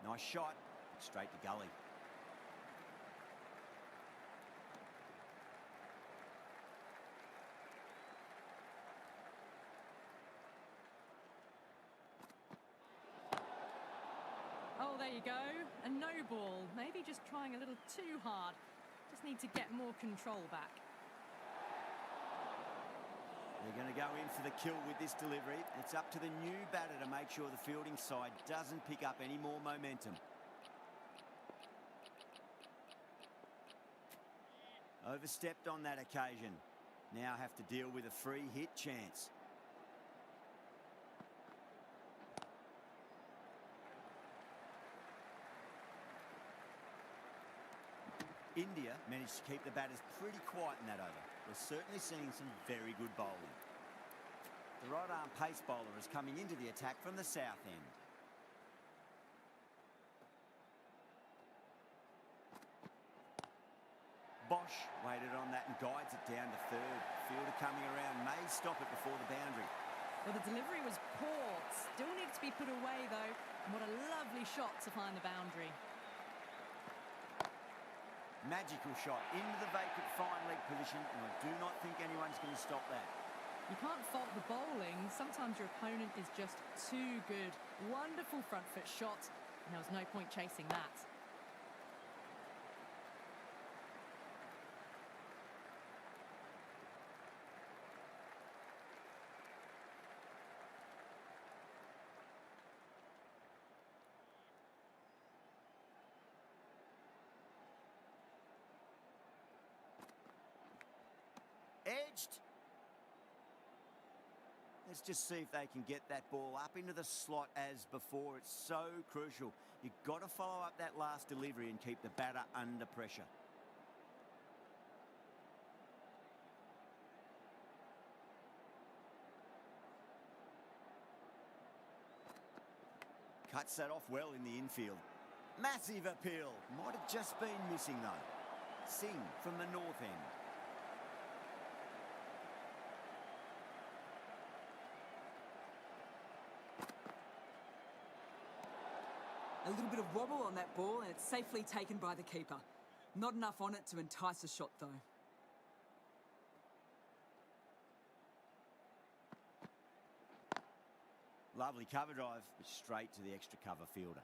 Nice shot, straight to gully. Oh, there you go. A no ball. Maybe just trying a little too hard. Just need to get more control back. They're going to go in for the kill with this delivery. It's up to the new batter to make sure the fielding side doesn't pick up any more momentum. Overstepped on that occasion. Now have to deal with a free hit chance. India managed to keep the batters pretty quiet in that over. We're certainly seeing some very good bowling. The right-arm pace bowler is coming into the attack from the south end. Bosch waited on that and guides it down to third. Fielder coming around may stop it before the boundary. Well, the delivery was poor. Still needs to be put away, though. And what a lovely shot to find the boundary. Magical shot into the vacant fine leg position, and I do not think anyone's going to stop that. You can't fault the bowling. Sometimes your opponent is just too good. Wonderful front foot shot, and there was no point chasing that. Edged. Let's just see if they can get that ball up into the slot as before. It's so crucial. You've got to follow up that last delivery and keep the batter under pressure. Cuts that off well in the infield. Massive appeal. Might have just been missing though. Singh from the north end. A little bit of wobble on that ball, and it's safely taken by the keeper. Not enough on it to entice a shot, though. Lovely cover drive, but straight to the extra cover fielder.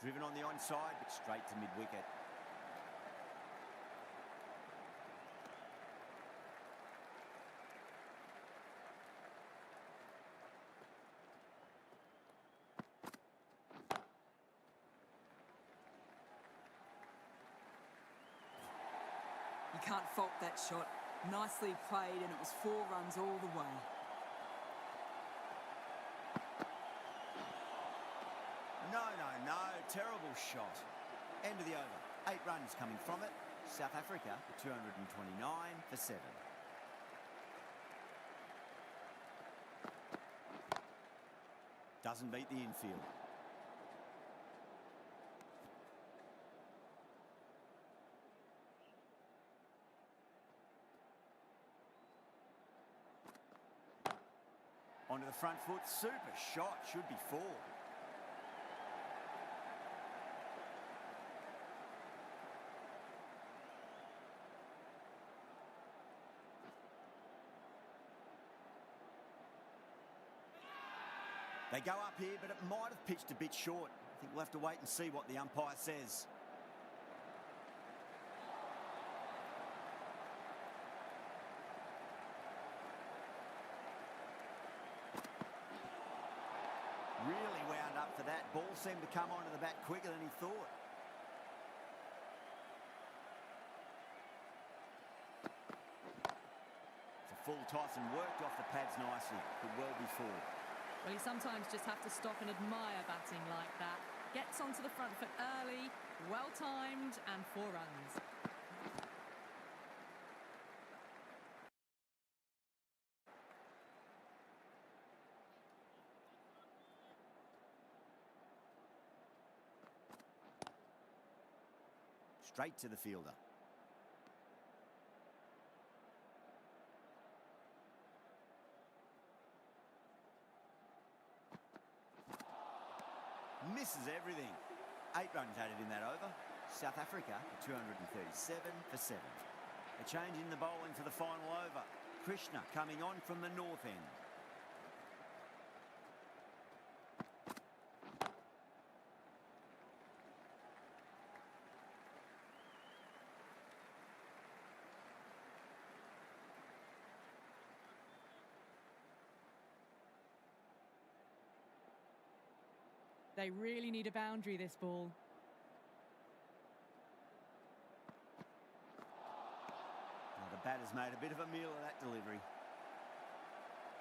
Driven on the onside, but straight to mid-wicket. You can't fault that shot. Nicely played, and it was 4 runs all the way. No. Terrible shot. End of the over. 8 runs coming from it. South Africa, 229 for 7. Doesn't beat the infield. Onto the front foot. Super shot. Should be 4. They go up here, but it might have pitched a bit short. I think we'll have to wait and see what the umpire says. Really wound up for that. Ball seemed to come onto the bat quicker than he thought. It's a full toss and worked off the pads nicely, but well before. Well, you sometimes just have to stop and admire batting like that. Gets onto the front foot early, well-timed, and 4 runs. Straight to the fielder. Misses everything. 8 runs added in that over. South Africa 237 for 7. A change in the bowling for the final over. Krishna coming on from the north end. They really need a boundary, this ball. Well, the batter's made a bit of a meal of that delivery.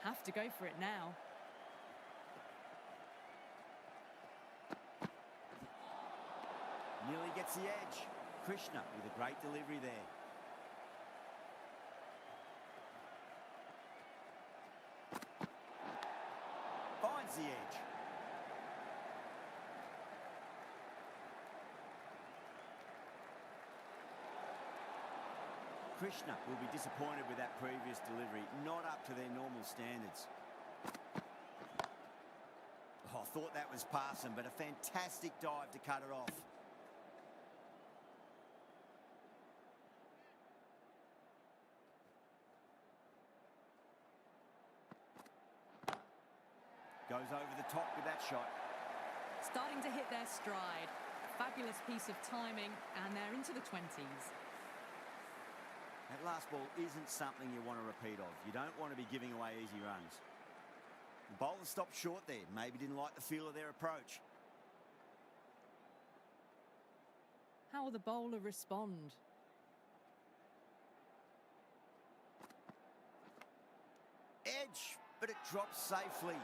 Have to go for it now. Nearly gets the edge. Krishna with a great delivery there. Finds the edge. Krishna will be disappointed with that previous delivery, not up to their normal standards. Oh, I thought that was passing, but a fantastic dive to cut it off. Goes over the top with that shot. Starting to hit their stride. Fabulous piece of timing, and they're into the 20s. That last ball isn't something you want to repeat of. You don't want to be giving away easy runs. The bowler stopped short there. Maybe didn't like the feel of their approach. How will the bowler respond? Edge, but it drops safely.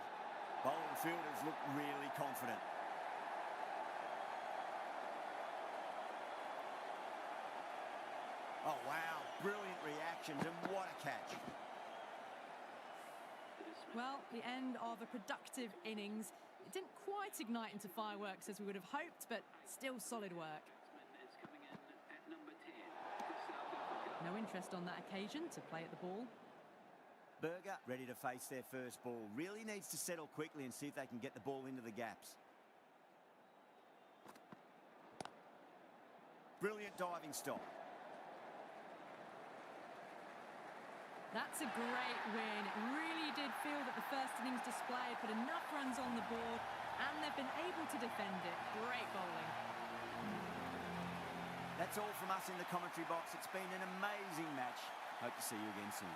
Bowler and fielders look really confident. Oh, wow. Brilliant reactions, and what a catch. Well, the end of a productive innings. It didn't quite ignite into fireworks as we would have hoped, but still solid work. No interest on that occasion to play at the ball. Berger ready to face their first ball. Really needs to settle quickly and see if they can get the ball into the gaps. Brilliant diving stop. That's a great win. It really did feel that the first innings display put enough runs on the board, and they've been able to defend it. Great bowling. That's all from us in the commentary box. It's been an amazing match. Hope to see you again soon.